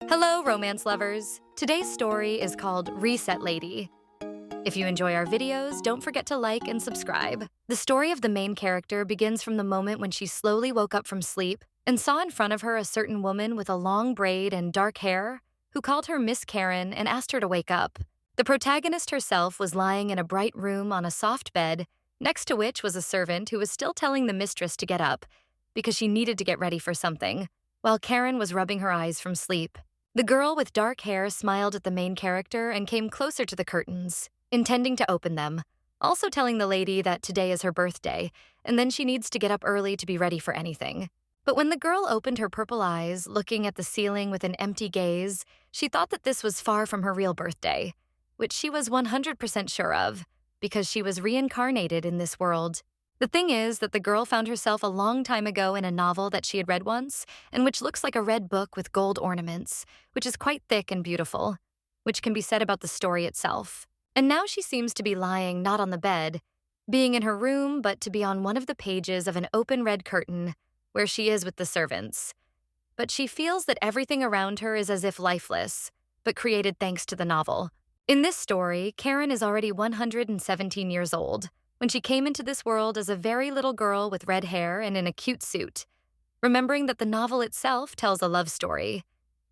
Hello, romance lovers. Today's story is called Reset Lady. If you enjoy our videos, don't forget to like and subscribe. The story of the main character begins from the moment when she slowly woke up from sleep and saw in front of her a certain woman with a long braid and dark hair who called her Miss Karen and asked her to wake up. The protagonist herself was lying in a bright room on a soft bed, next to which was a servant who was still telling the mistress to get up because she needed to get ready for something, while Karen was rubbing her eyes from sleep. The girl with dark hair smiled at the main character and came closer to the curtains, intending to open them, also telling the lady that today is her birthday, and then she needs to get up early to be ready for anything. But when the girl opened her purple eyes, looking at the ceiling with an empty gaze, she thought that this was far from her real birthday, which she was 100% sure of, because she was reincarnated in this world. The thing is that the girl found herself a long time ago in a novel that she had read once, and which looks like a red book with gold ornaments, which is quite thick and beautiful, which can be said about the story itself. And now she seems to be lying not on the bed, being in her room, but to be on one of the pages of an open red curtain, where she is with the servants. But she feels that everything around her is as if lifeless, but created thanks to the novel. In this story, Karen is already 117 years old, when she came into this world as a very little girl with red hair and in a cute suit, remembering that the novel itself tells a love story,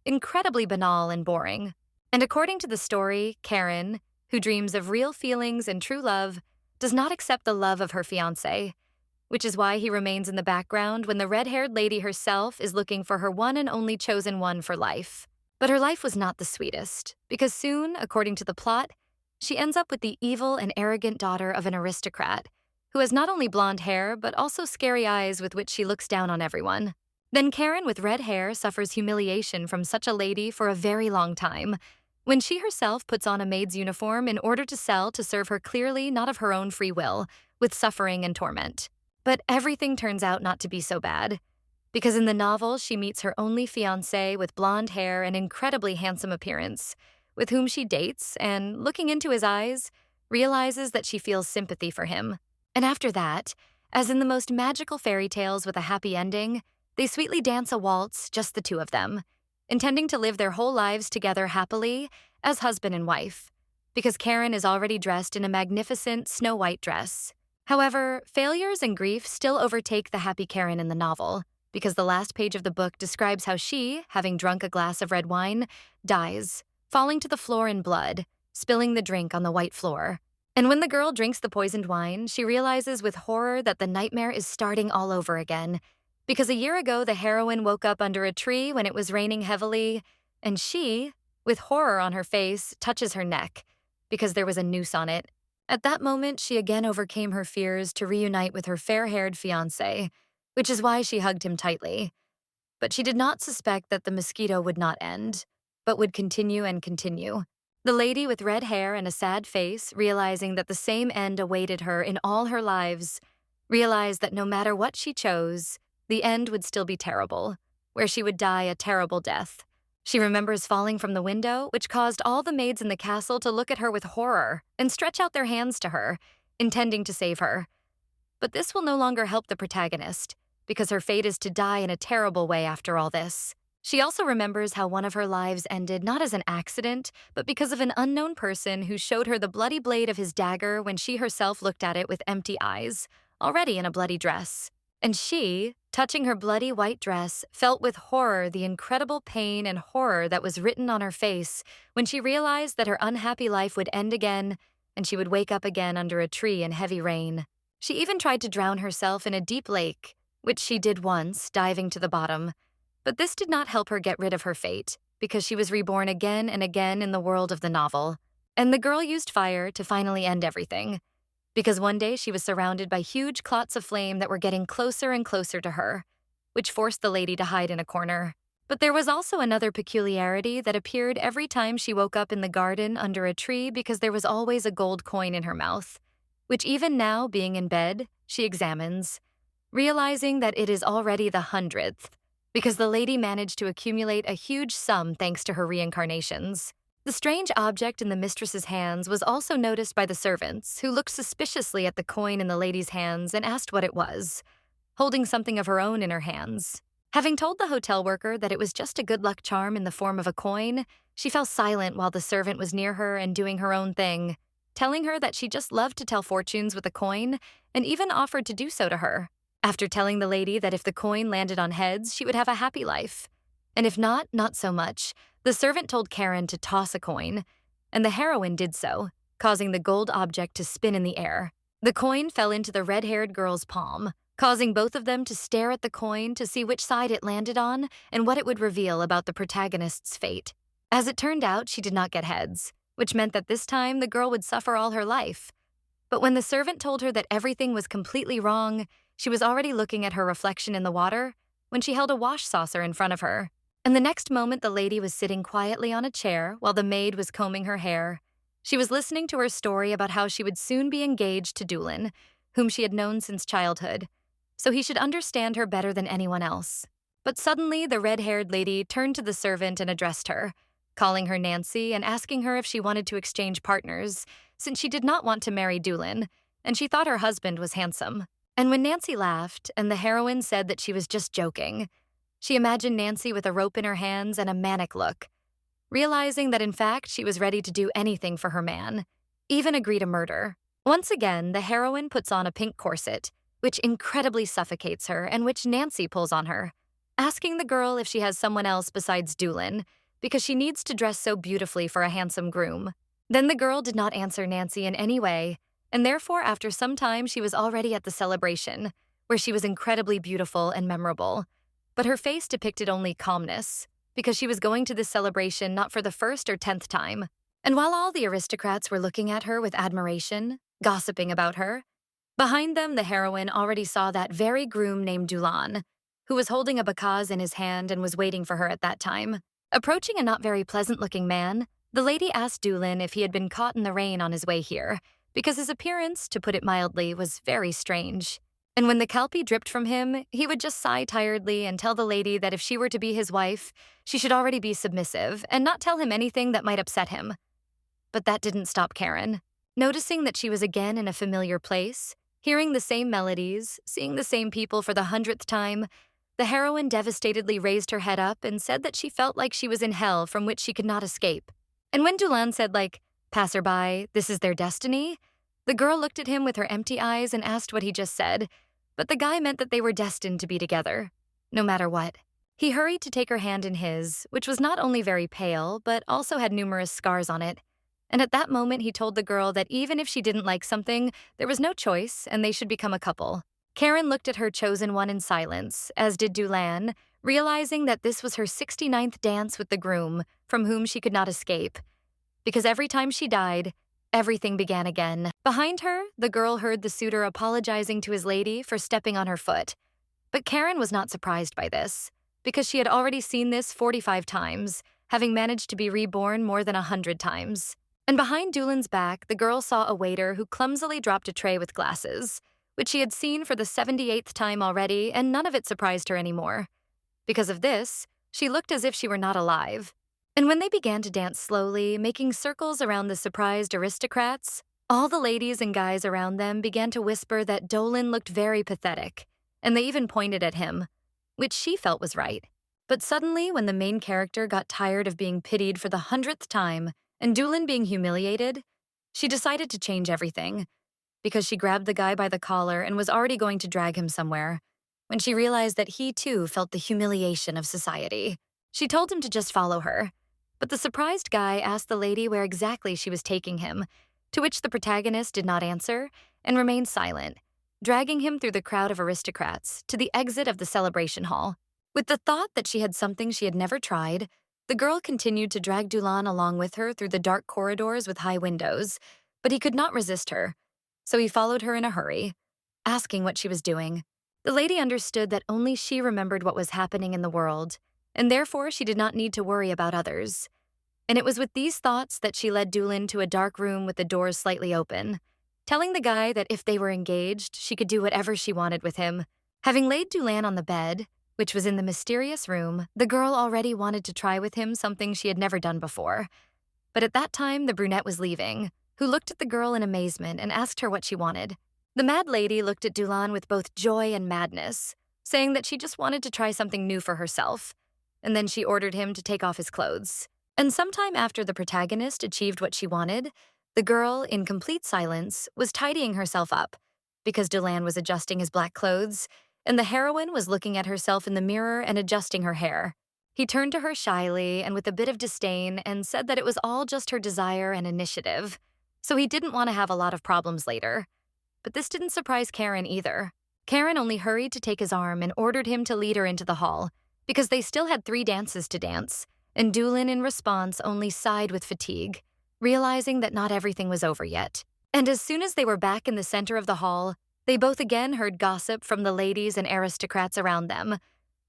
incredibly banal and boring. And according to the story, Karen, who dreams of real feelings and true love, does not accept the love of her fiancé, which is why he remains in the background when the red-haired lady herself is looking for her one and only chosen one for life. But her life was not the sweetest, because soon, according to the plot, she ends up with the evil and arrogant daughter of an aristocrat, who has not only blonde hair, but also scary eyes with which she looks down on everyone. Then Karen with red hair suffers humiliation from such a lady for a very long time, when she herself puts on a maid's uniform in order to sell to serve her clearly not of her own free will, with suffering and torment. But everything turns out not to be so bad, because in the novel she meets her only fiancé with blonde hair and incredibly handsome appearance, with whom she dates and, looking into his eyes, realizes that she feels sympathy for him. And after that, as in the most magical fairy tales with a happy ending, they sweetly dance a waltz, just the two of them, intending to live their whole lives together happily as husband and wife, because Karen is already dressed in a magnificent snow-white dress. However, failures and grief still overtake the happy Karen in the novel, because the last page of the book describes how she, having drunk a glass of red wine, dies, falling to the floor in blood, spilling the drink on the white floor. And when the girl drinks the poisoned wine, she realizes with horror that the nightmare is starting all over again, because a year ago the heroine woke up under a tree when it was raining heavily, and she, with horror on her face, touches her neck, because there was a noose on it. At that moment, she again overcame her fears to reunite with her fair-haired fiancé, which is why she hugged him tightly. But she did not suspect that the mosquito would not end, but would continue and continue. The lady with red hair and a sad face, realizing that the same end awaited her in all her lives, realized that no matter what she chose, the end would still be terrible, where she would die a terrible death. She remembers falling from the window, which caused all the maids in the castle to look at her with horror and stretch out their hands to her, intending to save her. But this will no longer help the protagonist, because her fate is to die in a terrible way after all this. She also remembers how one of her lives ended not as an accident, but because of an unknown person who showed her the bloody blade of his dagger when she herself looked at it with empty eyes, already in a bloody dress. And she, touching her bloody white dress, felt with horror the incredible pain and horror that was written on her face when she realized that her unhappy life would end again and she would wake up again under a tree in heavy rain. She even tried to drown herself in a deep lake, which she did once, diving to the bottom. But this did not help her get rid of her fate, because she was reborn again and again in the world of the novel. And the girl used fire to finally end everything, because one day she was surrounded by huge clots of flame that were getting closer and closer to her, which forced the lady to hide in a corner. But there was also another peculiarity that appeared every time she woke up in the garden under a tree, because there was always a gold coin in her mouth, which even now, being in bed, she examines, realizing that it is already the 100th, because the lady managed to accumulate a huge sum thanks to her reincarnations. The strange object in the mistress's hands was also noticed by the servants, who looked suspiciously at the coin in the lady's hands and asked what it was, holding something of her own in her hands. Having told the hotel worker that it was just a good luck charm in the form of a coin, she fell silent while the servant was near her and doing her own thing, telling her that she just loved to tell fortunes with a coin and even offered to do so to her. After telling the lady that if the coin landed on heads, she would have a happy life. And if not, not so much, the servant told Karen to toss a coin, and the heroine did so, causing the gold object to spin in the air. The coin fell into the red-haired girl's palm, causing both of them to stare at the coin to see which side it landed on and what it would reveal about the protagonist's fate. As it turned out, she did not get heads, which meant that this time the girl would suffer all her life. But when the servant told her that everything was completely wrong, she was already looking at her reflection in the water when she held a wash saucer in front of her. And the next moment, the lady was sitting quietly on a chair while the maid was combing her hair. She was listening to her story about how she would soon be engaged to Dulan, whom she had known since childhood, so he should understand her better than anyone else. But suddenly, the red-haired lady turned to the servant and addressed her, calling her Nancy and asking her if she wanted to exchange partners, since she did not want to marry Dulan, and she thought her husband was handsome. And when Nancy laughed, and the heroine said that she was just joking, she imagined Nancy with a rope in her hands and a manic look, realizing that in fact she was ready to do anything for her man, even agree to murder. Once again, the heroine puts on a pink corset, which incredibly suffocates her and which Nancy pulls on her, asking the girl if she has someone else besides Dulan, because she needs to dress so beautifully for a handsome groom. Then the girl did not answer Nancy in any way, and therefore after some time she was already at the celebration, where she was incredibly beautiful and memorable. But her face depicted only calmness, because she was going to this celebration not for the 1st or 10th time. And while all the aristocrats were looking at her with admiration, gossiping about her, behind them the heroine already saw that very groom named Dulan, who was holding a bakaz in his hand and was waiting for her at that time. Approaching a not very pleasant-looking man, the lady asked Dulan if he had been caught in the rain on his way here, because his appearance, to put it mildly, was very strange. And when the kelpie dripped from him, he would just sigh tiredly and tell the lady that if she were to be his wife, she should already be submissive and not tell him anything that might upset him. But that didn't stop Karen. Noticing that she was again in a familiar place, hearing the same melodies, seeing the same people for the 100th time, the heroine devastatedly raised her head up and said that she felt like she was in hell from which she could not escape. And when Dulan said, "Passerby, this is their destiny," the girl looked at him with her empty eyes and asked what he just said, but the guy meant that they were destined to be together, no matter what. He hurried to take her hand in his, which was not only very pale, but also had numerous scars on it. And at that moment, he told the girl that even if she didn't like something, there was no choice, and they should become a couple. Karen looked at her chosen one in silence, as did Dulan, realizing that this was her 69th dance with the groom, from whom she could not escape. Because every time she died, everything began again. Behind her, the girl heard the suitor apologizing to his lady for stepping on her foot. But Karen was not surprised by this, because she had already seen this 45 times, having managed to be reborn more than 100 times. And behind Dulan's back, the girl saw a waiter who clumsily dropped a tray with glasses, which she had seen for the 78th time already, and none of it surprised her anymore. Because of this, she looked as if she were not alive. And when they began to dance slowly, making circles around the surprised aristocrats, all the ladies and guys around them began to whisper that Dulan looked very pathetic, and they even pointed at him, which she felt was right. But suddenly, when the main character got tired of being pitied for the 100th time and Dulan being humiliated, she decided to change everything, because she grabbed the guy by the collar and was already going to drag him somewhere, when she realized that he too felt the humiliation of society. She told him to just follow her, but the surprised guy asked the lady where exactly she was taking him, to which the protagonist did not answer and remained silent, dragging him through the crowd of aristocrats to the exit of the celebration hall. With the thought that she had something she had never tried, the girl continued to drag Dulan along with her through the dark corridors with high windows, but he could not resist her, so he followed her in a hurry, asking what she was doing. The lady understood that only she remembered what was happening in the world, and therefore she did not need to worry about others. And it was with these thoughts that she led Dulan to a dark room with the doors slightly open, telling the guy that if they were engaged, she could do whatever she wanted with him. Having laid Dulan on the bed, which was in the mysterious room, the girl already wanted to try with him something she had never done before. But at that time, the brunette was leaving, who looked at the girl in amazement and asked her what she wanted. The mad lady looked at Dulan with both joy and madness, saying that she just wanted to try something new for herself, and then she ordered him to take off his clothes. And sometime after the protagonist achieved what she wanted, the girl, in complete silence, was tidying herself up because Dulan was adjusting his black clothes, and the heroine was looking at herself in the mirror and adjusting her hair. He turned to her shyly and with a bit of disdain and said that it was all just her desire and initiative, so he didn't want to have a lot of problems later. But this didn't surprise Karen either. Karen only hurried to take his arm and ordered him to lead her into the hall, because they still had 3 dances to dance, and Dulan in response only sighed with fatigue, realizing that not everything was over yet. And as soon as they were back in the center of the hall, they both again heard gossip from the ladies and aristocrats around them,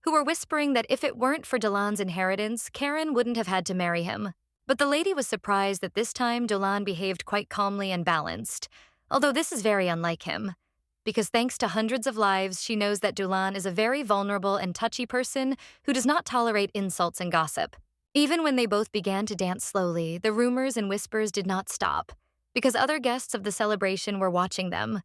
who were whispering that if it weren't for Dulan's inheritance, Karen wouldn't have had to marry him. But the lady was surprised that this time Dulan behaved quite calmly and balanced, although this is very unlike him, because thanks to hundreds of lives, she knows that Dulan is a very vulnerable and touchy person who does not tolerate insults and gossip. Even when they both began to dance slowly, the rumors and whispers did not stop, because other guests of the celebration were watching them,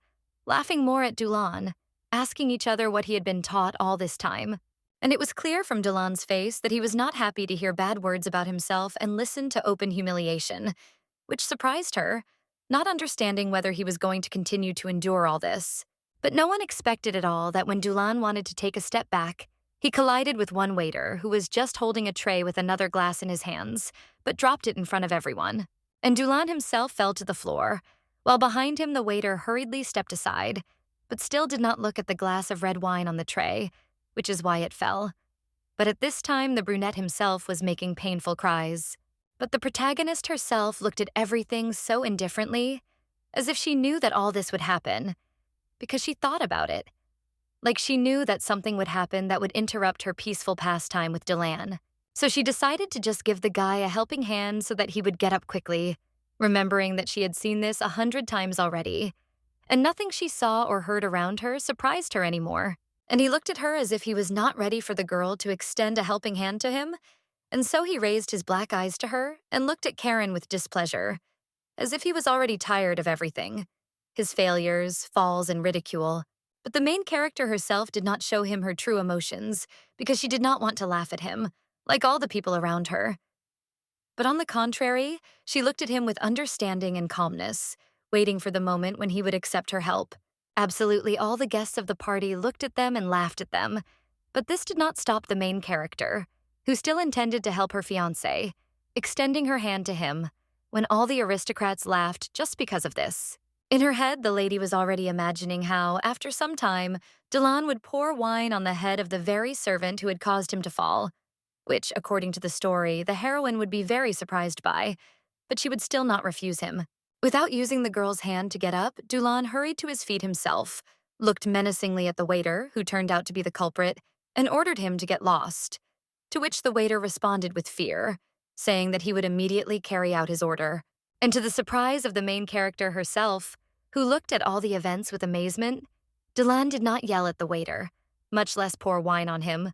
laughing more at Dulan, asking each other what he had been taught all this time. And it was clear from Dulan's face that he was not happy to hear bad words about himself and listen to open humiliation, which surprised her, not understanding whether he was going to continue to endure all this. But no one expected at all that when Dulan wanted to take a step back, he collided with one waiter who was just holding a tray with another glass in his hands, but dropped it in front of everyone. And Dulan himself fell to the floor, while behind him the waiter hurriedly stepped aside, but still did not look at the glass of red wine on the tray, which is why it fell. But at this time, the brunette himself was making painful cries. But the protagonist herself looked at everything so indifferently, as if she knew that all this would happen, because she thought about it. Like she knew that something would happen that would interrupt her peaceful pastime with Dulan. So she decided to just give the guy a helping hand so that he would get up quickly, remembering that she had seen this 100 times already. And nothing she saw or heard around her surprised her anymore. And he looked at her as if he was not ready for the girl to extend a helping hand to him, and so he raised his black eyes to her and looked at Karen with displeasure, as if he was already tired of everything. His failures, falls, and ridicule. But the main character herself did not show him her true emotions because she did not want to laugh at him, like all the people around her. But on the contrary, she looked at him with understanding and calmness, waiting for the moment when he would accept her help. Absolutely all the guests of the party looked at them and laughed at them, but this did not stop the main character, who still intended to help her fiancé, extending her hand to him, when all the aristocrats laughed just because of this. In her head, the lady was already imagining how, after some time, Dulan would pour wine on the head of the very servant who had caused him to fall, which, according to the story, the heroine would be very surprised by, but she would still not refuse him. Without using the girl's hand to get up, Dulan hurried to his feet himself, looked menacingly at the waiter, who turned out to be the culprit, and ordered him to get lost, to which the waiter responded with fear, saying that he would immediately carry out his order. And to the surprise of the main character herself, who looked at all the events with amazement, Dulan did not yell at the waiter, much less pour wine on him,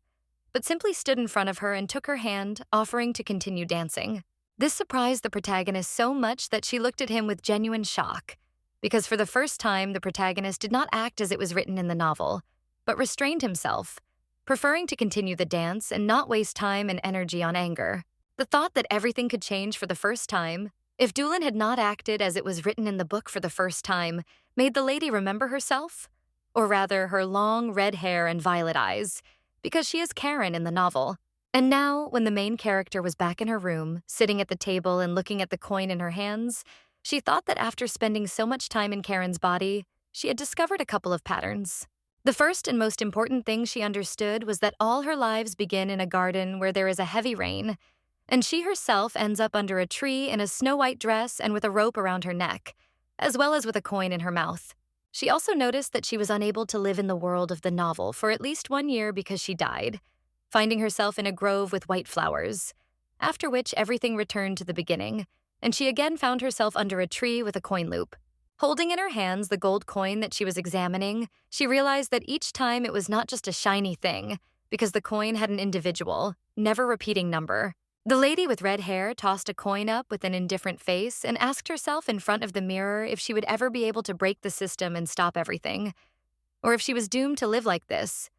but simply stood in front of her and took her hand, offering to continue dancing. This surprised the protagonist so much that she looked at him with genuine shock, because for the first time the protagonist did not act as it was written in the novel, but restrained himself, preferring to continue the dance and not waste time and energy on anger. The thought that everything could change for the first time, if Dulan had not acted as it was written in the book for the first time, made the lady remember herself, or rather her long red hair and violet eyes, because she is Karen in the novel. And now, when the main character was back in her room, sitting at the table and looking at the coin in her hands, she thought that after spending so much time in Karen's body, she had discovered a couple of patterns. The first and most important thing she understood was that all her lives begin in a garden where there is a heavy rain, and she herself ends up under a tree in a snow-white dress and with a rope around her neck, as well as with a coin in her mouth. She also noticed that she was unable to live in the world of the novel for at least 1 year because she died, finding herself in a grove with white flowers, after which everything returned to the beginning, and she again found herself under a tree with a coin loop. Holding in her hands the gold coin that she was examining, she realized that each time it was not just a shiny thing, because the coin had an individual, never-repeating number. The lady with red hair tossed a coin up with an indifferent face and asked herself in front of the mirror if she would ever be able to break the system and stop everything, or if she was doomed to live like this,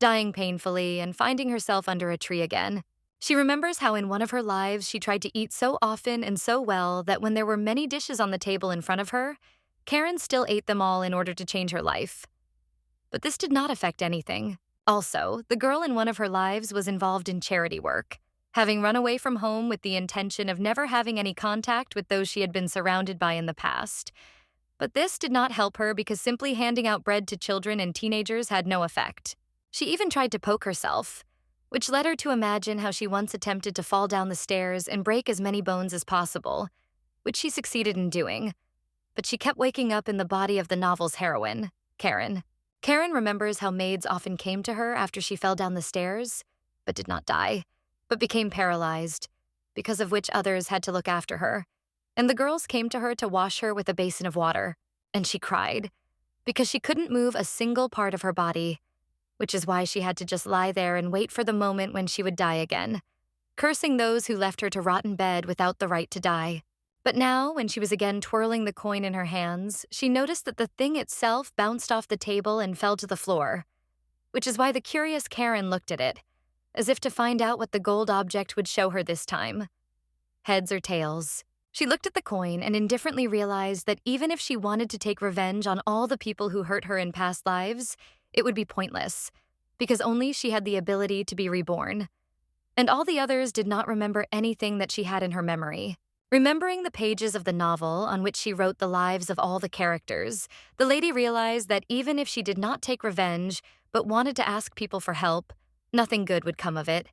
dying painfully and finding herself under a tree again. She remembers how in one of her lives she tried to eat so often and so well that when there were many dishes on the table in front of her, Karen still ate them all in order to change her life. But this did not affect anything. Also, the girl in one of her lives was involved in charity work, having run away from home with the intention of never having any contact with those she had been surrounded by in the past. But this did not help her because simply handing out bread to children and teenagers had no effect. She even tried to poke herself, which led her to imagine how she once attempted to fall down the stairs and break as many bones as possible, which she succeeded in doing. But she kept waking up in the body of the novel's heroine, Karen. Karen remembers how maids often came to her after she fell down the stairs, but did not die, but became paralyzed, because of which others had to look after her. And the girls came to her to wash her with a basin of water, and she cried, because she couldn't move a single part of her body, which is why she had to just lie there and wait for the moment when she would die again, cursing those who left her to rot in bed without the right to die. But now, when she was again twirling the coin in her hands, she noticed that the thing itself bounced off the table and fell to the floor, which is why the curious Karen looked at it, as if to find out what the gold object would show her this time. Heads or tails. She looked at the coin and indifferently realized that even if she wanted to take revenge on all the people who hurt her in past lives, it would be pointless, because only she had the ability to be reborn. And all the others did not remember anything that she had in her memory. Remembering the pages of the novel on which she wrote the lives of all the characters, the lady realized that even if she did not take revenge, but wanted to ask people for help, nothing good would come of it.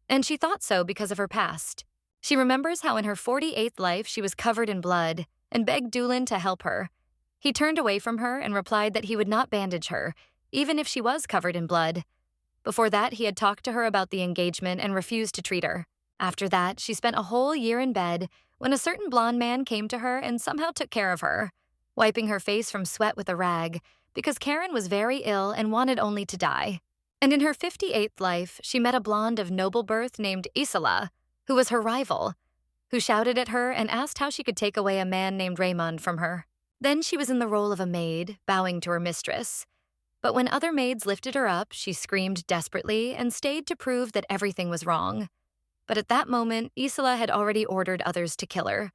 And she thought so because of her past. She remembers how in her 48th life she was covered in blood and begged Dulan to help her. He turned away from her and replied that he would not bandage her, even if she was covered in blood. Before that, he had talked to her about the engagement and refused to treat her. After that, she spent a whole year in bed when a certain blonde man came to her and somehow took care of her, wiping her face from sweat with a rag, because Karen was very ill and wanted only to die. And in her 58th life, she met a blonde of noble birth named Isila, who was her rival, who shouted at her and asked how she could take away a man named Raymond from her. Then she was in the role of a maid, bowing to her mistress. But when other maids lifted her up, she screamed desperately and stayed to prove that everything was wrong. But at that moment, Isila had already ordered others to kill her,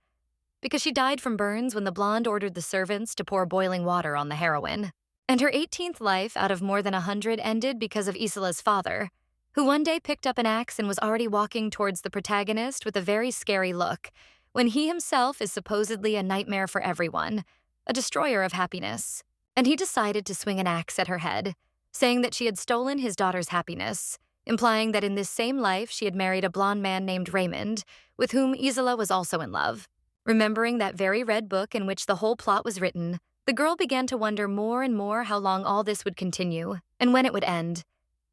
because she died from burns when the blonde ordered the servants to pour boiling water on the heroine. And her 18th life out of more than 100 ended because of Isila's father, who one day picked up an axe and was already walking towards the protagonist with a very scary look, when he himself is supposedly a nightmare for everyone, a destroyer of happiness. And he decided to swing an axe at her head, saying that she had stolen his daughter's happiness, implying that in this same life she had married a blonde man named Raymond, with whom Isila was also in love. Remembering that very red book in which the whole plot was written, the girl began to wonder more and more how long all this would continue, and when it would end.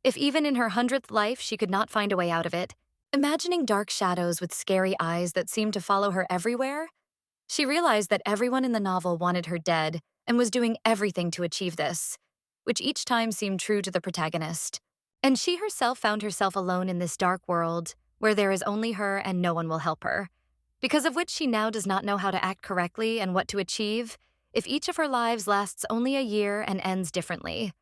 If even in her 100th life she could not find a way out of it. Imagining dark shadows with scary eyes that seemed to follow her everywhere, she realized that everyone in the novel wanted her dead and was doing everything to achieve this, which each time seemed true to the protagonist. And she herself found herself alone in this dark world, where there is only her and no one will help her, because of which she now does not know how to act correctly and what to achieve, if each of her lives lasts only a year and ends differently,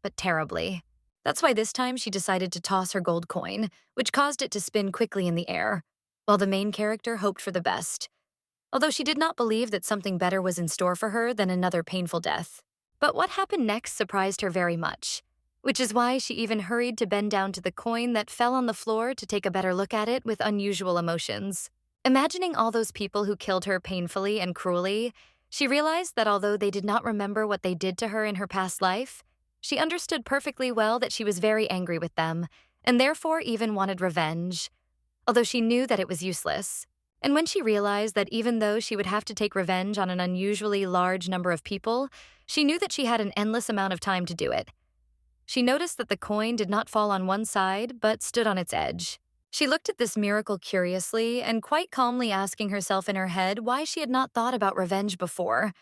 but terribly. That's why this time she decided to toss her gold coin, which caused it to spin quickly in the air, while the main character hoped for the best, although she did not believe that something better was in store for her than another painful death. But what happened next surprised her very much, which is why she even hurried to bend down to the coin that fell on the floor to take a better look at it with unusual emotions. Imagining all those people who killed her painfully and cruelly, she realized that although they did not remember what they did to her in her past life, she understood perfectly well that she was very angry with them, and therefore even wanted revenge, although she knew that it was useless. And when she realized that even though she would have to take revenge on an unusually large number of people, she knew that she had an endless amount of time to do it. She noticed that the coin did not fall on one side, but stood on its edge. She looked at this miracle curiously and quite calmly asking herself in her head why she had not thought about revenge before,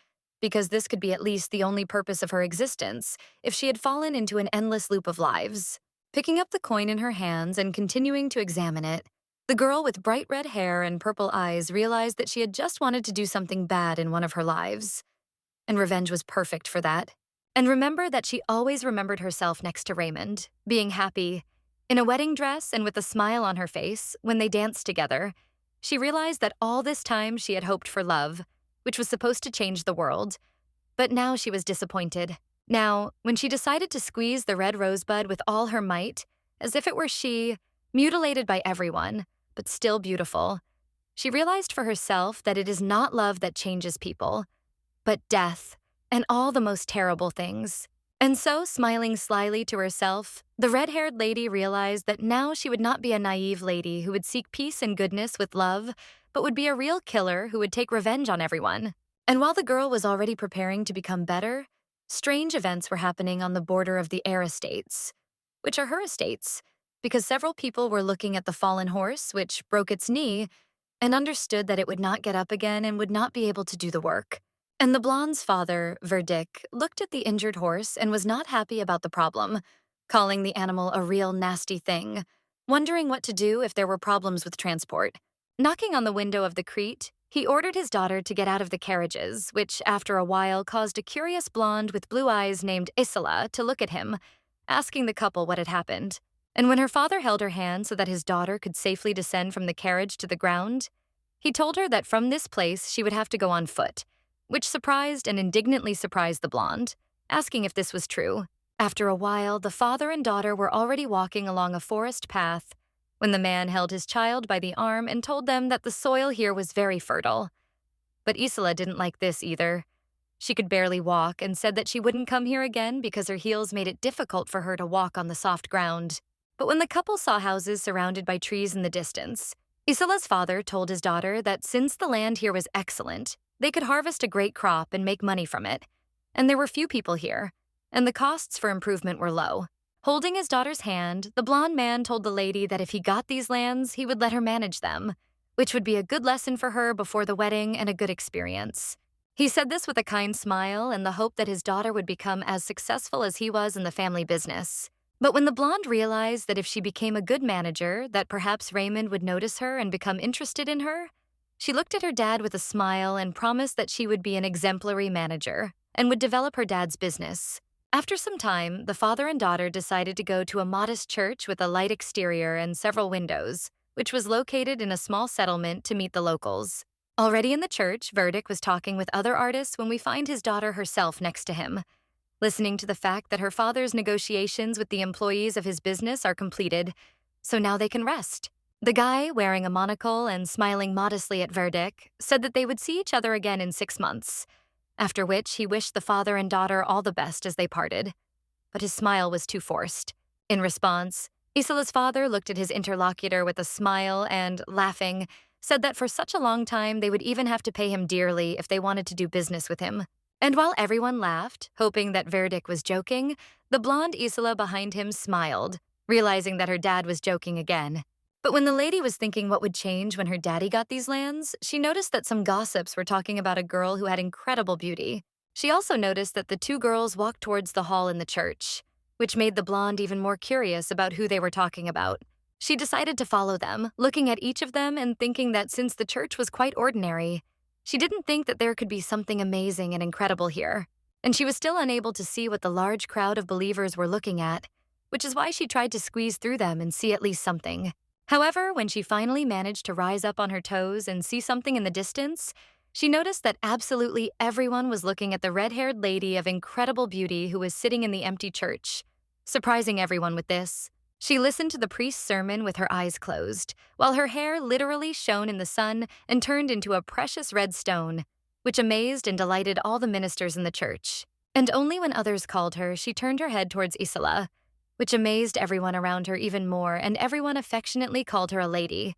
because this could be at least the only purpose of her existence if she had fallen into an endless loop of lives. Picking up the coin in her hands and continuing to examine it, the girl with bright red hair and purple eyes realized that she had just wanted to do something bad in one of her lives, and revenge was perfect for that. And remember that she always remembered herself next to Raymond, being happy. In a wedding dress and with a smile on her face, when they danced together, she realized that all this time she had hoped for love, which was supposed to change the world. But now she was disappointed. Now, when she decided to squeeze the red rosebud with all her might, as if it were she, mutilated by everyone, but still beautiful, she realized for herself that it is not love that changes people, but death, and all the most terrible things. And so, smiling slyly to herself, the red-haired lady realized that now she would not be a naive lady who would seek peace and goodness with love, but would be a real killer who would take revenge on everyone. And while the girl was already preparing to become better, strange events were happening on the border of the heir estates, which are her estates, because several people were looking at the fallen horse, which broke its knee, and understood that it would not get up again and would not be able to do the work. And the blonde's father, Verdick, looked at the injured horse and was not happy about the problem, calling the animal a real nasty thing, wondering what to do if there were problems with transport. Knocking on the window of the Crete, he ordered his daughter to get out of the carriages, which after a while caused a curious blonde with blue eyes named Isila to look at him, asking the couple what had happened. And when her father held her hand so that his daughter could safely descend from the carriage to the ground, he told her that from this place she would have to go on foot, which surprised and indignantly surprised the blonde, asking if this was true. After a while, the father and daughter were already walking along a forest path when the man held his child by the arm and told them that the soil here was very fertile. But Isila didn't like this either. She could barely walk and said that she wouldn't come here again because her heels made it difficult for her to walk on the soft ground. But when the couple saw houses surrounded by trees in the distance, Isila's father told his daughter that since the land here was excellent, they could harvest a great crop and make money from it, and there were few people here, and the costs for improvement were low. Holding his daughter's hand, the blonde man told the lady that if he got these lands, he would let her manage them, which would be a good lesson for her before the wedding and a good experience. He said this with a kind smile and the hope that his daughter would become as successful as he was in the family business. But when the blonde realized that if she became a good manager, that perhaps Raymond would notice her and become interested in her, she looked at her dad with a smile and promised that she would be an exemplary manager and would develop her dad's business. After some time, the father and daughter decided to go to a modest church with a light exterior and several windows, which was located in a small settlement to meet the locals. Already in the church, Verdick was talking with other artists when we find his daughter herself next to him, listening to the fact that her father's negotiations with the employees of his business are completed, so now they can rest. The guy, wearing a monocle and smiling modestly at Verdick, said that they would see each other again in 6 months, after which he wished the father and daughter all the best as they parted. But his smile was too forced. In response, Isila's father looked at his interlocutor with a smile and, laughing, said that for such a long time they would even have to pay him dearly if they wanted to do business with him. And while everyone laughed, hoping that Verdick was joking, the blonde Isila behind him smiled, realizing that her dad was joking again. But when the lady was thinking what would change when her daddy got these lands, she noticed that some gossips were talking about a girl who had incredible beauty. She also noticed that the two girls walked towards the hall in the church, which made the blonde even more curious about who they were talking about. She decided to follow them, looking at each of them and thinking that since the church was quite ordinary, she didn't think that there could be something amazing and incredible here. And she was still unable to see what the large crowd of believers were looking at, which is why she tried to squeeze through them and see at least something. However, when she finally managed to rise up on her toes and see something in the distance, she noticed that absolutely everyone was looking at the red-haired lady of incredible beauty who was sitting in the empty church. Surprising everyone with this, she listened to the priest's sermon with her eyes closed, while her hair literally shone in the sun and turned into a precious red stone, which amazed and delighted all the ministers in the church. And only when others called her, she turned her head towards Isila, which amazed everyone around her even more, and everyone affectionately called her a lady,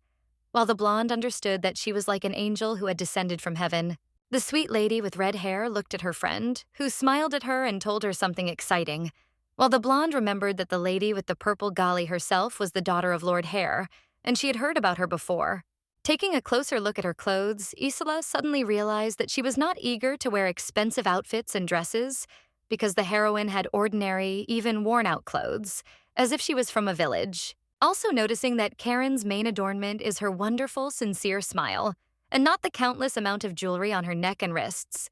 while the blonde understood that she was like an angel who had descended from heaven. The sweet lady with red hair looked at her friend, who smiled at her and told her something exciting, while the blonde remembered that the lady with the purple gali herself was the daughter of Lord Hare, and she had heard about her before. Taking a closer look at her clothes, Isila suddenly realized that she was not eager to wear expensive outfits and dresses, because the heroine had ordinary, even worn-out clothes, as if she was from a village. Also noticing that Karen's main adornment is her wonderful, sincere smile, and not the countless amount of jewelry on her neck and wrists.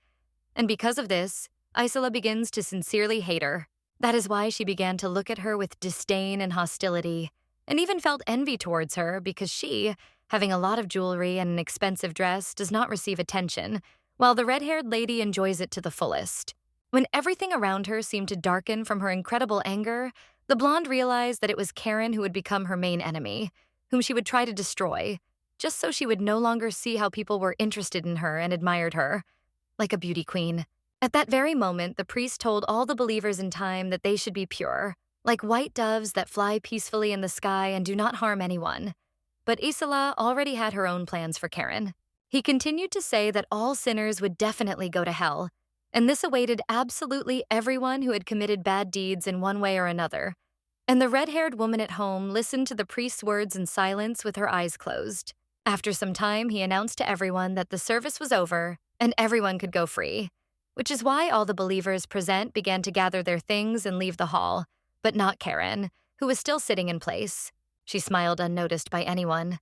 And because of this, Isila begins to sincerely hate her. That is why she began to look at her with disdain and hostility, and even felt envy towards her because she, having a lot of jewelry and an expensive dress, does not receive attention, while the red-haired lady enjoys it to the fullest. When everything around her seemed to darken from her incredible anger, the blonde realized that it was Karen who would become her main enemy, whom she would try to destroy, just so she would no longer see how people were interested in her and admired her, like a beauty queen. At that very moment, the priest told all the believers in time that they should be pure, like white doves that fly peacefully in the sky and do not harm anyone. But Isila already had her own plans for Karen. He continued to say that all sinners would definitely go to hell, and this awaited absolutely everyone who had committed bad deeds in one way or another. And the red-haired woman at home listened to the priest's words in silence with her eyes closed. After some time, he announced to everyone that the service was over and everyone could go free, which is why all the believers present began to gather their things and leave the hall, but not Karen, who was still sitting in place. She smiled unnoticed by anyone,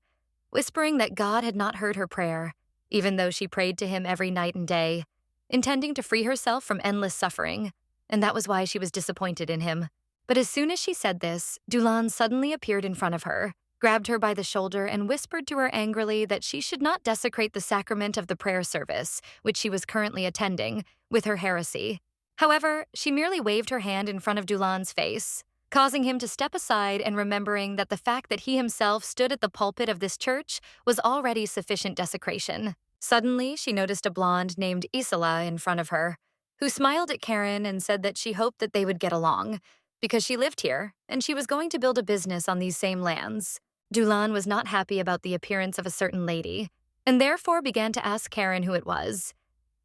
whispering that God had not heard her prayer, even though she prayed to him every night and day, intending to free herself from endless suffering, and that was why she was disappointed in him. But as soon as she said this, Dulan suddenly appeared in front of her, grabbed her by the shoulder, and whispered to her angrily that she should not desecrate the sacrament of the prayer service, which she was currently attending, with her heresy. However, she merely waved her hand in front of Dulan's face, causing him to step aside and remembering that the fact that he himself stood at the pulpit of this church was already sufficient desecration. Suddenly, she noticed a blonde named Isila in front of her, who smiled at Karen and said that she hoped that they would get along, because she lived here and she was going to build a business on these same lands. Dulan was not happy about the appearance of a certain lady, and therefore began to ask Karen who it was.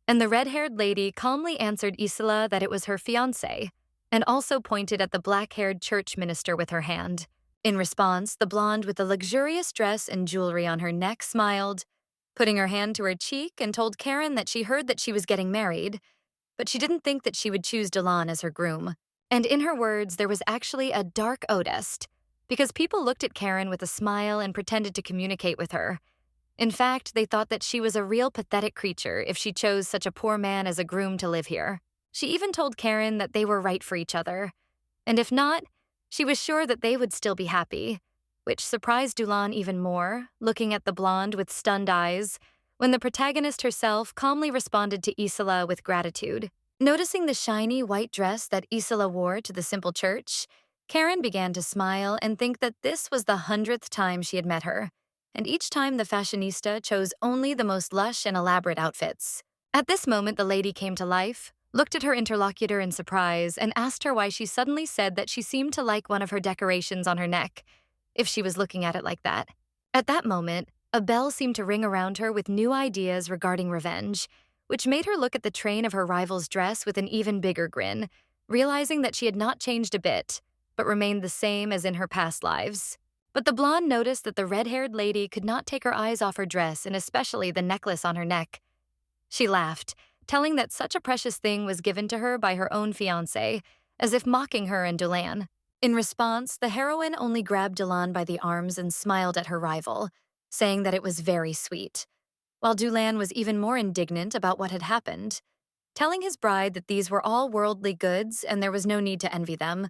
And the red-haired lady calmly answered Isila that it was her fiancé, and also pointed at the black-haired church minister with her hand. In response, the blonde with the luxurious dress and jewelry on her neck smiled, putting her hand to her cheek, and told Karen that she heard that she was getting married, but she didn't think that she would choose Dulan as her groom. And in her words, there was actually a dark odest, because people looked at Karen with a smile and pretended to communicate with her. In fact, they thought that she was a real pathetic creature if she chose such a poor man as a groom to live here. She even told Karen that they were right for each other, and if not, she was sure that they would still be happy, which surprised Dulan even more, looking at the blonde with stunned eyes, when the protagonist herself calmly responded to Isila with gratitude. Noticing the shiny white dress that Isila wore to the simple church, Karen began to smile and think that this was the 100th time she had met her, and each time the fashionista chose only the most lush and elaborate outfits. At this moment, the lady came to life, looked at her interlocutor in surprise, and asked her why she suddenly said that she seemed to like one of her decorations on her neck, if she was looking at it like that. At that moment, a bell seemed to ring around her with new ideas regarding revenge, which made her look at the train of her rival's dress with an even bigger grin, realizing that she had not changed a bit, but remained the same as in her past lives. But the blonde noticed that the red-haired lady could not take her eyes off her dress and especially the necklace on her neck. She laughed, telling that such a precious thing was given to her by her own fiancé, as if mocking her and Dulan. In response, the heroine only grabbed Dulan by the arms and smiled at her rival, saying that it was very sweet, while Dulan was even more indignant about what had happened, telling his bride that these were all worldly goods and there was no need to envy them,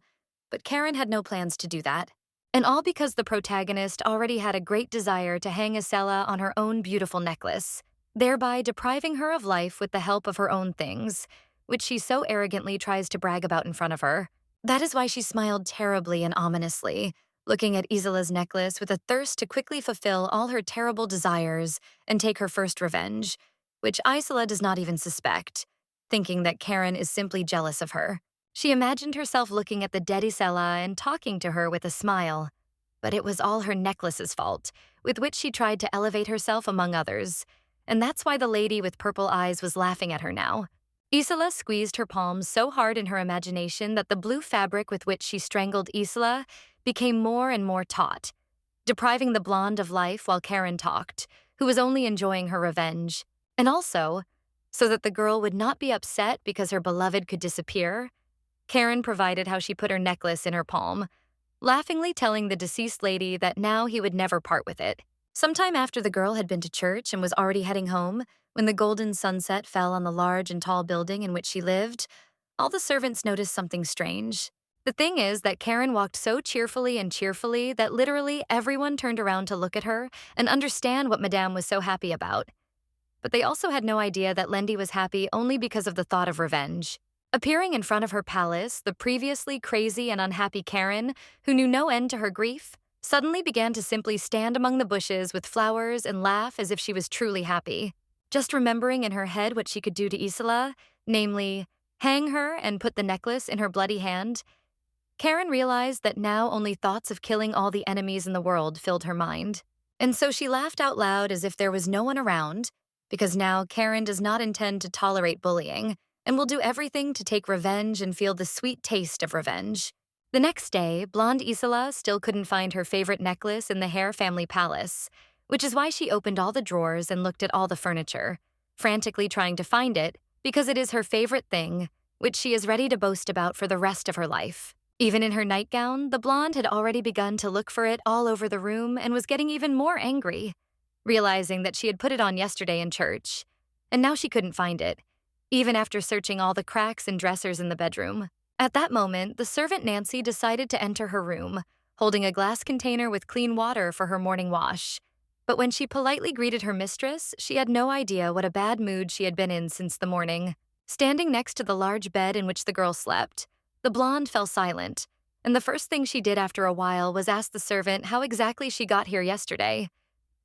but Karen had no plans to do that. And all because the protagonist already had a great desire to hang Isila on her own beautiful necklace, thereby depriving her of life with the help of her own things, which she so arrogantly tries to brag about in front of her. That is why she smiled terribly and ominously, looking at Isila's necklace with a thirst to quickly fulfill all her terrible desires and take her first revenge, which Isila does not even suspect, thinking that Karen is simply jealous of her. She imagined herself looking at the dead Isila and talking to her with a smile, but it was all her necklace's fault, with which she tried to elevate herself among others, and that's why the lady with purple eyes was laughing at her now. Isila squeezed her palms so hard in her imagination that the blue fabric with which she strangled Isila became more and more taut, depriving the blonde of life while Karen talked, who was only enjoying her revenge. And also, so that the girl would not be upset because her beloved could disappear, Karen provided how she put her necklace in her palm, laughingly telling the deceased lady that now he would never part with it. Sometime after the girl had been to church and was already heading home, when the golden sunset fell on the large and tall building in which she lived, all the servants noticed something strange. The thing is that Karen walked so cheerfully that literally everyone turned around to look at her and understand what Madame was so happy about. But they also had no idea that Lendi was happy only because of the thought of revenge. Appearing in front of her palace, the previously crazy and unhappy Karen, who knew no end to her grief, suddenly began to simply stand among the bushes with flowers and laugh as if she was truly happy. Just remembering in her head what she could do to Isila, namely, hang her and put the necklace in her bloody hand, Karen realized that now only thoughts of killing all the enemies in the world filled her mind. And so she laughed out loud as if there was no one around, because now Karen does not intend to tolerate bullying and will do everything to take revenge and feel the sweet taste of revenge. The next day, blonde Isila still couldn't find her favorite necklace in the Hare family palace, which is why she opened all the drawers and looked at all the furniture, frantically trying to find it because it is her favorite thing, which she is ready to boast about for the rest of her life. Even in her nightgown, the blonde had already begun to look for it all over the room and was getting even more angry, realizing that she had put it on yesterday in church, and now she couldn't find it, even after searching all the cracks and dressers in the bedroom. At that moment, the servant Nancy decided to enter her room, holding a glass container with clean water for her morning wash. But when she politely greeted her mistress, she had no idea what a bad mood she had been in since the morning. Standing next to the large bed in which the girl slept, the blonde fell silent, and the first thing she did after a while was ask the servant how exactly she got here yesterday,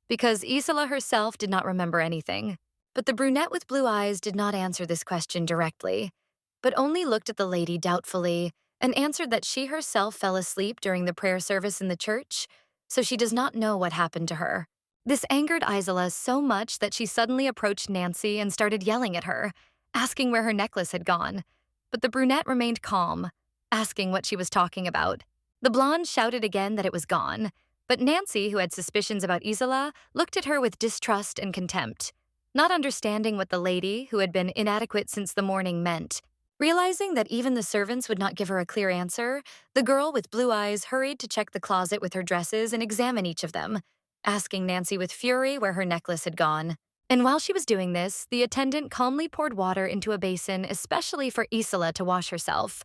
because Isila herself did not remember anything. But the brunette with blue eyes did not answer this question directly, but only looked at the lady doubtfully and answered that she herself fell asleep during the prayer service in the church, so she does not know what happened to her. This angered Isila so much that she suddenly approached Nancy and started yelling at her, asking where her necklace had gone. But the brunette remained calm, asking what she was talking about. The blonde shouted again that it was gone, but Nancy, who had suspicions about Isila, looked at her with distrust and contempt, not understanding what the lady, who had been inadequate since the morning, meant. Realizing that even the servants would not give her a clear answer, the girl with blue eyes hurried to check the closet with her dresses and examine each of them, asking Nancy with fury where her necklace had gone. And while she was doing this, the attendant calmly poured water into a basin especially for Isila to wash herself.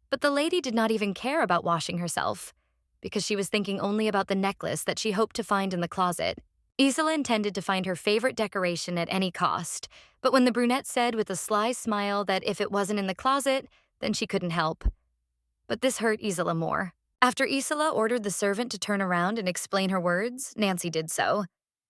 But the lady did not even care about washing herself, because she was thinking only about the necklace that she hoped to find in the closet. Isila intended to find her favorite decoration at any cost, but when the brunette said with a sly smile that if it wasn't in the closet, then she couldn't help. But this hurt Isila more. After Isila ordered the servant to turn around and explain her words, Nancy did so,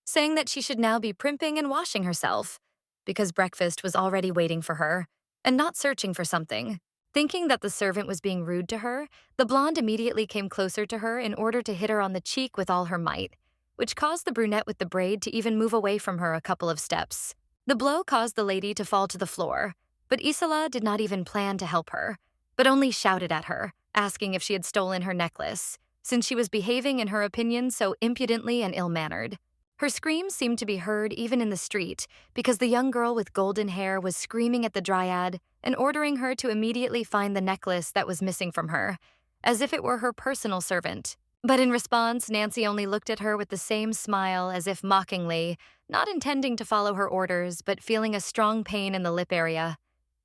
saying that she should now be primping and washing herself, because breakfast was already waiting for her, and not searching for something. Thinking that the servant was being rude to her, the blonde immediately came closer to her in order to hit her on the cheek with all her might, which caused the brunette with the braid to even move away from her a couple of steps. The blow caused the lady to fall to the floor, but Isila did not even plan to help her, but only shouted at her, asking if she had stolen her necklace, since she was behaving in her opinion so impudently and ill-mannered. Her screams seemed to be heard even in the street, because the young girl with golden hair was screaming at the dryad and ordering her to immediately find the necklace that was missing from her, as if it were her personal servant. But in response, Nancy only looked at her with the same smile as if mockingly, not intending to follow her orders but feeling a strong pain in the lip area,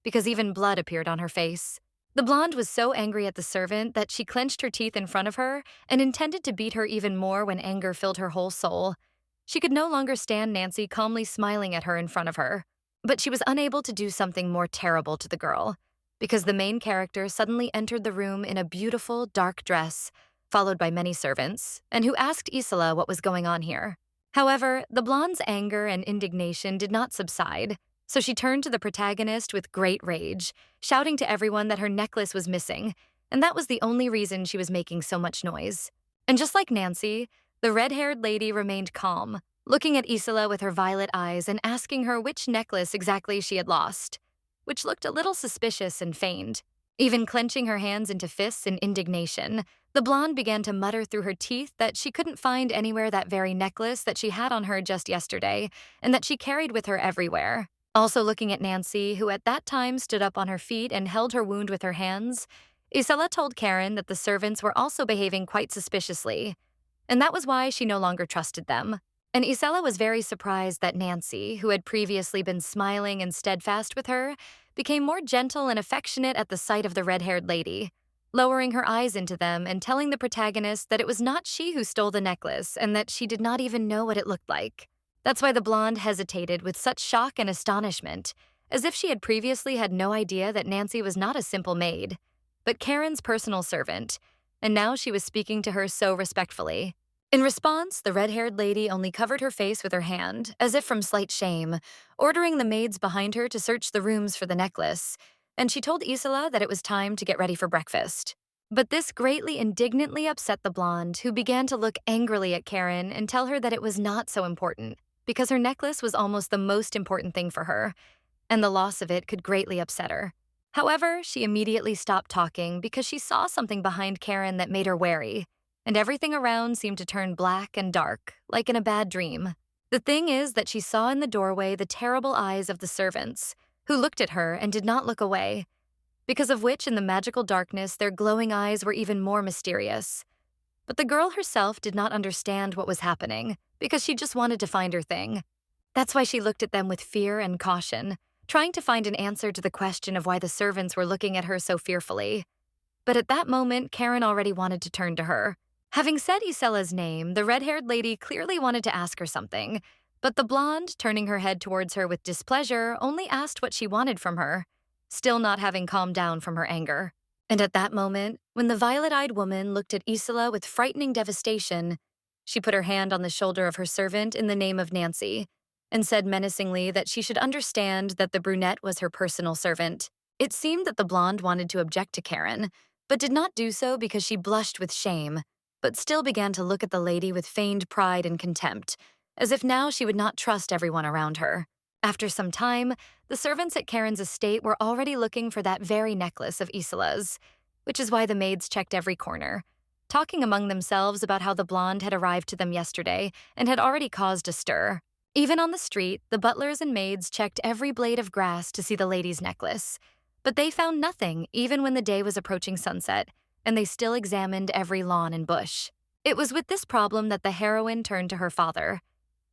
because even blood appeared on her face. The blonde was so angry at the servant that she clenched her teeth in front of her and intended to beat her even more when anger filled her whole soul. She could no longer stand Nancy calmly smiling at her in front of her, but she was unable to do something more terrible to the girl, because the main character suddenly entered the room in a beautiful, dark dress, followed by many servants, and who asked Isila what was going on here. However, the blonde's anger and indignation did not subside, so she turned to the protagonist with great rage, shouting to everyone that her necklace was missing, and that was the only reason she was making so much noise. And just like Nancy, the red-haired lady remained calm, looking at Isila with her violet eyes and asking her which necklace exactly she had lost, which looked a little suspicious and feigned. Even clenching her hands into fists in indignation, the blonde began to mutter through her teeth that she couldn't find anywhere that very necklace that she had on her just yesterday and that she carried with her everywhere. Also looking at Nancy, who at that time stood up on her feet and held her wound with her hands, Isila told Karen that the servants were also behaving quite suspiciously, and that was why she no longer trusted them. And Isila was very surprised that Nancy, who had previously been smiling and steadfast with her, became more gentle and affectionate at the sight of the red-haired lady, lowering her eyes into them and telling the protagonist that it was not she who stole the necklace and that she did not even know what it looked like. That's why the blonde hesitated with such shock and astonishment, as if she had previously had no idea that Nancy was not a simple maid, but Karen's personal servant, and now she was speaking to her so respectfully. In response, the red-haired lady only covered her face with her hand, as if from slight shame, ordering the maids behind her to search the rooms for the necklace, and she told Isila that it was time to get ready for breakfast. But this greatly indignantly upset the blonde, who began to look angrily at Karen and tell her that it was not so important, because her necklace was almost the most important thing for her, and the loss of it could greatly upset her. However, she immediately stopped talking because she saw something behind Karen that made her wary, and everything around seemed to turn black and dark, like in a bad dream. The thing is that she saw in the doorway the terrible eyes of the servants, who looked at her and did not look away, because of which in the magical darkness their glowing eyes were even more mysterious. But the girl herself did not understand what was happening, because she just wanted to find her thing. That's why she looked at them with fear and caution, trying to find an answer to the question of why the servants were looking at her so fearfully. But at that moment, Karen already wanted to turn to her. Having said Isila's name, the red-haired lady clearly wanted to ask her something, but the blonde, turning her head towards her with displeasure, only asked what she wanted from her, still not having calmed down from her anger. And at that moment, when the violet-eyed woman looked at Isila with frightening devastation, she put her hand on the shoulder of her servant in the name of Nancy, and said menacingly that she should understand that the brunette was her personal servant. It seemed that the blonde wanted to object to Karen, but did not do so because she blushed with shame, but still began to look at the lady with feigned pride and contempt, as if now she would not trust everyone around her. After some time, the servants at Karen's estate were already looking for that very necklace of Isila's, which is why the maids checked every corner, talking among themselves about how the blonde had arrived to them yesterday and had already caused a stir. Even on the street, the butlers and maids checked every blade of grass to see the lady's necklace, but they found nothing even when the day was approaching sunset, and they still examined every lawn and bush. It was with this problem that the heroine turned to her father.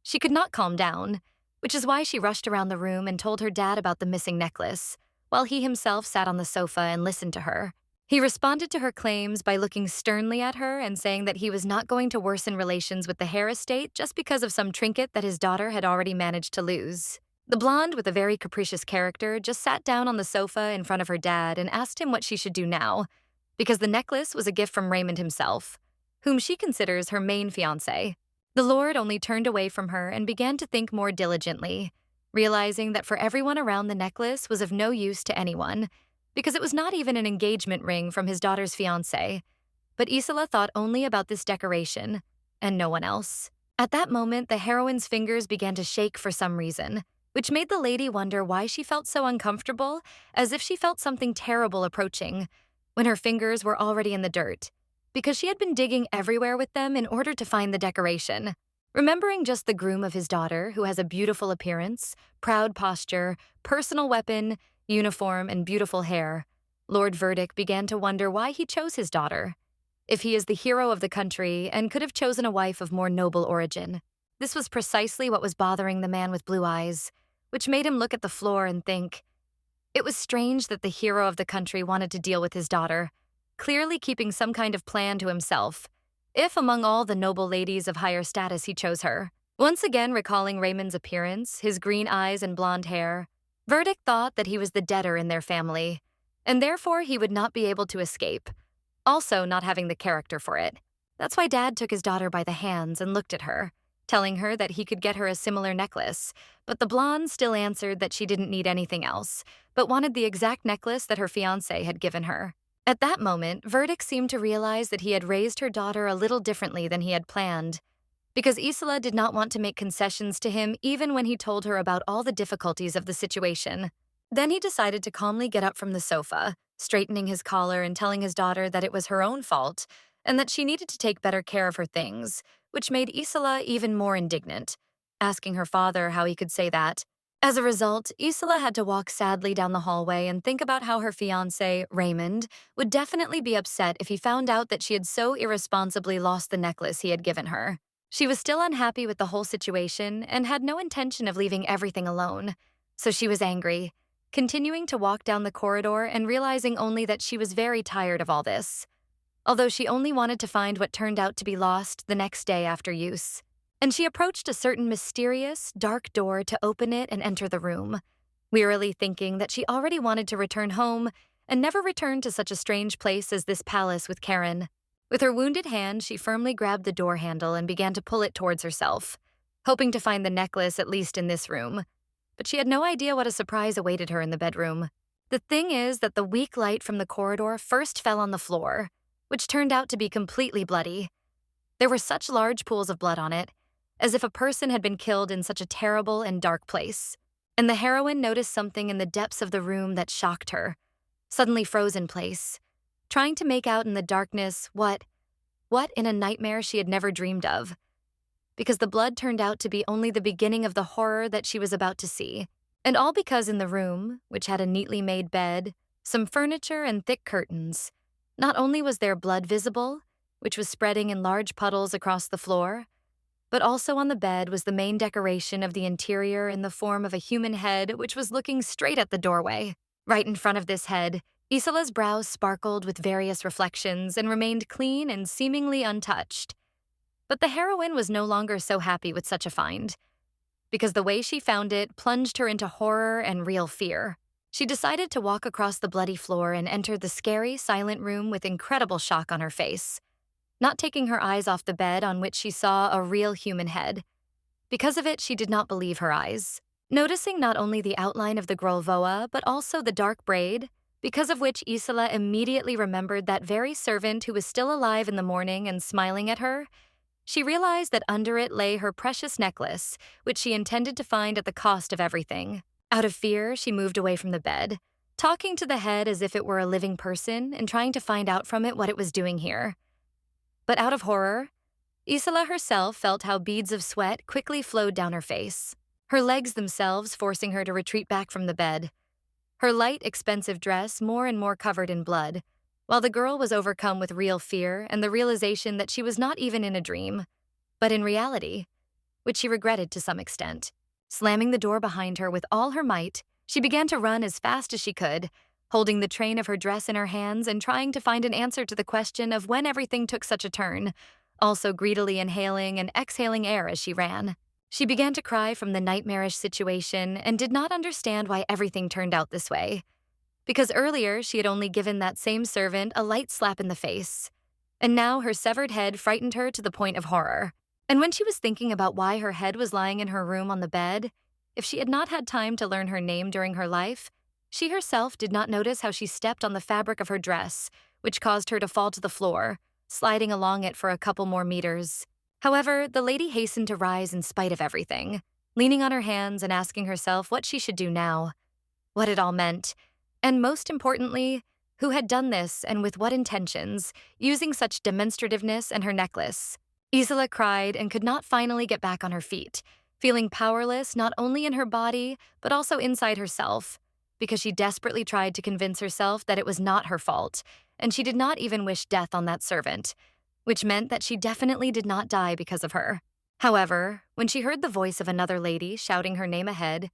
She could not calm down, which is why she rushed around the room and told her dad about the missing necklace, while he himself sat on the sofa and listened to her. He responded to her claims by looking sternly at her and saying that he was not going to worsen relations with the Hare estate just because of some trinket that his daughter had already managed to lose. The blonde, with a very capricious character, just sat down on the sofa in front of her dad and asked him what she should do now, because the necklace was a gift from Raymond himself, whom she considers her main fiancé. The lord only turned away from her and began to think more diligently, realizing that for everyone around the necklace was of no use to anyone, because it was not even an engagement ring from his daughter's fiancé. But Isila thought only about this decoration, and no one else. At that moment, the heroine's fingers began to shake for some reason, which made the lady wonder why she felt so uncomfortable, as if she felt something terrible approaching, when her fingers were already in the dirt, because she had been digging everywhere with them in order to find the decoration. Remembering just the groom of his daughter, who has a beautiful appearance, proud posture, personal weapon, uniform, and beautiful hair, Lord Verdict began to wonder why he chose his daughter, if he is the hero of the country and could have chosen a wife of more noble origin. This was precisely what was bothering the man with blue eyes, which made him look at the floor and think. It was strange that the hero of the country wanted to deal with his daughter, clearly keeping some kind of plan to himself, if among all the noble ladies of higher status he chose her. Once again recalling Raymond's appearance, his green eyes and blonde hair, Verdict thought that he was the debtor in their family, and therefore he would not be able to escape, also not having the character for it. That's why Dad took his daughter by the hands and looked at her, telling her that he could get her a similar necklace, but the blonde still answered that she didn't need anything else, but wanted the exact necklace that her fiancé had given her. At that moment, Verdict seemed to realize that he had raised her daughter a little differently than he had planned, because Isila did not want to make concessions to him even when he told her about all the difficulties of the situation. Then he decided to calmly get up from the sofa, straightening his collar and telling his daughter that it was her own fault and that she needed to take better care of her things, which made Isila even more indignant, asking her father how he could say that. As a result, Isila had to walk sadly down the hallway and think about how her fiancé, Raymond, would definitely be upset if he found out that she had so irresponsibly lost the necklace he had given her. She was still unhappy with the whole situation and had no intention of leaving everything alone, so she was angry, continuing to walk down the corridor and realizing only that she was very tired of all this, although she only wanted to find what turned out to be lost the next day after use. And she approached a certain mysterious, dark door to open it and enter the room, wearily thinking that she already wanted to return home and never return to such a strange place as this palace with Karen. With her wounded hand, she firmly grabbed the door handle and began to pull it towards herself, hoping to find the necklace at least in this room. But she had no idea what a surprise awaited her in the bedroom. The thing is that the weak light from the corridor first fell on the floor, which turned out to be completely bloody. There were such large pools of blood on it, as if a person had been killed in such a terrible and dark place. And the heroine noticed something in the depths of the room that shocked her, suddenly froze in place, trying to make out in the darkness what in a nightmare she had never dreamed of. Because the blood turned out to be only the beginning of the horror that she was about to see. And all because in the room, which had a neatly made bed, some furniture and thick curtains, not only was there blood visible, which was spreading in large puddles across the floor, but also on the bed was the main decoration of the interior in the form of a human head which was looking straight at the doorway. Right in front of this head, Isila's brows sparkled with various reflections and remained clean and seemingly untouched. But the heroine was no longer so happy with such a find, because the way she found it plunged her into horror and real fear. She decided to walk across the bloody floor and enter the scary, silent room with incredible shock on her face, not taking her eyes off the bed on which she saw a real human head. Because of it, she did not believe her eyes. Noticing not only the outline of the Grolvoa, but also the dark braid, because of which Isila immediately remembered that very servant who was still alive in the morning and smiling at her, she realized that under it lay her precious necklace, which she intended to find at the cost of everything. Out of fear, she moved away from the bed, talking to the head as if it were a living person and trying to find out from it what it was doing here. But out of horror, Isila herself felt how beads of sweat quickly flowed down her face, her legs themselves forcing her to retreat back from the bed, her light, expensive dress more and more covered in blood, while the girl was overcome with real fear and the realization that she was not even in a dream, but in reality, which she regretted to some extent. Slamming the door behind her with all her might, she began to run as fast as she could, holding the train of her dress in her hands and trying to find an answer to the question of when everything took such a turn, also greedily inhaling and exhaling air as she ran. She began to cry from the nightmarish situation and did not understand why everything turned out this way, because earlier she had only given that same servant a light slap in the face, and now her severed head frightened her to the point of horror. And when she was thinking about why her head was lying in her room on the bed, if she had not had time to learn her name during her life, she herself did not notice how she stepped on the fabric of her dress, which caused her to fall to the floor, sliding along it for a couple more meters. However, the lady hastened to rise in spite of everything, leaning on her hands and asking herself what she should do now, what it all meant, and most importantly, who had done this and with what intentions, using such demonstrativeness and her necklace. Isila cried and could not finally get back on her feet, feeling powerless not only in her body, but also inside herself, because she desperately tried to convince herself that it was not her fault, and she did not even wish death on that servant, which meant that she definitely did not die because of her. However, when she heard the voice of another lady shouting her name ahead,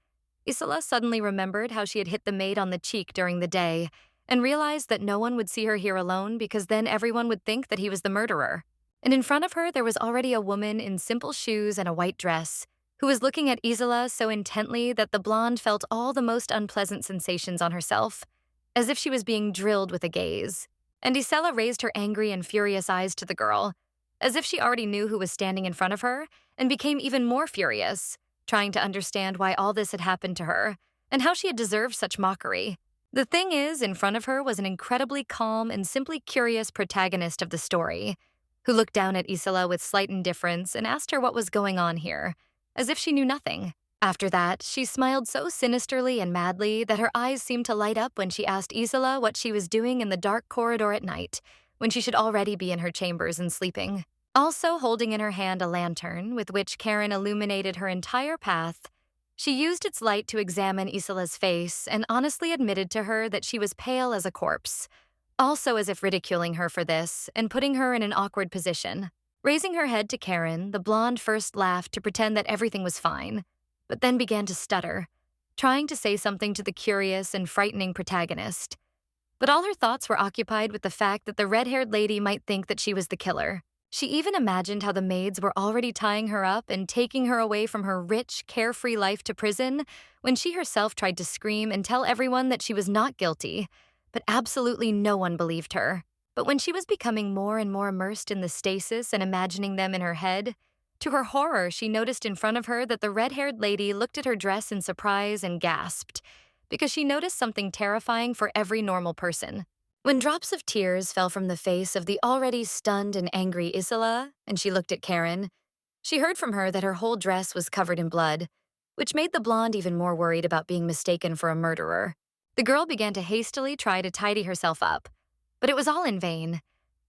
Isila suddenly remembered how she had hit the maid on the cheek during the day and realized that no one would see her here alone because then everyone would think that he was the murderer. And in front of her, there was already a woman in simple shoes and a white dress who was looking at Isila so intently that the blonde felt all the most unpleasant sensations on herself, as if she was being drilled with a gaze. And Isila raised her angry and furious eyes to the girl, as if she already knew who was standing in front of her, and became even more furious, trying to understand why all this had happened to her, and how she had deserved such mockery. The thing is, in front of her was an incredibly calm and simply curious protagonist of the story, who looked down at Isila with slight indifference and asked her what was going on here, as if she knew nothing. After that, she smiled so sinisterly and madly that her eyes seemed to light up when she asked Isila what she was doing in the dark corridor at night, when she should already be in her chambers and sleeping. Also holding in her hand a lantern with which Karen illuminated her entire path, she used its light to examine Isila's face and honestly admitted to her that she was pale as a corpse, also as if ridiculing her for this and putting her in an awkward position. Raising her head to Karen, the blonde first laughed to pretend that everything was fine, but then began to stutter, trying to say something to the curious and frightening protagonist. But all her thoughts were occupied with the fact that the red-haired lady might think that she was the killer. She even imagined how the maids were already tying her up and taking her away from her rich, carefree life to prison when she herself tried to scream and tell everyone that she was not guilty, but absolutely no one believed her. But when she was becoming more and more immersed in the stasis and imagining them in her head, to her horror, she noticed in front of her that the red-haired lady looked at her dress in surprise and gasped, because she noticed something terrifying for every normal person. When drops of tears fell from the face of the already stunned and angry Isila, and she looked at Karen, she heard from her that her whole dress was covered in blood, which made the blonde even more worried about being mistaken for a murderer. The girl began to hastily try to tidy herself up, but it was all in vain,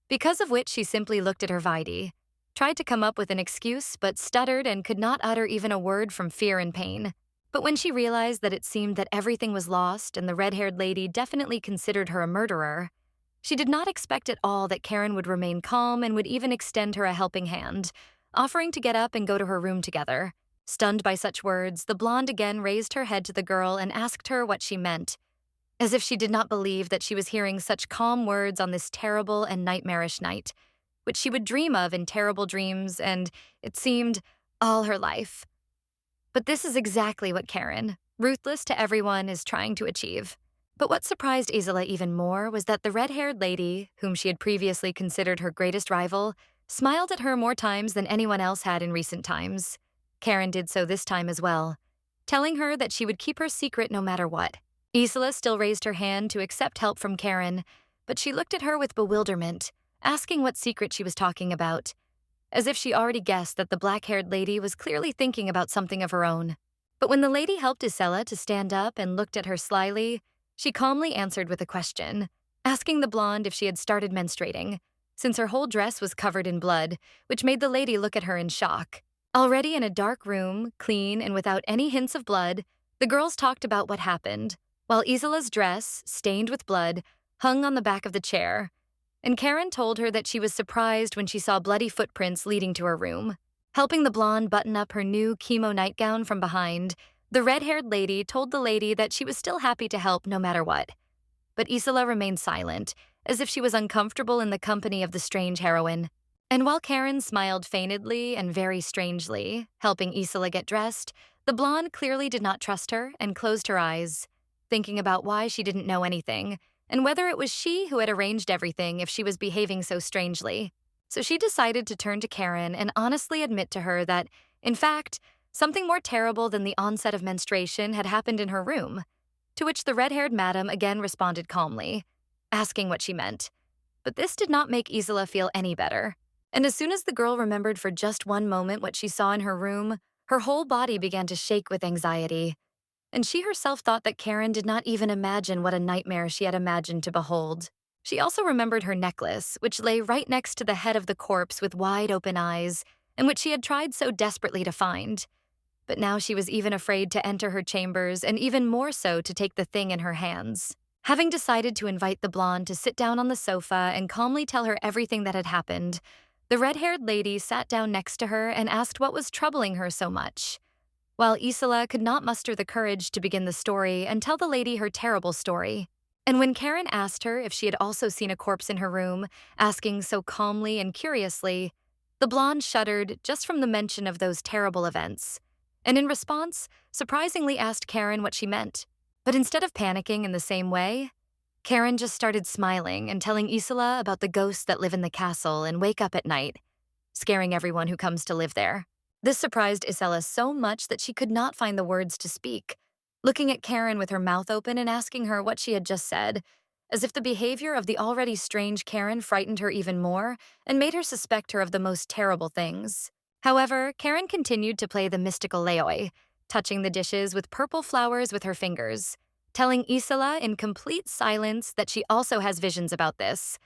because of which she simply looked at her Vidi, tried to come up with an excuse but stuttered and could not utter even a word from fear and pain. But when she realized that it seemed that everything was lost and the red-haired lady definitely considered her a murderer, she did not expect at all that Karen would remain calm and would even extend her a helping hand, offering to get up and go to her room together. Stunned by such words, the blonde again raised her head to the girl and asked her what she meant, as if she did not believe that she was hearing such calm words on this terrible and nightmarish night, which she would dream of in terrible dreams and, it seemed, all her life. But this is exactly what Karen, ruthless to everyone, is trying to achieve. But what surprised Isila even more was that the red-haired lady, whom she had previously considered her greatest rival, smiled at her more times than anyone else had in recent times. Karen did so this time as well, telling her that she would keep her secret no matter what. Isila still raised her hand to accept help from Karen, but she looked at her with bewilderment, asking what secret she was talking about, as if she already guessed that the black-haired lady was clearly thinking about something of her own. But when the lady helped Isila to stand up and looked at her slyly, she calmly answered with a question, asking the blonde if she had started menstruating, since her whole dress was covered in blood, which made the lady look at her in shock. Already in a dark room, clean and without any hints of blood, the girls talked about what happened, while Isila's dress, stained with blood, hung on the back of the chair, and Karen told her that she was surprised when she saw bloody footprints leading to her room. Helping the blonde button up her new chemo nightgown from behind, the red-haired lady told the lady that she was still happy to help no matter what. But Isila remained silent, as if she was uncomfortable in the company of the strange heroine. And while Karen smiled feignedly and very strangely, helping Isila get dressed, the blonde clearly did not trust her and closed her eyes, thinking about why she didn't know anything, and whether it was she who had arranged everything if she was behaving so strangely. So she decided to turn to Karen and honestly admit to her that, in fact, something more terrible than the onset of menstruation had happened in her room, to which the red-haired madam again responded calmly, asking what she meant. But this did not make Isila feel any better. And as soon as the girl remembered for just one moment what she saw in her room, her whole body began to shake with anxiety. And she herself thought that Karen did not even imagine what a nightmare she had imagined to behold. She also remembered her necklace, which lay right next to the head of the corpse with wide-open eyes, and which she had tried so desperately to find. But now she was even afraid to enter her chambers, and even more so to take the thing in her hands. Having decided to invite the blonde to sit down on the sofa and calmly tell her everything that had happened, the red-haired lady sat down next to her and asked what was troubling her so much, while Isila could not muster the courage to begin the story and tell the lady her terrible story. And when Karen asked her if she had also seen a corpse in her room, asking so calmly and curiously, the blonde shuddered just from the mention of those terrible events, and in response, surprisingly asked Karen what she meant. But instead of panicking in the same way, Karen just started smiling and telling Isila about the ghosts that live in the castle and wake up at night, scaring everyone who comes to live there. This surprised Isila so much that she could not find the words to speak, looking at Karen with her mouth open and asking her what she had just said, as if the behavior of the already strange Karen frightened her even more and made her suspect her of the most terrible things. However, Karen continued to play the mystical leoi, touching the dishes with purple flowers with her fingers, telling Isila in complete silence that she also has visions about this.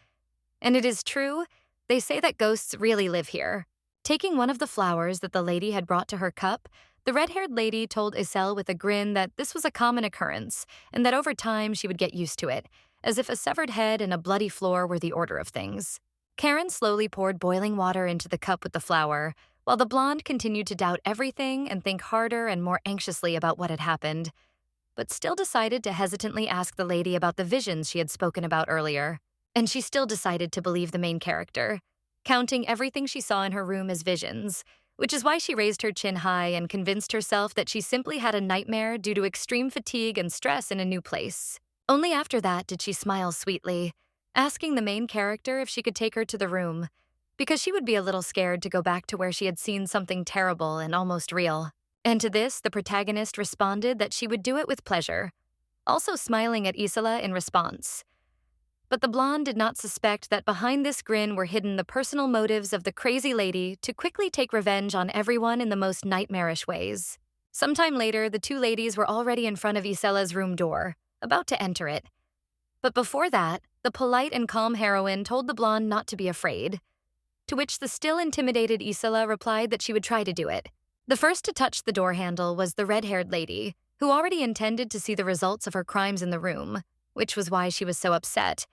And it is true, they say that ghosts really live here. Taking one of the flowers that the lady had brought to her cup, the red-haired lady told Isel with a grin that this was a common occurrence and that over time she would get used to it, as if a severed head and a bloody floor were the order of things. Karen slowly poured boiling water into the cup with the flour, while the blonde continued to doubt everything and think harder and more anxiously about what had happened. but still decided to hesitantly ask the lady about the visions she had spoken about earlier. And she still decided to believe the main character, counting everything she saw in her room as visions, which is why she raised her chin high and convinced herself that she simply had a nightmare due to extreme fatigue and stress in a new place. Only after that did she smile sweetly, asking the main character if she could take her to the room, because she would be a little scared to go back to where she had seen something terrible and almost real. And to this, the protagonist responded that she would do it with pleasure, also smiling at Isila in response. But the blonde did not suspect that behind this grin were hidden the personal motives of the crazy lady to quickly take revenge on everyone in the most nightmarish ways. Sometime later, the two ladies were already in front of Isila's room door, about to enter it. But before that, the polite and calm heroine told the blonde not to be afraid, to which the still intimidated Isila replied that she would try to do it. The first to touch the door handle was the red-haired lady, who already intended to see the results of her crimes in the room, which was why she was so upset.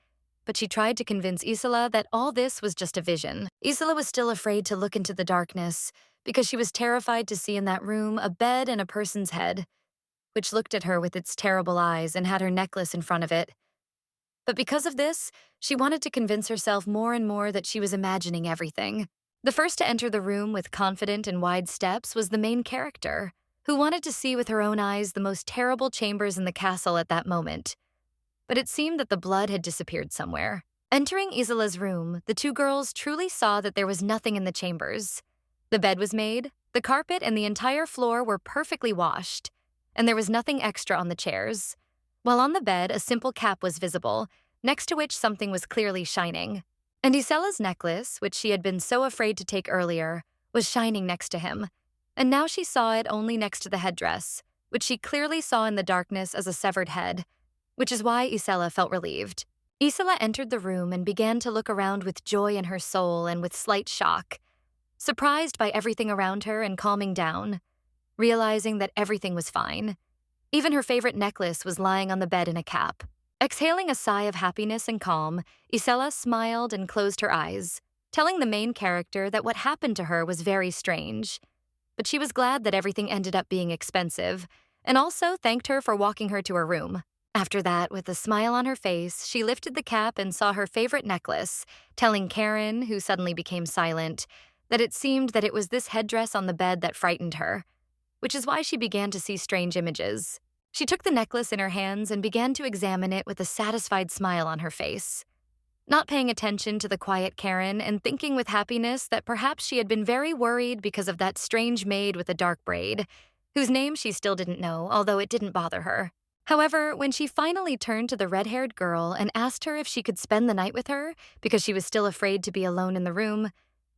But she tried to convince Isila that all this was just a vision. Isila was still afraid to look into the darkness because she was terrified to see in that room a bed and a person's head, which looked at her with its terrible eyes and had her necklace in front of it. But because of this, she wanted to convince herself more and more that she was imagining everything. The first to enter the room with confident and wide steps was the main character, who wanted to see with her own eyes the most terrible chambers in the castle at that moment. But it seemed that the blood had disappeared somewhere. Entering Isila's room, the two girls truly saw that there was nothing in the chambers. The bed was made, the carpet and the entire floor were perfectly washed, and there was nothing extra on the chairs. While on the bed, a simple cap was visible, next to which something was clearly shining. And Isila's necklace, which she had been so afraid to take earlier, was shining next to him, and now she saw it only next to the headdress, which she clearly saw in the darkness as a severed head, which is why Isila felt relieved. Isila entered the room and began to look around with joy in her soul and with slight shock, surprised by everything around her and calming down, realizing that everything was fine. Even her favorite necklace was lying on the bed in a cap. Exhaling a sigh of happiness and calm, Isila smiled and closed her eyes, telling the main character that what happened to her was very strange. But she was glad that everything ended up being expensive, and also thanked her for walking her to her room. After that, with a smile on her face, she lifted the cap and saw her favorite necklace, telling Karen, who suddenly became silent, that it seemed that it was this headdress on the bed that frightened her, which is why she began to see strange images. She took the necklace in her hands and began to examine it with a satisfied smile on her face, not paying attention to the quiet Karen and thinking with happiness that perhaps she had been very worried because of that strange maid with a dark braid, whose name she still didn't know, although it didn't bother her. However, when she finally turned to the red-haired girl and asked her if she could spend the night with her because she was still afraid to be alone in the room,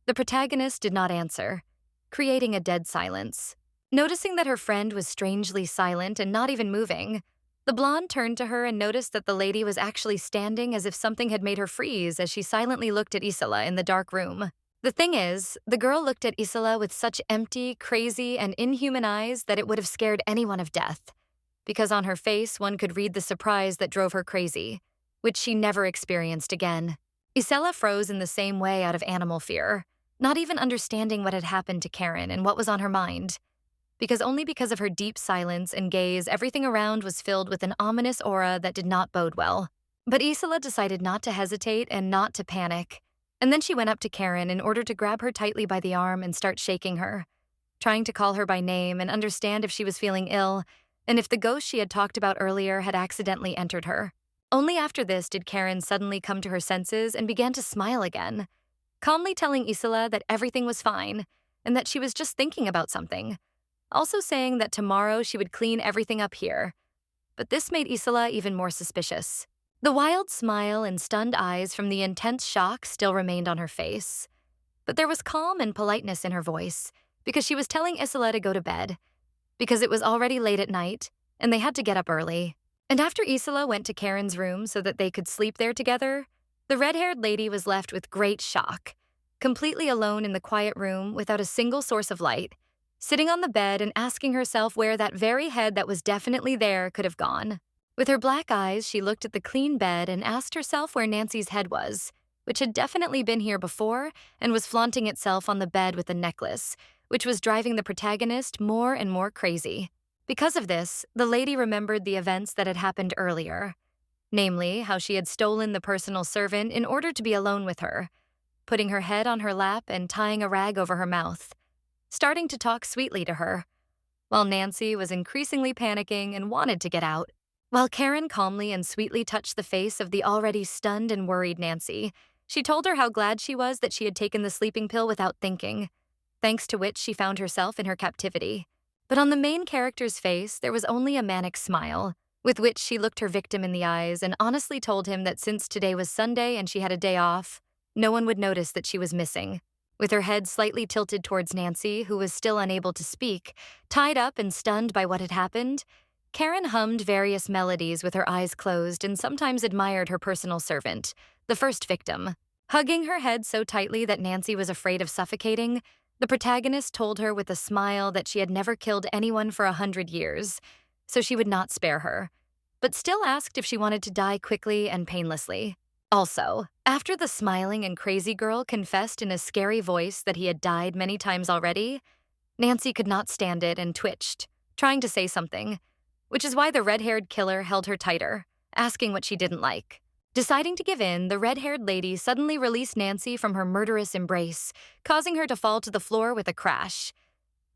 the protagonist did not answer, creating a dead silence. Noticing that her friend was strangely silent and not even moving, the blonde turned to her and noticed that the lady was actually standing as if something had made her freeze as she silently looked at Isila in the dark room. The thing is, the girl looked at Isila with such empty, crazy, and inhuman eyes that it would have scared anyone of death, because on her face one could read the surprise that drove her crazy, which she never experienced again. Isila froze in the same way out of animal fear, not even understanding what had happened to Karen and what was on her mind, because only because of her deep silence and gaze, everything around was filled with an ominous aura that did not bode well. But Isila decided not to hesitate and not to panic, and then she went up to Karen in order to grab her tightly by the arm and start shaking her, trying to call her by name and understand if she was feeling ill, and if the ghost she had talked about earlier had accidentally entered her. Only after this did Karen suddenly come to her senses and began to smile again, calmly telling Isila that everything was fine and that she was just thinking about something, also saying that tomorrow she would clean everything up here. But this made Isila even more suspicious. The wild smile and stunned eyes from the intense shock still remained on her face, but there was calm and politeness in her voice because she was telling Isila to go to bed, because it was already late at night, and they had to get up early. And after Isila went to Karen's room so that they could sleep there together, the red-haired lady was left with great shock, completely alone in the quiet room without a single source of light, sitting on the bed and asking herself where that very head that was definitely there could have gone. With her black eyes, she looked at the clean bed and asked herself where Nancy's head was, which had definitely been here before and was flaunting itself on the bed with a necklace, which was driving the protagonist more and more crazy. Because of this, the lady remembered the events that had happened earlier, namely, how she had stolen the personal servant in order to be alone with her, putting her head on her lap and tying a rag over her mouth, starting to talk sweetly to her, while Nancy was increasingly panicking and wanted to get out. While Karen calmly and sweetly touched the face of the already stunned and worried Nancy, she told her how glad she was that she had taken the sleeping pill without thinking, thanks to which she found herself in her captivity. But on the main character's face, there was only a manic smile, with which she looked her victim in the eyes and honestly told him that since today was Sunday and she had a day off, no one would notice that she was missing. With her head slightly tilted towards Nancy, who was still unable to speak, tied up and stunned by what had happened, Karen hummed various melodies with her eyes closed and sometimes admired her personal servant, the first victim. Hugging her head so tightly that Nancy was afraid of suffocating, the protagonist told her with a smile that she had never killed anyone for 100 years, so she would not spare her, but still asked if she wanted to die quickly and painlessly. Also, after the smiling and crazy girl confessed in a scary voice that he had died many times already, Nancy could not stand it and twitched, trying to say something, which is why the red-haired killer held her tighter, asking what she didn't like. Deciding to give in, the red-haired lady suddenly released Nancy from her murderous embrace, causing her to fall to the floor with a crash.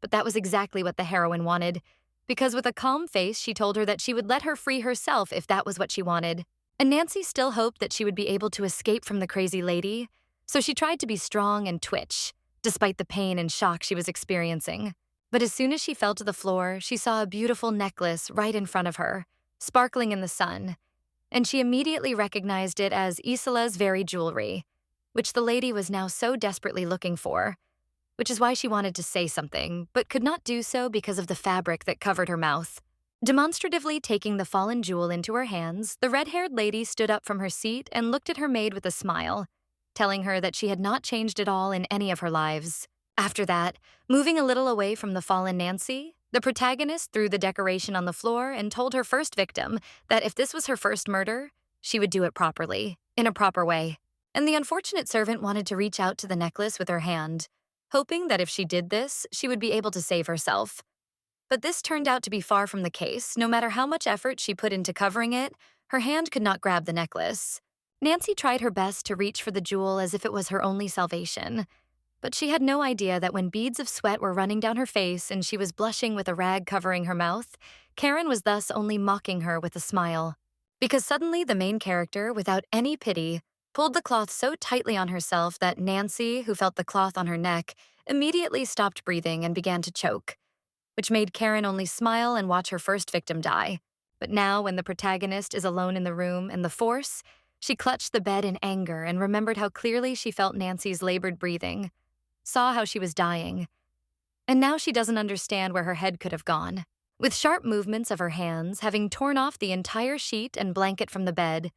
But that was exactly what the heroine wanted, because with a calm face she told her that she would let her free herself if that was what she wanted. And Nancy still hoped that she would be able to escape from the crazy lady, so she tried to be strong and twitch, despite the pain and shock she was experiencing. But as soon as she fell to the floor, she saw a beautiful necklace right in front of her, sparkling in the sun, and she immediately recognized it as Isila's very jewelry, which the lady was now so desperately looking for, which is why she wanted to say something, but could not do so because of the fabric that covered her mouth. Demonstratively taking the fallen jewel into her hands, the red-haired lady stood up from her seat and looked at her maid with a smile, telling her that she had not changed at all in any of her lives. After that, moving a little away from the fallen Nancy, the protagonist threw the decoration on the floor and told her first victim that if this was her first murder, she would do it properly, in a proper way. And the unfortunate servant wanted to reach out to the necklace with her hand, hoping that if she did this, she would be able to save herself. But this turned out to be far from the case. No matter how much effort she put into covering it, her hand could not grab the necklace. Nancy tried her best to reach for the jewel as if it was her only salvation, but she had no idea that when beads of sweat were running down her face and she was blushing with a rag covering her mouth, Karen was thus only mocking her with a smile. Because suddenly the main character, without any pity, pulled the cloth so tightly on herself that Nancy, who felt the cloth on her neck, immediately stopped breathing and began to choke, which made Karen only smile and watch her first victim die. But now, when the protagonist is alone in the room and the force, she clutched the bed in anger and remembered how clearly she felt Nancy's labored breathing, saw how she was dying, and now she doesn't understand where her head could have gone. With sharp movements of her hands, having torn off the entire sheet and blanket from the bed,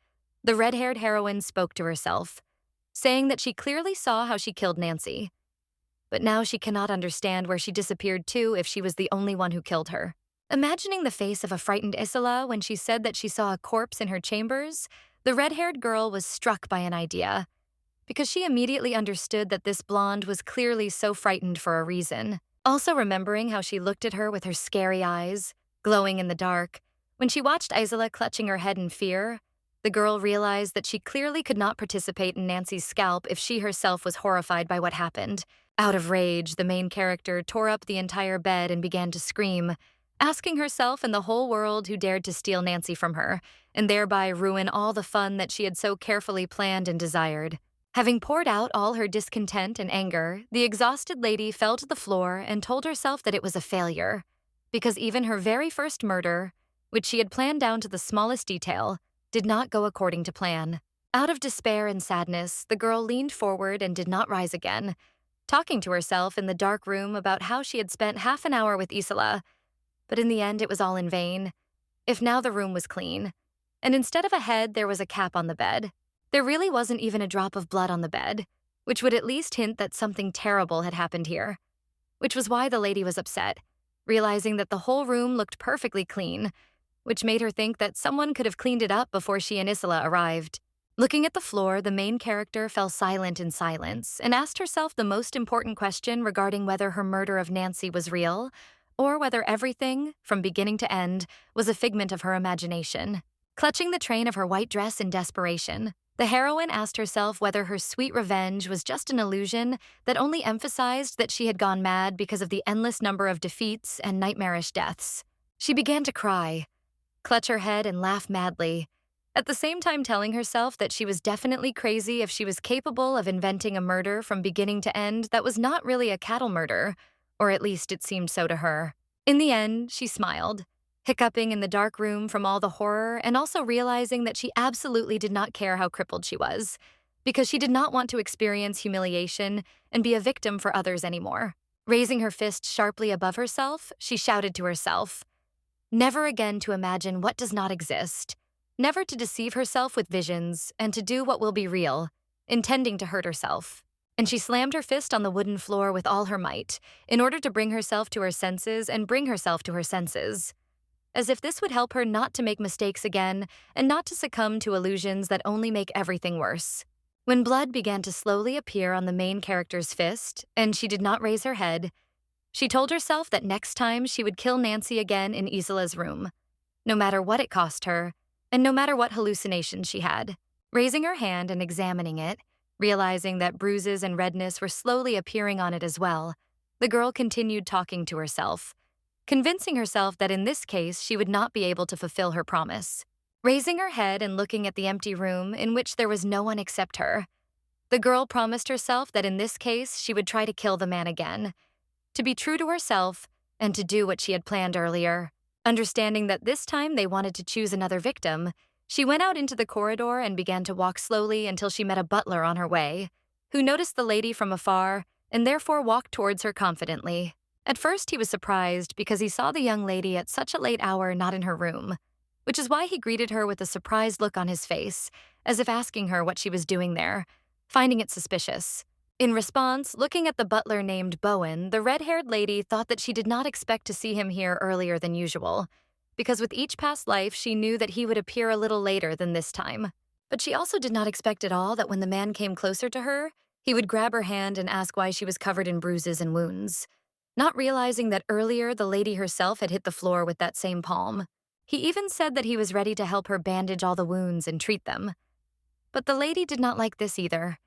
the red-haired heroine spoke to herself, saying that she clearly saw how she killed Nancy. But now she cannot understand where she disappeared to if she was the only one who killed her. Imagining the face of a frightened Isila when she said that she saw a corpse in her chambers, the red-haired girl was struck by an idea, because she immediately understood that this blonde was clearly so frightened for a reason. Also remembering how she looked at her with her scary eyes, glowing in the dark, when she watched Isila clutching her head in fear, the girl realized that she clearly could not participate in Nancy's scalp if she herself was horrified by what happened. Out of rage, the main character tore up the entire bed and began to scream, asking herself and the whole world who dared to steal Nancy from her, and thereby ruin all the fun that she had so carefully planned and desired. Having poured out all her discontent and anger, the exhausted lady fell to the floor and told herself that it was a failure, because even her very first murder, which she had planned down to the smallest detail, did not go according to plan. Out of despair and sadness, the girl leaned forward and did not rise again, talking to herself in the dark room about how she had spent half an hour with Isila, but in the end it was all in vain. If now the room was clean, and instead of a head there was a cap on the bed. There really wasn't even a drop of blood on the bed, which would at least hint that something terrible had happened here, which was why the lady was upset, realizing that the whole room looked perfectly clean, which made her think that someone could have cleaned it up before she and Isila arrived. Looking at the floor, the main character fell silent in silence and asked herself the most important question regarding whether her murder of Nancy was real, or whether everything, from beginning to end, was a figment of her imagination. Clutching the train of her white dress in desperation, the heroine asked herself whether her sweet revenge was just an illusion that only emphasized that she had gone mad because of the endless number of defeats and nightmarish deaths. She began to cry, clutch her head, and laugh madly, at the same time telling herself that she was definitely crazy if she was capable of inventing a murder from beginning to end that was not really a cattle murder, or at least it seemed so to her. In the end, she smiled, hiccuping in the dark room from all the horror and also realizing that she absolutely did not care how crippled she was, because she did not want to experience humiliation and be a victim for others anymore. Raising her fist sharply above herself, she shouted to herself, never again to imagine what does not exist, never to deceive herself with visions, and to do what will be real, intending to hurt herself. And she slammed her fist on the wooden floor with all her might, in order to bring herself to her senses and bring herself to her senses, as if this would help her not to make mistakes again and not to succumb to illusions that only make everything worse. When blood began to slowly appear on the main character's fist, and she did not raise her head, she told herself that next time she would kill Nancy again in Isila's room, no matter what it cost her, and no matter what hallucinations she had. Raising her hand and examining it, realizing that bruises and redness were slowly appearing on it as well, the girl continued talking to herself, convincing herself that in this case she would not be able to fulfill her promise. Raising her head and looking at the empty room in which there was no one except her, the girl promised herself that in this case she would try to kill the man again, to be true to herself and to do what she had planned earlier. Understanding that this time they wanted to choose another victim, she went out into the corridor and began to walk slowly until she met a butler on her way, who noticed the lady from afar and therefore walked towards her confidently. At first, he was surprised because he saw the young lady at such a late hour not in her room, which is why he greeted her with a surprised look on his face, as if asking her what she was doing there, finding it suspicious. In response, looking at the butler named Bowen, the red-haired lady thought that she did not expect to see him here earlier than usual, because with each past life she knew that he would appear a little later than this time. But she also did not expect at all that when the man came closer to her, he would grab her hand and ask why she was covered in bruises and wounds, not realizing that earlier the lady herself had hit the floor with that same palm. He even said that he was ready to help her bandage all the wounds and treat them. But the lady did not like this either,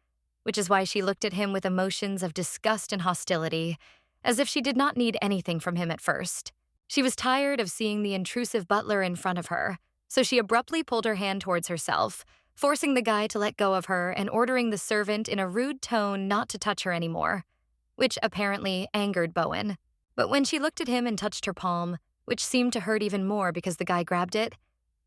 which is why she looked at him with emotions of disgust and hostility, as if she did not need anything from him at first. She was tired of seeing the intrusive butler in front of her, so she abruptly pulled her hand towards herself, forcing the guy to let go of her and ordering the servant in a rude tone not to touch her anymore, which apparently angered Bowen. But when she looked at him and touched her palm, which seemed to hurt even more because the guy grabbed it,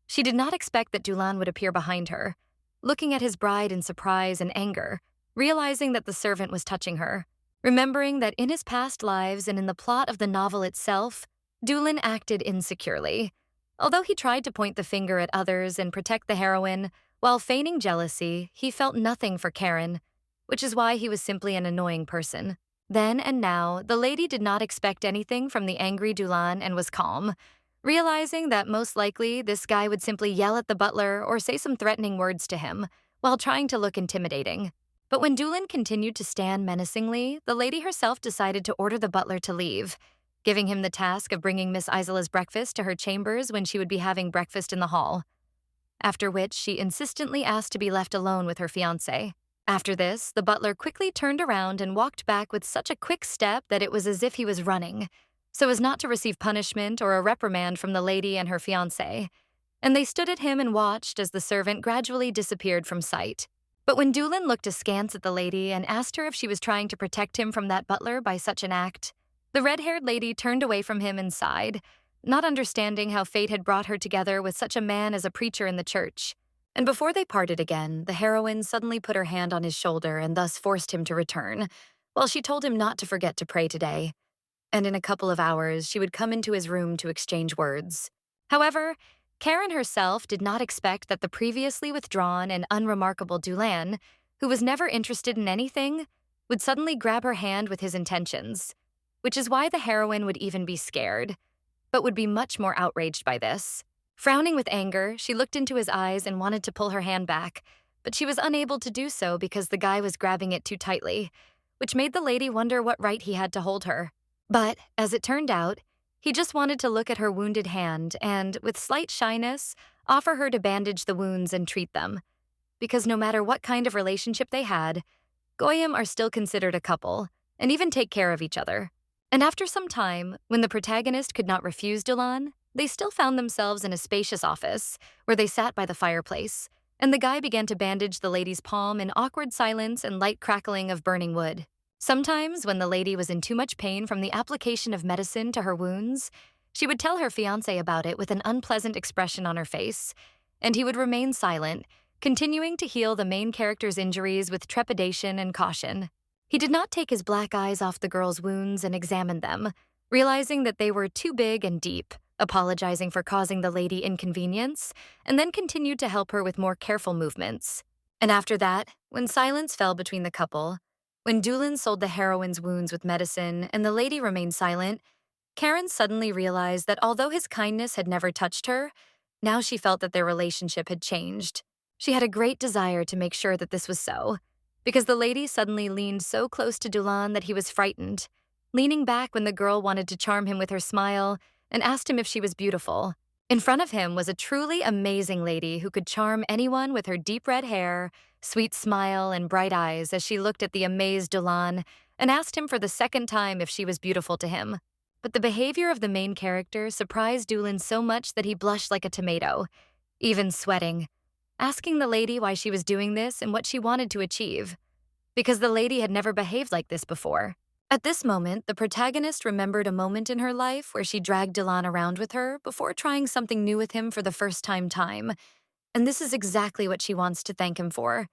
she did not expect that Dulan would appear behind her, looking at his bride in surprise and anger, realizing that the servant was touching her. Remembering that in his past lives and in the plot of the novel itself, Dulan acted insecurely. Although he tried to point the finger at others and protect the heroine, while feigning jealousy, he felt nothing for Karen, which is why he was simply an annoying person. Then and now, the lady did not expect anything from the angry Dulan and was calm, realizing that most likely this guy would simply yell at the butler or say some threatening words to him, while trying to look intimidating. But when Dulan continued to stand menacingly, the lady herself decided to order the butler to leave, giving him the task of bringing Miss Isila's breakfast to her chambers when she would be having breakfast in the hall, after which she insistently asked to be left alone with her fiancé. After this, the butler quickly turned around and walked back with such a quick step that it was as if he was running, so as not to receive punishment or a reprimand from the lady and her fiancé, and they stood at him and watched as the servant gradually disappeared from sight. But when Dulan looked askance at the lady and asked her if she was trying to protect him from that butler by such an act, the red-haired lady turned away from him and sighed, not understanding how fate had brought her together with such a man as a preacher in the church. And before they parted again, the heroine suddenly put her hand on his shoulder and thus forced him to return, while she told him not to forget to pray today. And in a couple of hours, she would come into his room to exchange words. However, Karen herself did not expect that the previously withdrawn and unremarkable Dulan, who was never interested in anything, would suddenly grab her hand with his intentions, which is why the heroine would even be scared, but would be much more outraged by this. Frowning with anger, she looked into his eyes and wanted to pull her hand back, but she was unable to do so because the guy was grabbing it too tightly, which made the lady wonder what right he had to hold her. But, as it turned out, He just wanted to look at her wounded hand and, with slight shyness, offer her to bandage the wounds and treat them. Because no matter what kind of relationship they had, Goyim are still considered a couple and even take care of each other. And after some time, when the protagonist could not refuse Dulan, they still found themselves in a spacious office where they sat by the fireplace, and the guy began to bandage the lady's palm in awkward silence and light crackling of burning wood. Sometimes, when the lady was in too much pain from the application of medicine to her wounds, she would tell her fiancé about it with an unpleasant expression on her face, and he would remain silent, continuing to heal the main character's injuries with trepidation and caution. He did not take his black eyes off the girl's wounds and examine them, realizing that they were too big and deep, apologizing for causing the lady inconvenience, and then continued to help her with more careful movements. And after that, when silence fell between the couple, when Dulan sold the heroine's wounds with medicine and the lady remained silent, Karen suddenly realized that although his kindness had never touched her, now she felt that their relationship had changed. She had a great desire to make sure that this was so, because the lady suddenly leaned so close to Dulan that he was frightened, leaning back when the girl wanted to charm him with her smile and asked him if she was beautiful. In front of him was a truly amazing lady who could charm anyone with her deep red hair, sweet smile, and bright eyes as she looked at the amazed Dulan and asked him for the second time if she was beautiful to him. But the behavior of the main character surprised Dulan so much that he blushed like a tomato, even sweating, asking the lady why she was doing this and what she wanted to achieve, because the lady had never behaved like this before. At this moment, the protagonist remembered a moment in her life where she dragged Dulan around with her before trying something new with him for the first time, and this is exactly what she wants to thank him for,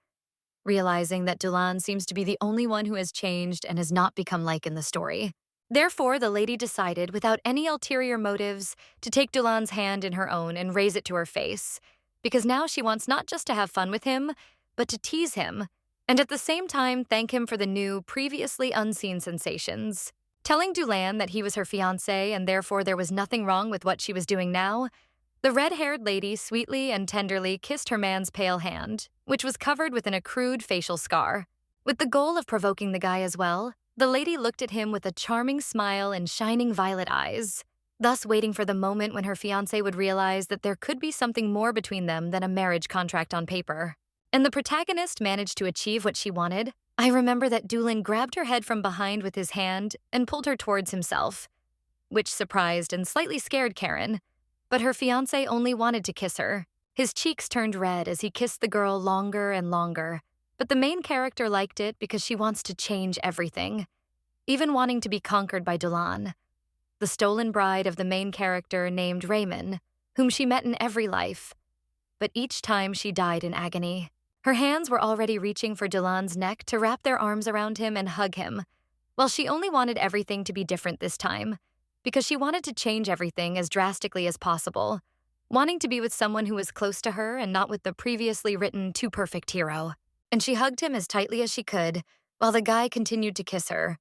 realizing that Dulan seems to be the only one who has changed and has not become like in the story. Therefore, the lady decided, without any ulterior motives, to take Dulan's hand in her own and raise it to her face, because now she wants not just to have fun with him, but to tease him, and at the same time thank him for the new, previously unseen sensations. Telling Dulan that he was her fiancé and therefore there was nothing wrong with what she was doing now, the red-haired lady sweetly and tenderly kissed her man's pale hand, which was covered with an accrued facial scar. With the goal of provoking the guy as well, the lady looked at him with a charming smile and shining violet eyes, thus waiting for the moment when her fiancé would realize that there could be something more between them than a marriage contract on paper. And the protagonist managed to achieve what she wanted. I remember that Dulan grabbed her head from behind with his hand and pulled her towards himself, which surprised and slightly scared Karen, but her fiancé only wanted to kiss her. His cheeks turned red as he kissed the girl longer and longer, but the main character liked it because she wants to change everything, even wanting to be conquered by Dulan, the stolen bride of the main character named Raymond, whom she met in every life, but each time she died in agony. Her hands were already reaching for Dulan's neck to wrap their arms around him and hug him, while she only wanted everything to be different this time, because she wanted to change everything as drastically as possible, wanting to be with someone who was close to her and not with the previously written too perfect hero. And she hugged him as tightly as she could, while the guy continued to kiss her,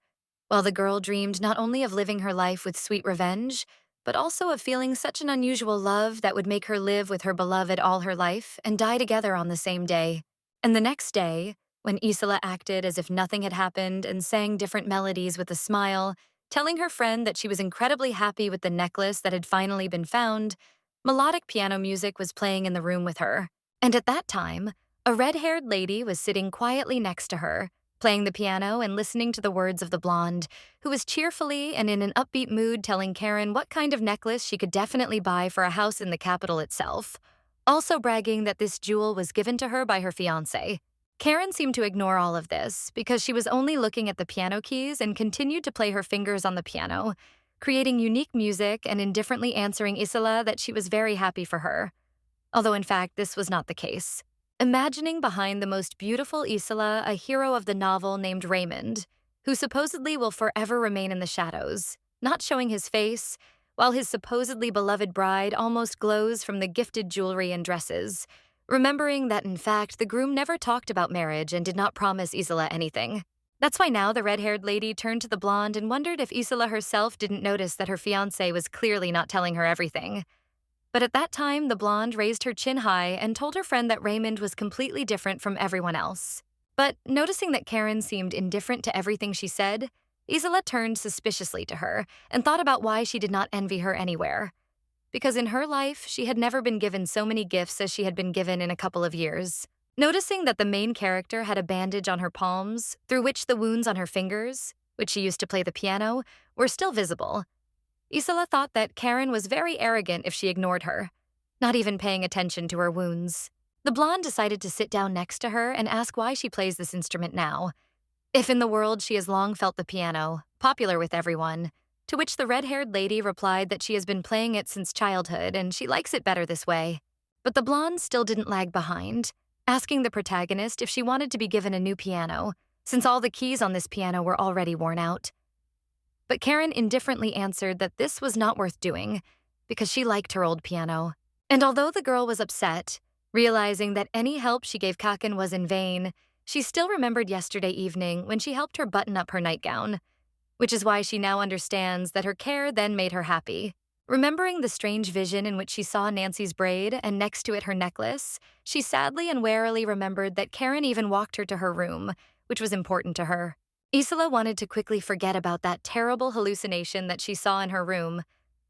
while the girl dreamed not only of living her life with sweet revenge, but also of feeling such an unusual love that would make her live with her beloved all her life and die together on the same day. And the next day, when Isila acted as if nothing had happened and sang different melodies with a smile, telling her friend that she was incredibly happy with the necklace that had finally been found, melodic piano music was playing in the room with her. And at that time, a red-haired lady was sitting quietly next to her, playing the piano and listening to the words of the blonde, who was cheerfully and in an upbeat mood telling Karen what kind of necklace she could definitely buy for a house in the capital itself, also bragging that this jewel was given to her by her fiancé. Karen seemed to ignore all of this because she was only looking at the piano keys and continued to play her fingers on the piano, creating unique music and indifferently answering Isila that she was very happy for her, although in fact this was not the case. Imagining behind the most beautiful Isila a hero of the novel named Raymond, who supposedly will forever remain in the shadows, not showing his face, while his supposedly beloved bride almost glows from the gifted jewelry and dresses, remembering that in fact the groom never talked about marriage and did not promise Isila anything. That's why now the red-haired lady turned to the blonde and wondered if Isila herself didn't notice that her fiancé was clearly not telling her everything. But at that time, the blonde raised her chin high and told her friend that Raymond was completely different from everyone else. But noticing that Karen seemed indifferent to everything she said, Isila turned suspiciously to her and thought about why she did not envy her anywhere. Because in her life, she had never been given so many gifts as she had been given in a couple of years. Noticing that the main character had a bandage on her palms, through which the wounds on her fingers, which she used to play the piano, were still visible, Isila thought that Karen was very arrogant if she ignored her, not even paying attention to her wounds. The blonde decided to sit down next to her and ask why she plays this instrument now. If in the world she has long felt the piano, popular with everyone, to which the red-haired lady replied that she has been playing it since childhood and she likes it better this way. But the blonde still didn't lag behind, asking the protagonist if she wanted to be given a new piano, since all the keys on this piano were already worn out. But Karen indifferently answered that this was not worth doing, because she liked her old piano. And although the girl was upset, realizing that any help she gave Kaken was in vain, she still remembered yesterday evening when she helped her button up her nightgown, which is why she now understands that her care then made her happy. Remembering the strange vision in which she saw Nancy's braid and next to it her necklace, she sadly and warily remembered that Karen even walked her to her room, which was important to her. Isila wanted to quickly forget about that terrible hallucination that she saw in her room,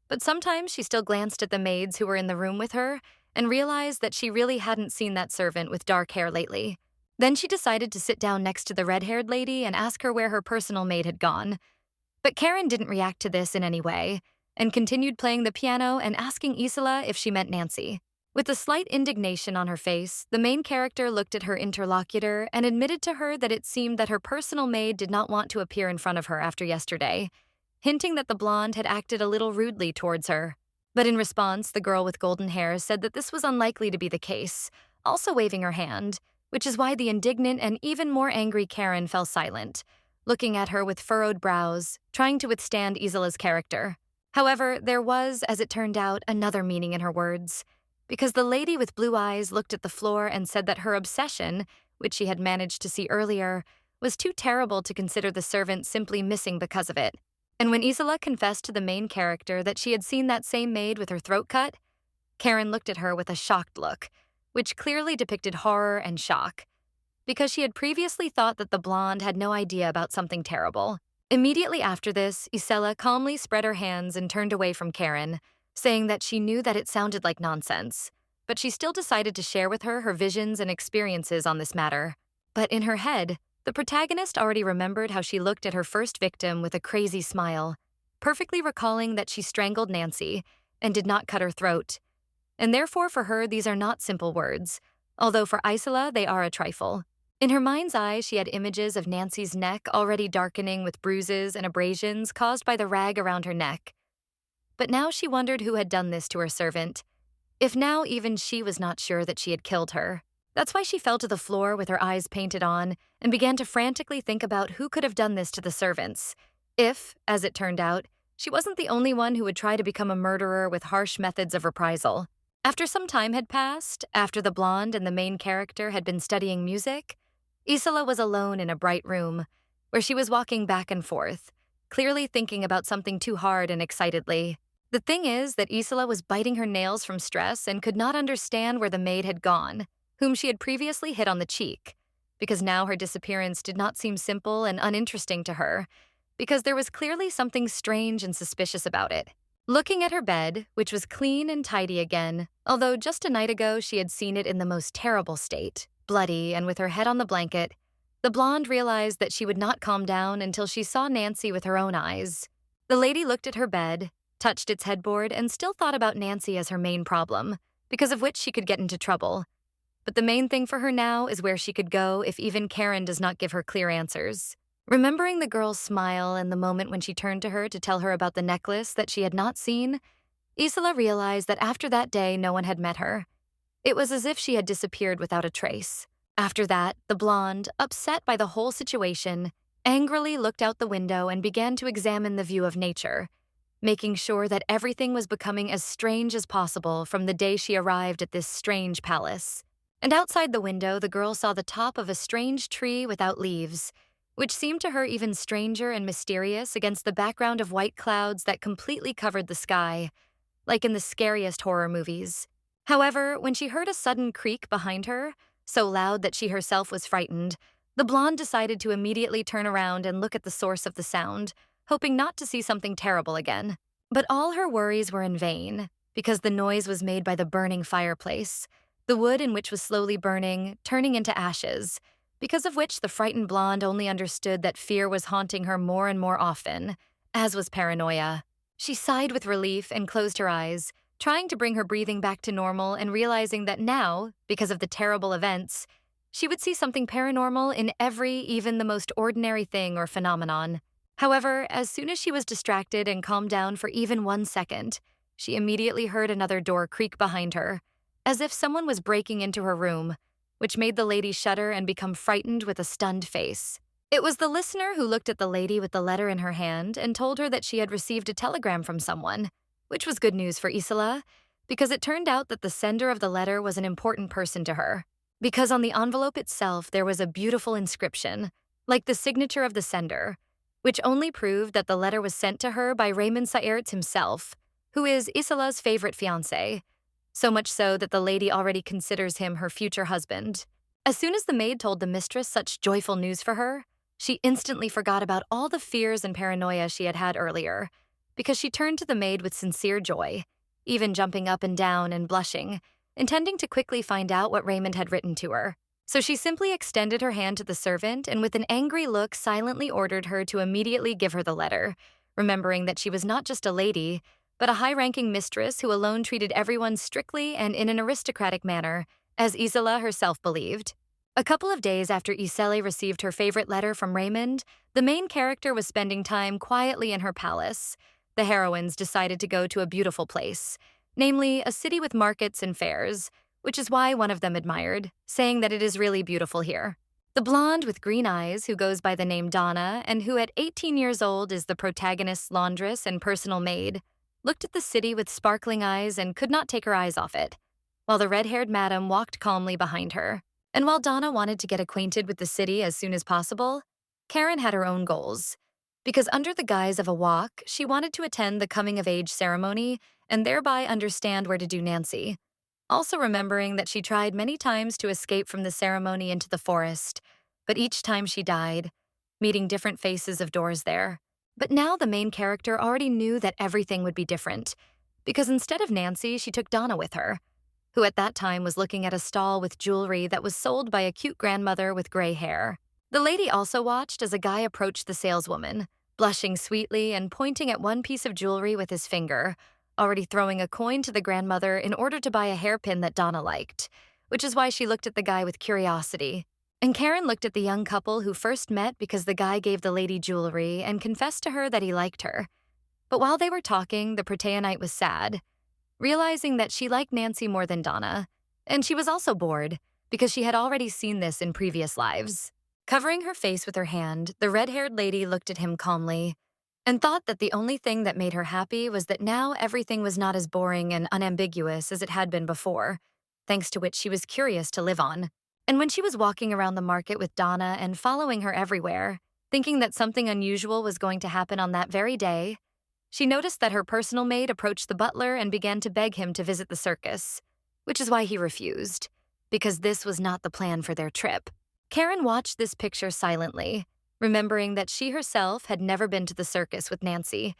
but sometimes she still glanced at the maids who were in the room with her and realized that she really hadn't seen that servant with dark hair lately. Then she decided to sit down next to the red-haired lady and ask her where her personal maid had gone. But Karen didn't react to this in any way and continued playing the piano and asking Isila if she meant Nancy. With a slight indignation on her face, the main character looked at her interlocutor and admitted to her that it seemed that her personal maid did not want to appear in front of her after yesterday, hinting that the blonde had acted a little rudely towards her. But in response, the girl with golden hair said that this was unlikely to be the case, also waving her hand, which is why the indignant and even more angry Karen fell silent, looking at her with furrowed brows, trying to withstand Isila's character. However, there was, as it turned out, another meaning in her words, because the lady with blue eyes looked at the floor and said that her obsession, which she had managed to see earlier, was too terrible to consider the servant simply missing because of it. And when Isila confessed to the main character that she had seen that same maid with her throat cut, Karen looked at her with a shocked look, which clearly depicted horror and shock, because she had previously thought that the blonde had no idea about something terrible. Immediately after this, Isila calmly spread her hands and turned away from Karen, saying that she knew that it sounded like nonsense, but she still decided to share with her visions and experiences on this matter. But in her head, the protagonist already remembered how she looked at her first victim with a crazy smile, perfectly recalling that she strangled Nancy and did not cut her throat. And therefore for her these are not simple words, although for Isila they are a trifle. In her mind's eye, she had images of Nancy's neck already darkening with bruises and abrasions caused by the rag around her neck. But now she wondered who had done this to her servant, if now even she was not sure that she had killed her. That's why she fell to the floor with her eyes painted on and began to frantically think about who could have done this to the servants, if, as it turned out, she wasn't the only one who would try to become a murderer with harsh methods of reprisal. After some time had passed, after the blonde and the main character had been studying music, Isila was alone in a bright room, where she was walking back and forth, clearly thinking about something too hard and excitedly. The thing is that Isila was biting her nails from stress and could not understand where the maid had gone, whom she had previously hit on the cheek, because now her disappearance did not seem simple and uninteresting to her, because there was clearly something strange and suspicious about it. Looking at her bed, which was clean and tidy again, although just a night ago she had seen it in the most terrible state, bloody and with her head on the blanket, the blonde realized that she would not calm down until she saw Nancy with her own eyes. The lady looked at her bed, touched its headboard, and still thought about Nancy as her main problem, because of which she could get into trouble. But the main thing for her now is where she could go if even Karen does not give her clear answers. Remembering the girl's smile and the moment when she turned to her to tell her about the necklace that she had not seen, Isila realized that after that day no one had met her. It was as if she had disappeared without a trace. After that, the blonde, upset by the whole situation, angrily looked out the window and began to examine the view of nature, making sure that everything was becoming as strange as possible from the day she arrived at this strange palace. And outside the window, the girl saw the top of a strange tree without leaves, which seemed to her even stranger and mysterious against the background of white clouds that completely covered the sky, like in the scariest horror movies. However, when she heard a sudden creak behind her, so loud that she herself was frightened, The blonde decided to immediately turn around and look at the source of the sound, hoping not to see something terrible again. But all her worries were in vain, because the noise was made by the burning fireplace, the wood in which was slowly burning, turning into ashes, because of which the frightened blonde only understood that fear was haunting her more and more often, as was paranoia. She sighed with relief and closed her eyes, trying to bring her breathing back to normal and realizing that now, because of the terrible events, she would see something paranormal in every, even the most ordinary thing or phenomenon. However, as soon as she was distracted and calmed down for even 1 second, she immediately heard another door creak behind her, as if someone was breaking into her room, which made the lady shudder and become frightened with a stunned face. It was the listener who looked at the lady with the letter in her hand and told her that she had received a telegram from someone, which was good news for Isila, because it turned out that the sender of the letter was an important person to her. Because on the envelope itself there was a beautiful inscription, like the signature of the sender, which only proved that the letter was sent to her by Raymond himself, who is Isila's favorite fiancé, so much so that the lady already considers him her future husband. As soon as the maid told the mistress such joyful news for her, she instantly forgot about all the fears and paranoia she had had earlier, because she turned to the maid with sincere joy, even jumping up and down and blushing, intending to quickly find out what Raymond had written to her. So she simply extended her hand to the servant and with an angry look silently ordered her to immediately give her the letter, remembering that she was not just a lady, but a high-ranking mistress who alone treated everyone strictly and in an aristocratic manner, as Isila herself believed. A couple of days after Isila received her favorite letter from Raymond, the main character was spending time quietly in her palace. The heroines decided to go to a beautiful place, namely a city with markets and fairs, which is why one of them admired, saying that it is really beautiful here. The blonde with green eyes, who goes by the name Donna and who at 18 years old is the protagonist's laundress and personal maid, looked at the city with sparkling eyes and could not take her eyes off it, while the red-haired madam walked calmly behind her. And while Donna wanted to get acquainted with the city as soon as possible, Karen had her own goals, because under the guise of a walk, she wanted to attend the coming-of-age ceremony and thereby understand where to do Nancy, also remembering that she tried many times to escape from the ceremony into the forest, but each time she died, meeting different faces of doors there. But now the main character already knew that everything would be different, because instead of Nancy, she took Donna with her, who at that time was looking at a stall with jewelry that was sold by a cute grandmother with gray hair. The lady also watched as a guy approached the saleswoman, blushing sweetly and pointing at one piece of jewelry with his finger, already throwing a coin to the grandmother in order to buy a hairpin that Donna liked, which is why she looked at the guy with curiosity. And Karen looked at the young couple who first met because the guy gave the lady jewelry and confessed to her that he liked her. But while they were talking, the Protagonist was sad, realizing that she liked Nancy more than Donna, and she was also bored because she had already seen this in previous lives. Covering her face with her hand, the red-haired lady looked at him calmly and thought that the only thing that made her happy was that now everything was not as boring and unambiguous as it had been before, thanks to which she was curious to live on. And when she was walking around the market with Donna and following her everywhere, thinking that something unusual was going to happen on that very day, she noticed that her personal maid approached the butler and began to beg him to visit the circus, which is why he refused, because this was not the plan for their trip. Karen watched this picture silently, remembering that she herself had never been to the circus with Nancy,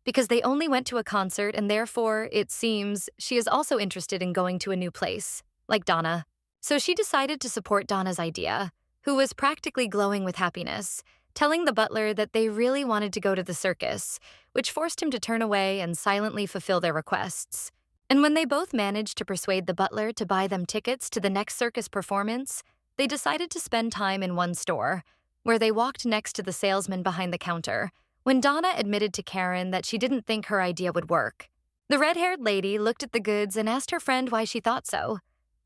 because they only went to a concert and therefore, it seems, she is also interested in going to a new place, like Donna. So she decided to support Donna's idea, who was practically glowing with happiness, telling the butler that they really wanted to go to the circus, which forced him to turn away and silently fulfill their requests. And when they both managed to persuade the butler to buy them tickets to the next circus performance, they decided to spend time in one store, where they walked next to the salesman behind the counter, when Donna admitted to Karen that she didn't think her idea would work. The red-haired lady looked at the goods and asked her friend why she thought so,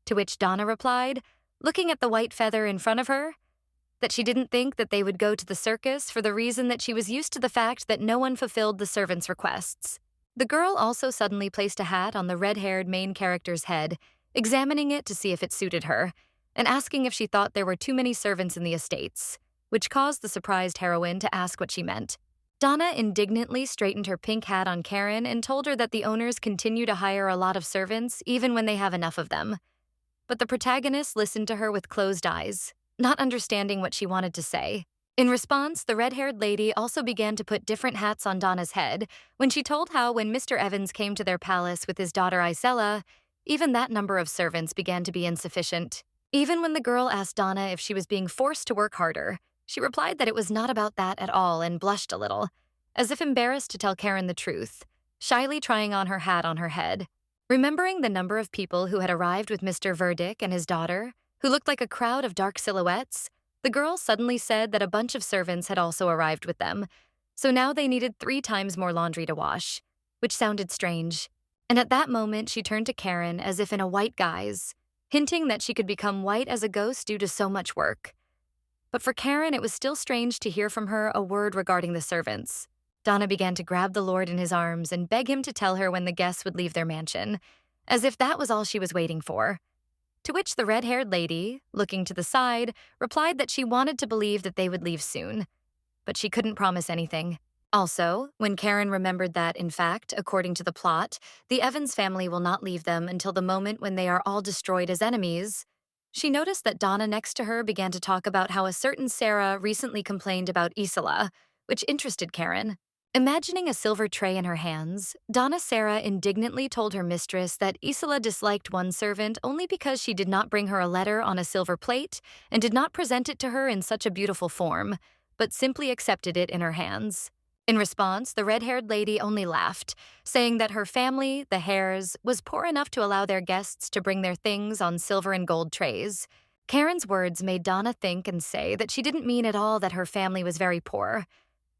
to which Donna replied, looking at the white feather in front of her, that she didn't think that they would go to the circus for the reason that she was used to the fact that no one fulfilled the servants' requests. The girl also suddenly placed a hat on the red-haired main character's head, examining it to see if it suited her, and asking if she thought there were too many servants in the estates, which caused the surprised heroine to ask what she meant. Donna indignantly straightened her pink hat on Karen and told her that the owners continue to hire a lot of servants even when they have enough of them. But the protagonist listened to her with closed eyes, not understanding what she wanted to say. In response, the red-haired lady also began to put different hats on Donna's head when she told how when Mr. Evans came to their palace with his daughter Isila, even that number of servants began to be insufficient. Even when the girl asked Donna if she was being forced to work harder, she replied that it was not about that at all and blushed a little, as if embarrassed to tell Karen the truth, shyly trying on her hat on her head. Remembering the number of people who had arrived with Mr. Verdick and his daughter, who looked like a crowd of dark silhouettes, the girl suddenly said that a bunch of servants had also arrived with them, so now they needed 3 times more laundry to wash, which sounded strange. And at that moment, she turned to Karen as if in a white guise, hinting that she could become white as a ghost due to so much work. But for Karen, it was still strange to hear from her a word regarding the servants. Donna began to grab the Lord in his arms and beg him to tell her when the guests would leave their mansion, as if that was all she was waiting for. To which the red-haired lady, looking to the side, replied that she wanted to believe that they would leave soon, but she couldn't promise anything. Also, when Karen remembered that, in fact, according to the plot, the Evans family will not leave them until the moment when they are all destroyed as enemies, she noticed that Donna next to her began to talk about how a certain Sarah recently complained about Isila, which interested Karen. Imagining a silver tray in her hands, Donna Sarah indignantly told her mistress that Isila disliked one servant only because she did not bring her a letter on a silver plate and did not present it to her in such a beautiful form, but simply accepted it in her hands. In response, the red-haired lady only laughed, saying that her family, the Hares, was poor enough to allow their guests to bring their things on silver and gold trays. Karen's words made Donna think and say that she didn't mean at all that her family was very poor.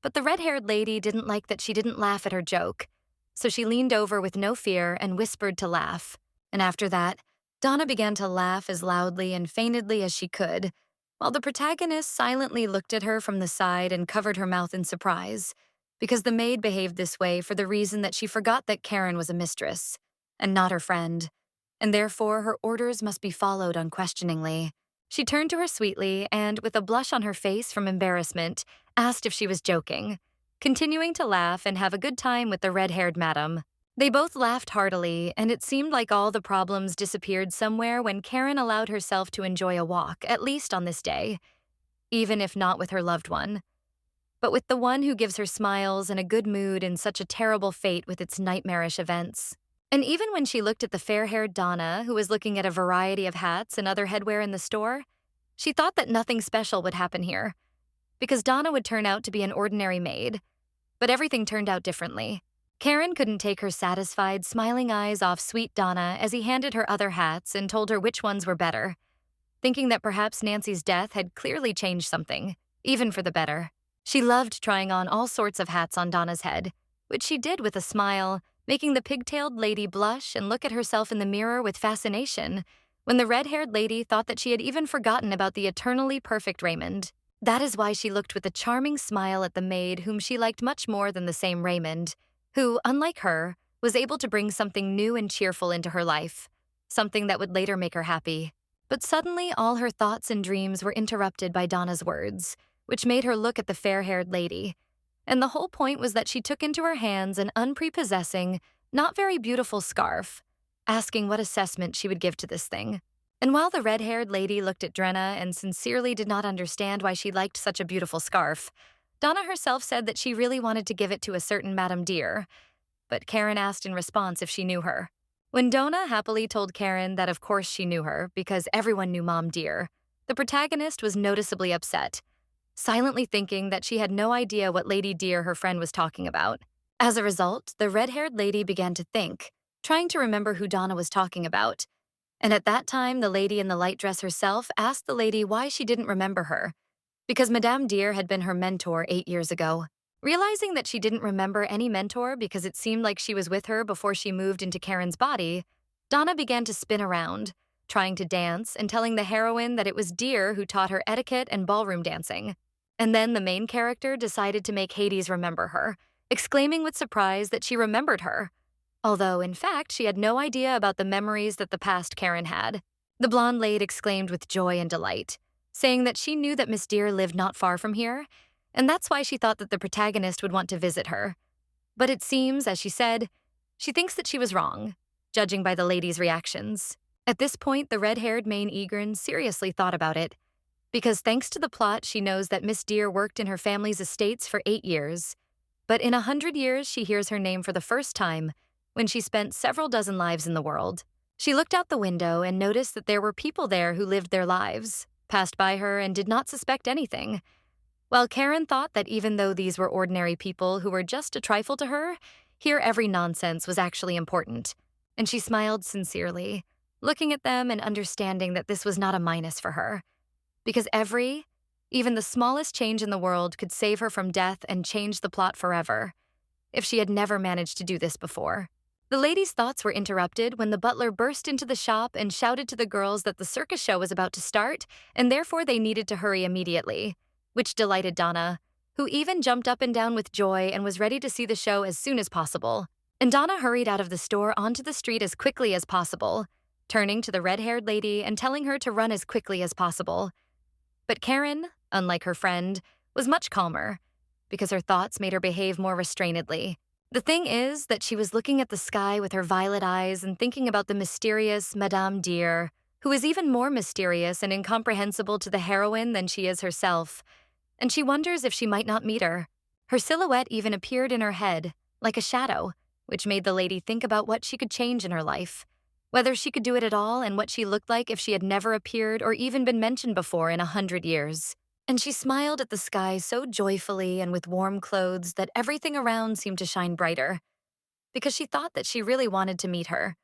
But the red-haired lady didn't like that she didn't laugh at her joke, so she leaned over with no fear and whispered to laugh. And after that, Donna began to laugh as loudly and feignedly as she could, while the protagonist silently looked at her from the side and covered her mouth in surprise, because the maid behaved this way for the reason that she forgot that Karen was a mistress, and not her friend, and therefore her orders must be followed unquestioningly. She turned to her sweetly and, with a blush on her face from embarrassment, asked if she was joking, continuing to laugh and have a good time with the red-haired madam. They both laughed heartily, and it seemed like all the problems disappeared somewhere when Karen allowed herself to enjoy a walk, at least on this day, even if not with her loved one, but with the one who gives her smiles and a good mood in such a terrible fate with its nightmarish events. And even when she looked at the fair-haired Donna, who was looking at a variety of hats and other headwear in the store, she thought that nothing special would happen here, because Donna would turn out to be an ordinary maid. But everything turned out differently. Karen couldn't take her satisfied, smiling eyes off sweet Donna as he handed her other hats and told her which ones were better, thinking that perhaps Nancy's death had clearly changed something, even for the better. She loved trying on all sorts of hats on Donna's head, which she did with a smile, making the pigtailed lady blush and look at herself in the mirror with fascination, when the red-haired lady thought that she had even forgotten about the eternally perfect Raymond. That is why she looked with a charming smile at the maid whom she liked much more than the same Raymond, who, unlike her, was able to bring something new and cheerful into her life, something that would later make her happy. But suddenly all her thoughts and dreams were interrupted by Donna's words, which made her look at the fair-haired lady. And the whole point was that she took into her hands an unprepossessing, not very beautiful scarf, asking what assessment she would give to this thing. And while the red-haired lady looked at Drenna and sincerely did not understand why she liked such a beautiful scarf, Donna herself said that she really wanted to give it to a certain Madame Dear, but Karen asked in response if she knew her. When Donna happily told Karen that of course she knew her because everyone knew Mom Dear, the protagonist was noticeably upset, silently thinking that she had no idea what Lady Dear her friend was talking about. As a result, the red-haired lady began to think, trying to remember who Donna was talking about. And at that time, the lady in the light dress herself asked the lady why she didn't remember her, because Madame Dear had been her mentor 8 years ago. Realizing that she didn't remember any mentor because it seemed like she was with her before she moved into Karen's body, Donna began to spin around, trying to dance and telling the heroine that it was Dear who taught her etiquette and ballroom dancing. And then the main character decided to make Hades remember her, exclaiming with surprise that she remembered her, although in fact she had no idea about the memories that the past Karen had. The blonde lady exclaimed with joy and delight, saying that she knew that Miss Dear lived not far from here, and that's why she thought that the protagonist would want to visit her. But it seems, as she said, she thinks that she was wrong, judging by the lady's reactions. At this point, the red-haired main Egern seriously thought about it, Because thanks to the plot, she knows that Miss Deer worked in her family's estates for 8 years. But in 100 years, she hears her name for the first time when she spent several dozen lives in the world. She looked out the window and noticed that there were people there who lived their lives, passed by her, and did not suspect anything. While Karen thought that even though these were ordinary people who were just a trifle to her, here every nonsense was actually important. And she smiled sincerely, looking at them and understanding that this was not a minus for her. Because even the smallest change in the world could save her from death and change the plot forever, if she had never managed to do this before. The lady's thoughts were interrupted when the butler burst into the shop and shouted to the girls that the circus show was about to start, and therefore they needed to hurry immediately, which delighted Donna, who even jumped up and down with joy and was ready to see the show as soon as possible. And Donna hurried out of the store onto the street as quickly as possible, turning to the red-haired lady and telling her to run as quickly as possible. But Karen, unlike her friend, was much calmer, because her thoughts made her behave more restrainedly. The thing is that she was looking at the sky with her violet eyes and thinking about the mysterious Madame Deer, who is even more mysterious and incomprehensible to the heroine than she is herself, and she wonders if she might not meet her. Her silhouette even appeared in her head, like a shadow, which made the lady think about what she could change in her life, whether she could do it at all and what she looked like if she had never appeared or even been mentioned before in 100 years. And she smiled at the sky so joyfully and with warm clothes that everything around seemed to shine brighter, because she thought that she really wanted to meet her,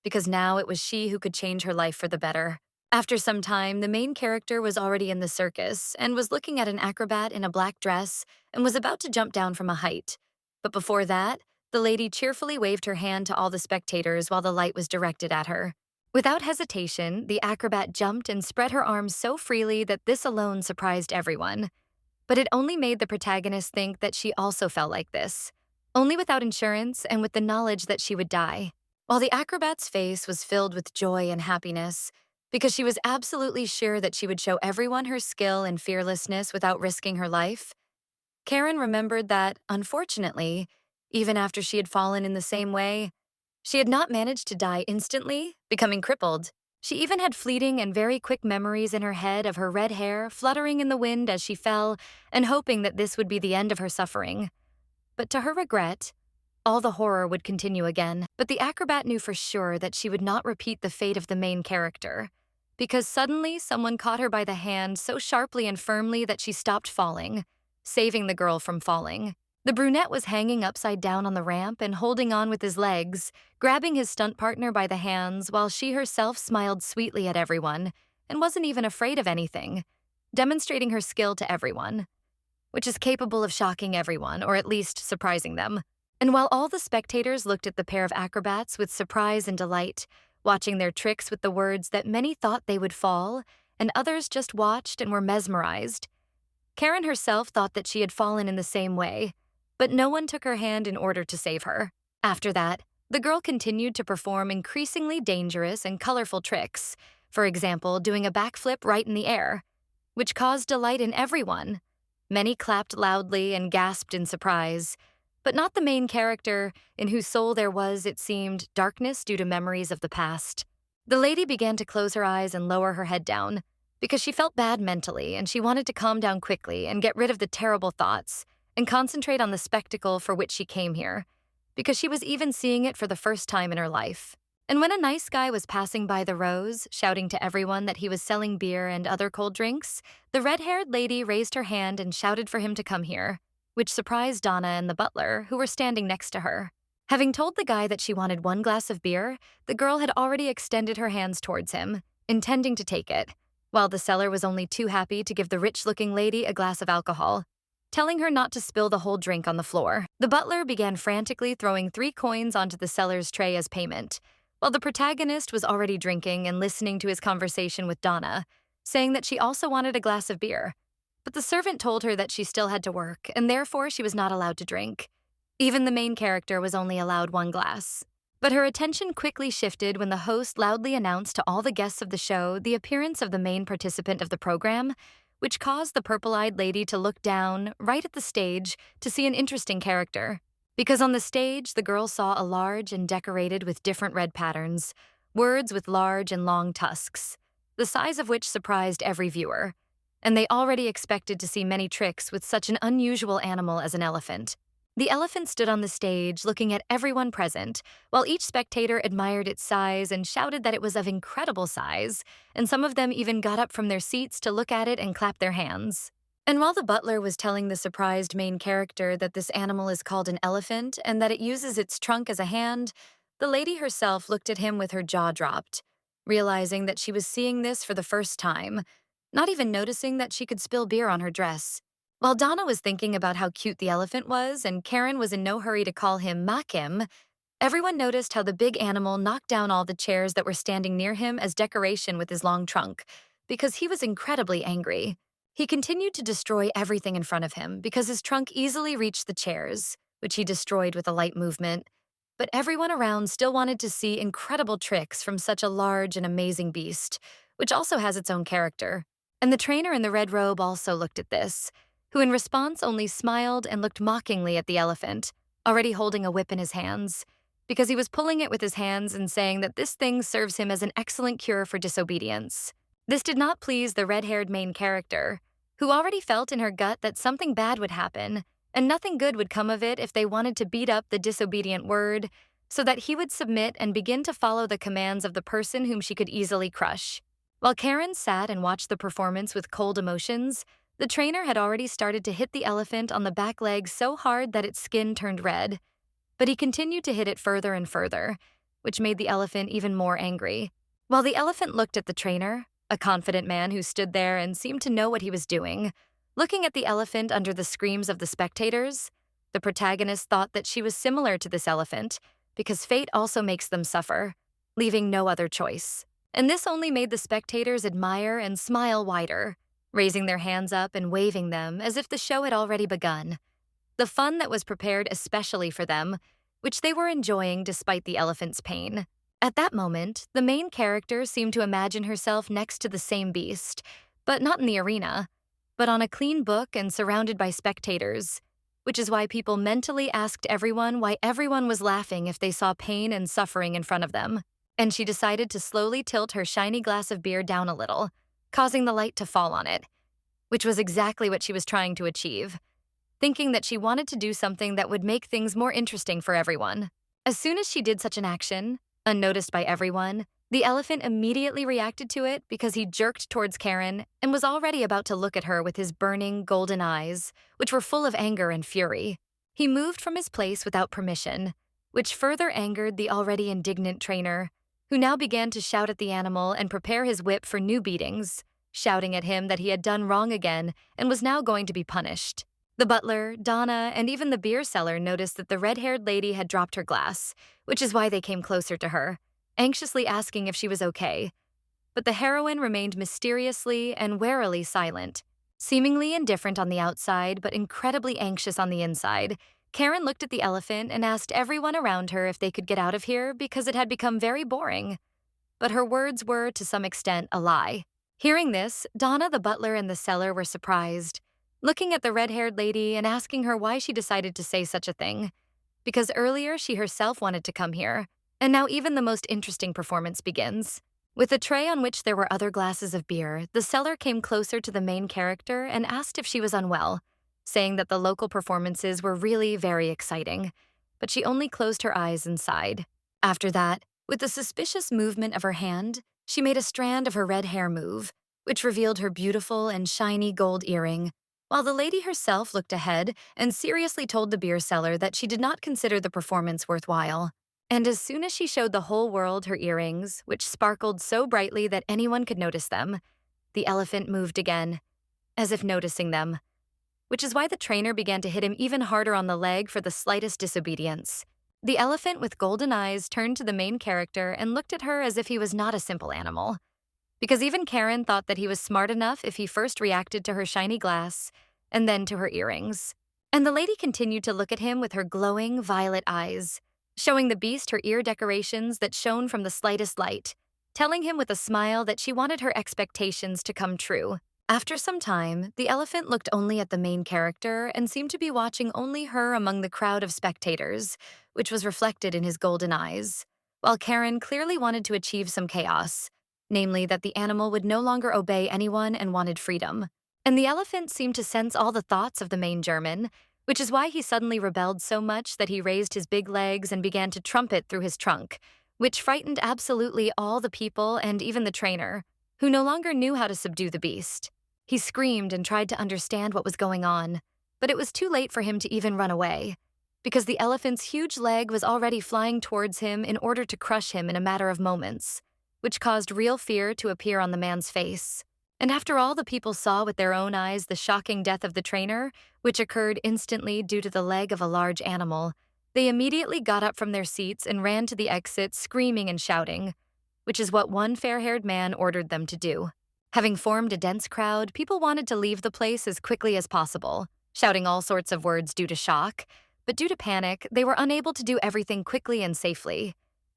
because now it was she who could change her life for the better. After some time, the main character was already in the circus and was looking at an acrobat in a black dress and was about to jump down from a height. But before that, the lady cheerfully waved her hand to all the spectators while the light was directed at her. Without hesitation, the acrobat jumped and spread her arms so freely that this alone surprised everyone. But it only made the protagonist think that she also felt like this, only without insurance and with the knowledge that she would die. While the acrobat's face was filled with joy and happiness, because she was absolutely sure that she would show everyone her skill and fearlessness without risking her life, Karen remembered that, unfortunately, even after she had fallen in the same way, she had not managed to die instantly, becoming crippled. She even had fleeting and very quick memories in her head of her red hair fluttering in the wind as she fell and hoping that this would be the end of her suffering. But to her regret, all the horror would continue again. But the acrobat knew for sure that she would not repeat the fate of the main character, because suddenly someone caught her by the hand so sharply and firmly that she stopped falling, saving the girl from falling. The brunette was hanging upside down on the ramp and holding on with his legs, grabbing his stunt partner by the hands while she herself smiled sweetly at everyone and wasn't even afraid of anything, demonstrating her skill to everyone, which is capable of shocking everyone, or at least surprising them. And while all the spectators looked at the pair of acrobats with surprise and delight, watching their tricks with the words that many thought they would fall, and others just watched and were mesmerized, Karen herself thought that she had fallen in the same way, but no one took her hand in order to save her. After that, the girl continued to perform increasingly dangerous and colorful tricks, for example, doing a backflip right in the air, which caused delight in everyone. Many clapped loudly and gasped in surprise, but not the main character, in whose soul there was, it seemed, darkness due to memories of the past. The lady began to close her eyes and lower her head down, because she felt bad mentally and she wanted to calm down quickly and get rid of the terrible thoughts and concentrate on the spectacle for which she came here, because she was even seeing it for the first time in her life. And when a nice guy was passing by the rows, shouting to everyone that he was selling beer and other cold drinks, the red-haired lady raised her hand and shouted for him to come here, which surprised Donna and the butler, who were standing next to her. Having told the guy that she wanted 1 glass of beer, the girl had already extended her hands towards him, intending to take it, while the seller was only too happy to give the rich-looking lady a glass of alcohol, telling her not to spill the whole drink on the floor. The butler began frantically throwing 3 coins onto the seller's tray as payment, while the protagonist was already drinking and listening to his conversation with Donna, saying that she also wanted a glass of beer. But the servant told her that she still had to work, and therefore she was not allowed to drink. Even the main character was only allowed 1 glass. But her attention quickly shifted when the host loudly announced to all the guests of the show the appearance of the main participant of the program, which caused the purple-eyed lady to look down, right at the stage, to see an interesting character. Because on the stage, the girl saw a large and decorated with different red patterns, words with large and long tusks, the size of which surprised every viewer. and they already expected to see many tricks with such an unusual animal as an elephant. The elephant stood on the stage looking at everyone present, while each spectator admired its size and shouted that it was of incredible size, and some of them even got up from their seats to look at it and clap their hands. And while the butler was telling the surprised main character that this animal is called an elephant and that it uses its trunk as a hand, the lady herself looked at him with her jaw dropped, realizing that she was seeing this for the first time, not even noticing that she could spill beer on her dress. While Donna was thinking about how cute the elephant was and Karen was in no hurry to call him Makim, everyone noticed how the big animal knocked down all the chairs that were standing near him as decoration with his long trunk, because he was incredibly angry. He continued to destroy everything in front of him because his trunk easily reached the chairs, which he destroyed with a light movement. But everyone around still wanted to see incredible tricks from such a large and amazing beast, which also has its own character. And the trainer in the red robe also looked at this, who in response only smiled and looked mockingly at the elephant, already holding a whip in his hands, because he was pulling it with his hands and saying that this thing serves him as an excellent cure for disobedience. This did not please the red-haired main character, who already felt in her gut that something bad would happen, and nothing good would come of it if they wanted to beat up the disobedient word, so that he would submit and begin to follow the commands of the person whom she could easily crush. While Karen sat and watched the performance with cold emotions, the trainer had already started to hit the elephant on the back leg so hard that its skin turned red. But he continued to hit it further and further, which made the elephant even more angry. While the elephant looked at the trainer, a confident man who stood there and seemed to know what he was doing, looking at the elephant under the screams of the spectators, the protagonist thought that she was similar to this elephant because fate also makes them suffer, leaving no other choice. And this only made the spectators admire and smile wider, raising their hands up and waving them as if the show had already begun. The fun that was prepared especially for them, which they were enjoying despite the elephant's pain. At that moment, the main character seemed to imagine herself next to the same beast, but not in the arena, but on a clean book and surrounded by spectators, which is why people mentally asked everyone why everyone was laughing if they saw pain and suffering in front of them. And she decided to slowly tilt her shiny glass of beer down a little, causing the light to fall on it, which was exactly what she was trying to achieve, thinking that she wanted to do something that would make things more interesting for everyone. As soon as she did such an action, unnoticed by everyone, the elephant immediately reacted to it because he jerked towards Karen and was already about to look at her with his burning, golden eyes, which were full of anger and fury. He moved from his place without permission, which further angered the already indignant trainer, who now began to shout at the animal and prepare his whip for new beatings, shouting at him that he had done wrong again and was now going to be punished. The butler, Donna, and even the beer seller noticed that the red-haired lady had dropped her glass, which is why they came closer to her, anxiously asking if she was okay. But the heroine remained mysteriously and warily silent. Seemingly indifferent on the outside, but incredibly anxious on the inside, Karen looked at the elephant and asked everyone around her if they could get out of here because it had become very boring. But her words were, to some extent, a lie. Hearing this, Donna, the butler, and the seller were surprised, looking at the red-haired lady and asking her why she decided to say such a thing. Because earlier she herself wanted to come here, and now even the most interesting performance begins. With a tray on which there were other glasses of beer, the seller came closer to the main character and asked if she was unwell, saying that the local performances were really very exciting, but she only closed her eyes and sighed. After that, with a suspicious movement of her hand, she made a strand of her red hair move, which revealed her beautiful and shiny gold earring, while the lady herself looked ahead and seriously told the beer seller that she did not consider the performance worthwhile. And as soon as she showed the whole world her earrings, which sparkled so brightly that anyone could notice them, the elephant moved again, as if noticing them, which is why the trainer began to hit him even harder on the leg for the slightest disobedience. The elephant with golden eyes turned to the main character and looked at her as if he was not a simple animal, because even Karen thought that he was smart enough if he first reacted to her shiny glass and then to her earrings. And the lady continued to look at him with her glowing violet eyes, showing the beast her ear decorations that shone from the slightest light, telling him with a smile that she wanted her expectations to come true. After some time, the elephant looked only at the main character and seemed to be watching only her among the crowd of spectators, which was reflected in his golden eyes, while Karen clearly wanted to achieve some chaos, namely that the animal would no longer obey anyone and wanted freedom. And the elephant seemed to sense all the thoughts of the main German, which is why he suddenly rebelled so much that he raised his big legs and began to trumpet through his trunk, which frightened absolutely all the people and even the trainer, who no longer knew how to subdue the beast. He screamed and tried to understand what was going on, but it was too late for him to even run away, because the elephant's huge leg was already flying towards him in order to crush him in a matter of moments, which caused real fear to appear on the man's face. And after all the people saw with their own eyes the shocking death of the trainer, which occurred instantly due to the leg of a large animal, they immediately got up from their seats and ran to the exit screaming and shouting, which is what one fair-haired man ordered them to do. Having formed a dense crowd, people wanted to leave the place as quickly as possible, shouting all sorts of words due to shock, but due to panic, they were unable to do everything quickly and safely,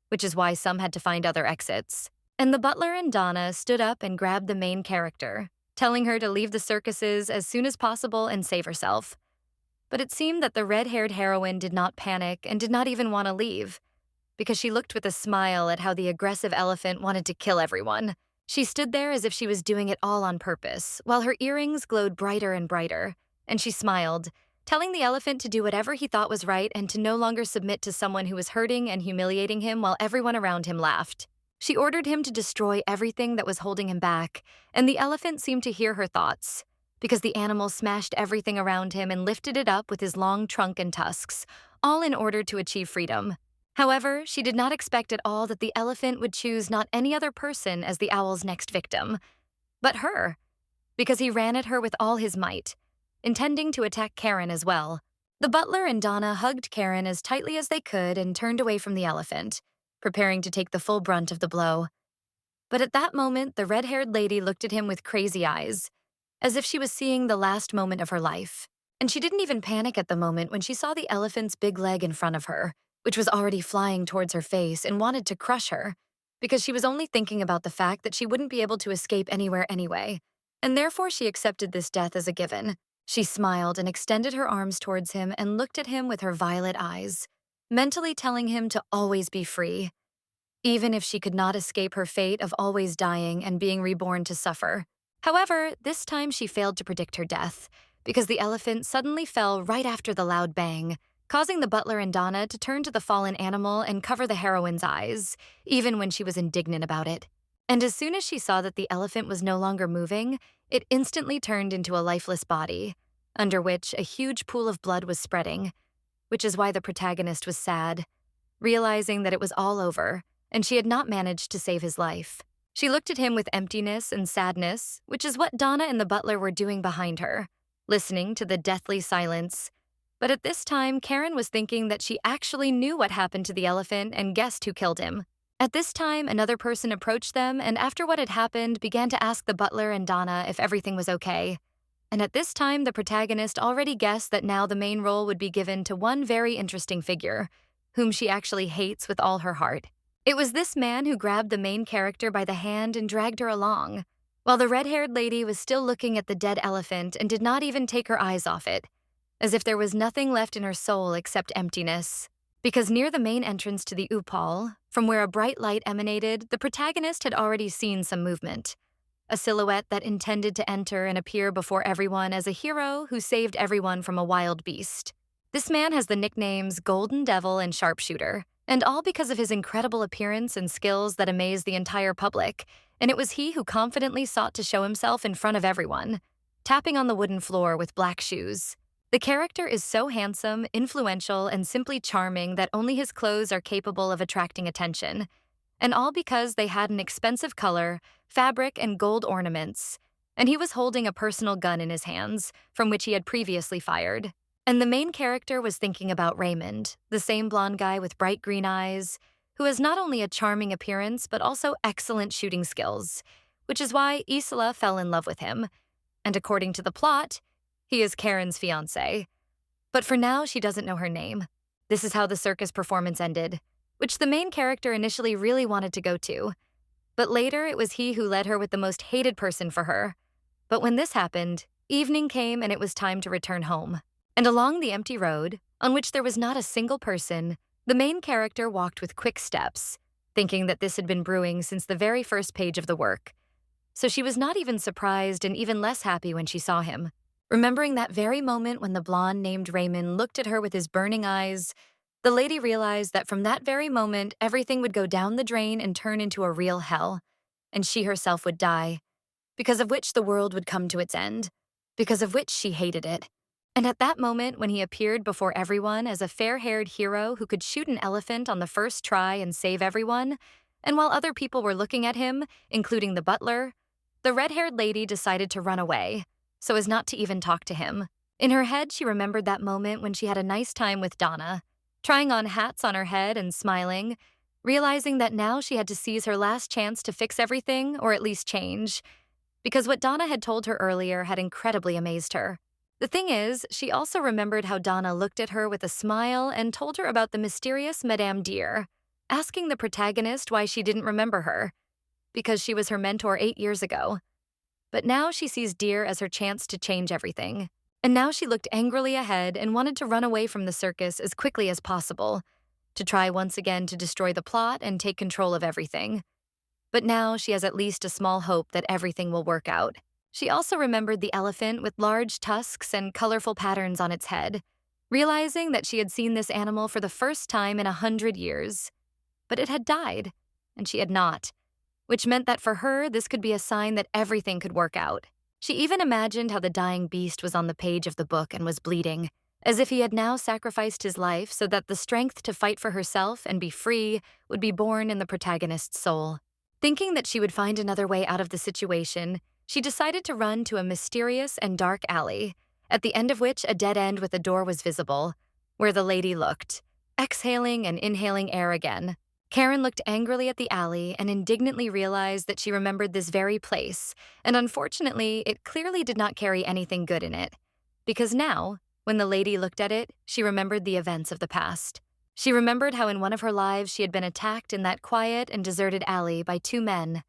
which is why some had to find other exits. And the butler and Donna stood up and grabbed the main character, telling her to leave the circuses as soon as possible and save herself. But it seemed that the red-haired heroine did not panic and did not even want to leave, because she looked with a smile at how the aggressive elephant wanted to kill everyone. She stood there as if she was doing it all on purpose, while her earrings glowed brighter and brighter, and she smiled, telling the elephant to do whatever he thought was right and to no longer submit to someone who was hurting and humiliating him while everyone around him laughed. She ordered him to destroy everything that was holding him back, and the elephant seemed to hear her thoughts, because the animal smashed everything around him and lifted it up with his long trunk and tusks, all in order to achieve freedom. However, she did not expect at all that the elephant would choose not any other person as the owl's next victim, but her, because he ran at her with all his might, intending to attack Karen as well. The butler and Donna hugged Karen as tightly as they could and turned away from the elephant, preparing to take the full brunt of the blow. But at that moment, the red-haired lady looked at him with crazy eyes, as if she was seeing the last moment of her life. And she didn't even panic at the moment when she saw the elephant's big leg in front of her, which was already flying towards her face and wanted to crush her, because she was only thinking about the fact that she wouldn't be able to escape anywhere anyway, and therefore she accepted this death as a given. She smiled and extended her arms towards him and looked at him with her violet eyes, mentally telling him to always be free, even if she could not escape her fate of always dying and being reborn to suffer. However, this time she failed to predict her death, because the elephant suddenly fell right after the loud bang, causing the butler and Donna to turn to the fallen animal and cover the heroine's eyes, even when she was indignant about it. And as soon as she saw that the elephant was no longer moving, it instantly turned into a lifeless body, under which a huge pool of blood was spreading, which is why the protagonist was sad, realizing that it was all over, and she had not managed to save his life. She looked at him with emptiness and sadness, which is what Donna and the butler were doing behind her, listening to the deathly silence. But at this time, Karen was thinking that she actually knew what happened to the elephant and guessed who killed him. At this time, another person approached them and after what had happened, began to ask the butler and Donna if everything was okay. And at this time, the protagonist already guessed that now the main role would be given to one very interesting figure, whom she actually hates with all her heart. It was this man who grabbed the main character by the hand and dragged her along, while the red-haired lady was still looking at the dead elephant and did not even take her eyes off it, as if there was nothing left in her soul except emptiness. Because near the main entrance to the Upal, from where a bright light emanated, the protagonist had already seen some movement. A silhouette that intended to enter and appear before everyone as a hero who saved everyone from a wild beast. This man has the nicknames Golden Devil and Sharpshooter, and all because of his incredible appearance and skills that amazed the entire public, and it was he who confidently sought to show himself in front of everyone, tapping on the wooden floor with black shoes. The character is so handsome, influential, and simply charming that only his clothes are capable of attracting attention, and all because they had an expensive color, fabric, and gold ornaments, and he was holding a personal gun in his hands, from which he had previously fired. And the main character was thinking about Raymond, the same blonde guy with bright green eyes, who has not only a charming appearance but also excellent shooting skills, which is why Isila fell in love with him. And according to the plot, he is Karen's fiancé. But for now, she doesn't know her name. This is how the circus performance ended, which the main character initially really wanted to go to. But later, it was he who led her with the most hated person for her. But when this happened, evening came and it was time to return home. And along the empty road, on which there was not a single person, the main character walked with quick steps, thinking that this had been brewing since the very first page of the work. so she was not even surprised and even less happy when she saw him. Remembering that very moment when the blonde named Raymond looked at her with his burning eyes, the lady realized that from that very moment, everything would go down the drain and turn into a real hell, and she herself would die, because of which the world would come to its end, because of which she hated it. And at that moment, when he appeared before everyone as a fair-haired hero who could shoot an elephant on the first try and save everyone, and while other people were looking at him, including the butler, the red-haired lady decided to run away, so as not to even talk to him. In her head, she remembered that moment when she had a nice time with Donna, trying on hats on her head and smiling, realizing that now she had to seize her last chance to fix everything, or at least change, because what Donna had told her earlier had incredibly amazed her. The thing is, she also remembered how Donna looked at her with a smile and told her about the mysterious Madame Dear, asking the protagonist why she didn't remember her, because she was her mentor 8 years ago. But now she sees Dear as her chance to change everything. And now she looked angrily ahead and wanted to run away from the circus as quickly as possible, to try once again to destroy the plot and take control of everything. But now she has at least a small hope that everything will work out. She also remembered the elephant with large tusks and colorful patterns on its head, realizing that she had seen this animal for the first time in 100 years. But it had died, and she had not, which meant that for her, this could be a sign that everything could work out. She even imagined how the dying beast was on the page of the book and was bleeding, as if he had now sacrificed his life so that the strength to fight for herself and be free would be born in the protagonist's soul. Thinking that she would find another way out of the situation, she decided to run to a mysterious and dark alley, at the end of which a dead end with a door was visible, where the lady looked, exhaling and inhaling air again. Karen looked angrily at the alley and indignantly realized that she remembered this very place, and unfortunately, it clearly did not carry anything good in it, because now, when the lady looked at it, she remembered the events of the past. She remembered how in one of her lives she had been attacked in that quiet and deserted alley by 2 men,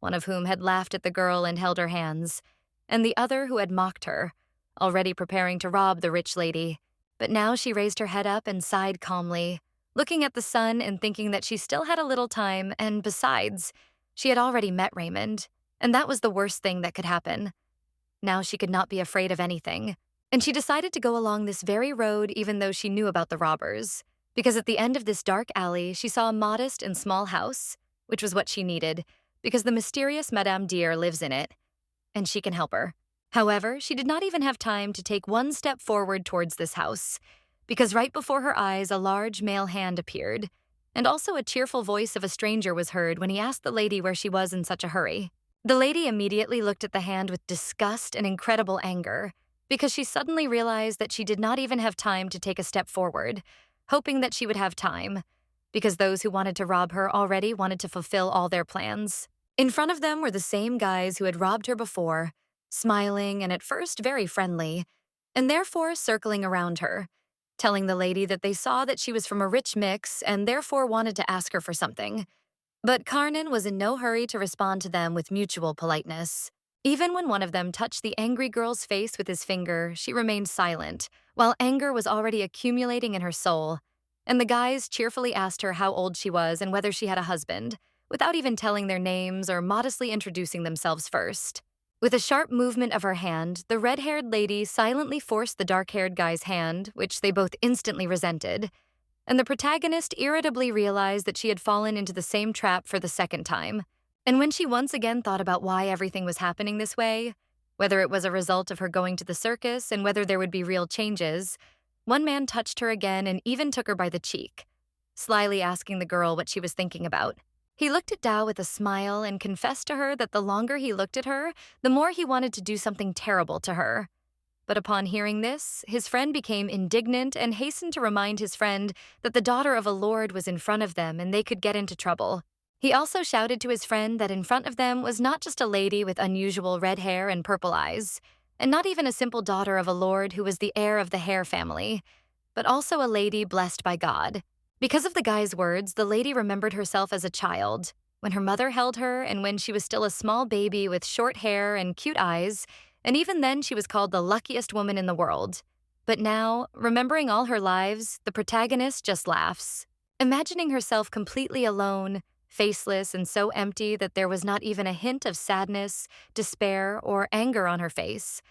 one of whom had laughed at the girl and held her hands, and the other who had mocked her, already preparing to rob the rich lady. But now she raised her head up and sighed calmly, looking at the sun and thinking that she still had a little time, and besides, she had already met Raymond, and that was the worst thing that could happen. Now she could not be afraid of anything, and she decided to go along this very road even though she knew about the robbers, because at the end of this dark alley she saw a modest and small house, which was what she needed, because the mysterious Madame Dear lives in it, and she can help her. However, she did not even have time to take one step forward towards this house, because right before her eyes a large male hand appeared, and also a cheerful voice of a stranger was heard when he asked the lady where she was in such a hurry. The lady immediately looked at the hand with disgust and incredible anger, because she suddenly realized that she did not even have time to take a step forward, hoping that she would have time, because those who wanted to rob her already wanted to fulfill all their plans. In front of them were the same guys who had robbed her before, smiling and at first very friendly, and therefore circling around her, telling the lady that they saw that she was from a rich mix and therefore wanted to ask her for something. But Karnan was in no hurry to respond to them with mutual politeness. Even when one of them touched the angry girl's face with his finger, she remained silent, while anger was already accumulating in her soul, and the guys cheerfully asked her how old she was and whether she had a husband, without even telling their names or modestly introducing themselves first. With a sharp movement of her hand, the red-haired lady silently forced the dark-haired guy's hand, which they both instantly resented, and the protagonist irritably realized that she had fallen into the same trap for the second time. And when she once again thought about why everything was happening this way, whether it was a result of her going to the circus and whether there would be real changes, one man touched her again and even took her by the cheek, slyly asking the girl what she was thinking about. He looked at Dao with a smile and confessed to her that the longer he looked at her, the more he wanted to do something terrible to her. But upon hearing this, his friend became indignant and hastened to remind his friend that the daughter of a lord was in front of them and they could get into trouble. He also shouted to his friend that in front of them was not just a lady with unusual red hair and purple eyes, and not even a simple daughter of a lord who was the heir of the Hare family, but also a lady blessed by God. Because of the guy's words, the lady remembered herself as a child, when her mother held her and when she was still a small baby with short hair and cute eyes, and even then she was called the luckiest woman in the world. But now, remembering all her lives, the protagonist just laughs, imagining herself completely alone, faceless and so empty that there was not even a hint of sadness, despair, or anger on her face.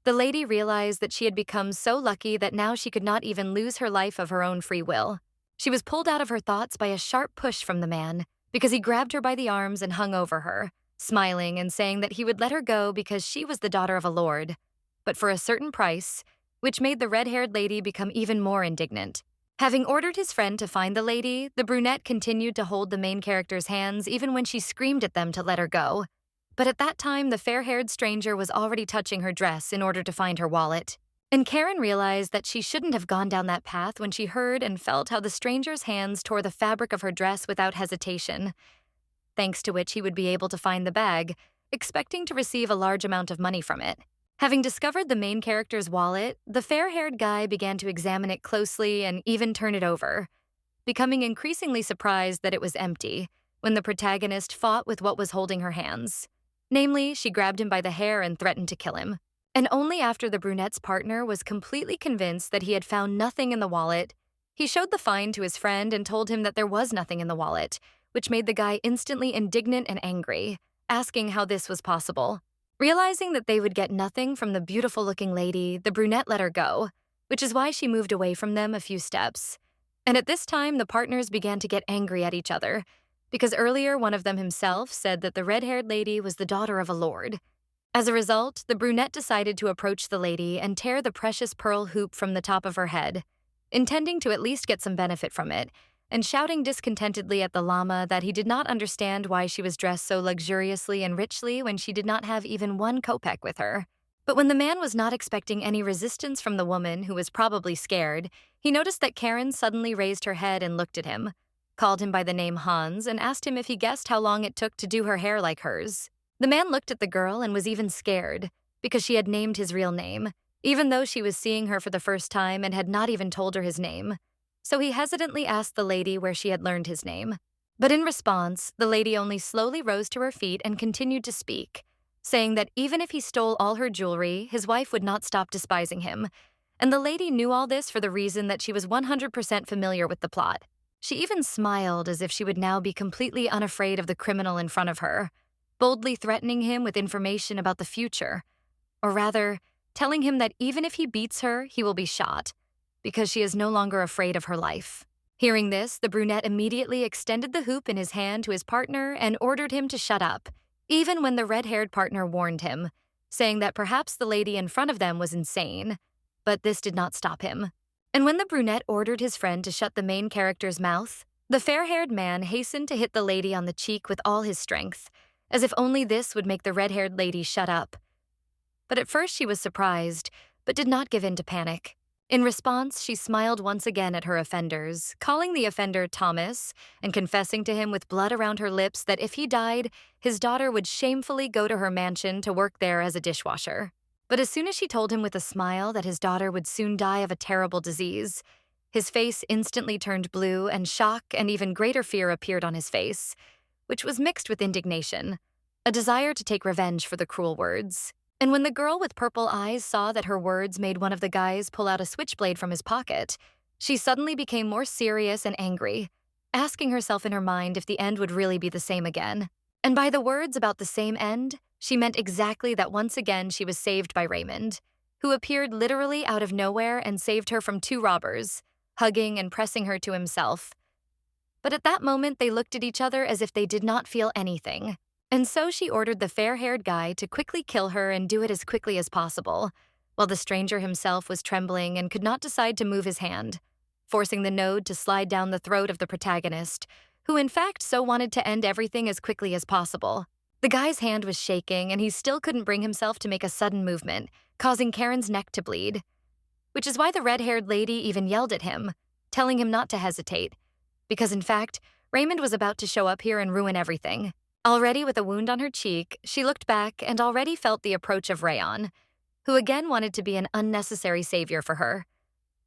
The lady realized that she had become so lucky that now she could not even lose her life of her own free will. She was pulled out of her thoughts by a sharp push from the man, because he grabbed her by the arms and hung over her, smiling and saying that he would let her go because she was the daughter of a lord, but for a certain price, which made the red-haired lady become even more indignant. Having ordered his friend to find the lady, the brunette continued to hold the main character's hands even when she screamed at them to let her go. But at that time, the fair-haired stranger was already touching her dress in order to find her wallet. And Karen realized that she shouldn't have gone down that path when she heard and felt how the stranger's hands tore the fabric of her dress without hesitation, thanks to which he would be able to find the bag, expecting to receive a large amount of money from it. Having discovered the main character's wallet, the fair-haired guy began to examine it closely and even turn it over, becoming increasingly surprised that it was empty when the protagonist fought with what was holding her hands. Namely, she grabbed him by the hair and threatened to kill him. And only after the brunette's partner was completely convinced that he had found nothing in the wallet, he showed the find to his friend and told him that there was nothing in the wallet, which made the guy instantly indignant and angry, asking how this was possible. Realizing that they would get nothing from the beautiful-looking lady, the brunette let her go, which is why she moved away from them a few steps. And at this time, the partners began to get angry at each other, because earlier one of them himself said that the red-haired lady was the daughter of a lord. As a result, the brunette decided to approach the lady and tear the precious pearl hoop from the top of her head, intending to at least get some benefit from it, and shouting discontentedly at the llama that he did not understand why she was dressed so luxuriously and richly when she did not have even 1 kopeck with her. But when the man was not expecting any resistance from the woman, who was probably scared, he noticed that Karen suddenly raised her head and looked at him, called him by the name Hans, and asked him if he guessed how long it took to do her hair like hers. The man looked at the girl and was even scared, because she had named his real name, even though she was seeing her for the first time and had not even told her his name. So he hesitantly asked the lady where she had learned his name. But in response, the lady only slowly rose to her feet and continued to speak, saying that even if he stole all her jewelry, his wife would not stop despising him. And the lady knew all this for the reason that she was 100% familiar with the plot. She even smiled as if she would now be completely unafraid of the criminal in front of her, boldly threatening him with information about the future. Or rather, telling him that even if he beats her, he will be shot, because she is no longer afraid of her life. Hearing this, the brunette immediately extended the hoop in his hand to his partner and ordered him to shut up, even when the red-haired partner warned him, saying that perhaps the lady in front of them was insane, but this did not stop him. And when the brunette ordered his friend to shut the main character's mouth, the fair-haired man hastened to hit the lady on the cheek with all his strength, as if only this would make the red-haired lady shut up. But at first she was surprised, but did not give in to panic. In response, she smiled once again at her offenders, calling the offender Thomas and confessing to him with blood around her lips that if he died, his daughter would shamefully go to her mansion to work there as a dishwasher. But as soon as she told him with a smile that his daughter would soon die of a terrible disease, his face instantly turned blue and shock and even greater fear appeared on his face, which was mixed with indignation, a desire to take revenge for the cruel words. And when the girl with purple eyes saw that her words made one of the guys pull out a switchblade from his pocket, she suddenly became more serious and angry, asking herself in her mind if the end would really be the same again. And by the words about the same end, she meant exactly that once again she was saved by Raymond, who appeared literally out of nowhere and saved her from 2 robbers, hugging and pressing her to himself. But at that moment, they looked at each other as if they did not feel anything. And so she ordered the fair-haired guy to quickly kill her and do it as quickly as possible, while the stranger himself was trembling and could not decide to move his hand, forcing the node to slide down the throat of the protagonist, who in fact so wanted to end everything as quickly as possible. The guy's hand was shaking and he still couldn't bring himself to make a sudden movement, causing Karen's neck to bleed, which is why the red-haired lady even yelled at him, telling him not to hesitate, because in fact, Raymond was about to show up here and ruin everything. Already with a wound on her cheek, she looked back and already felt the approach of Rayon, who again wanted to be an unnecessary savior for her,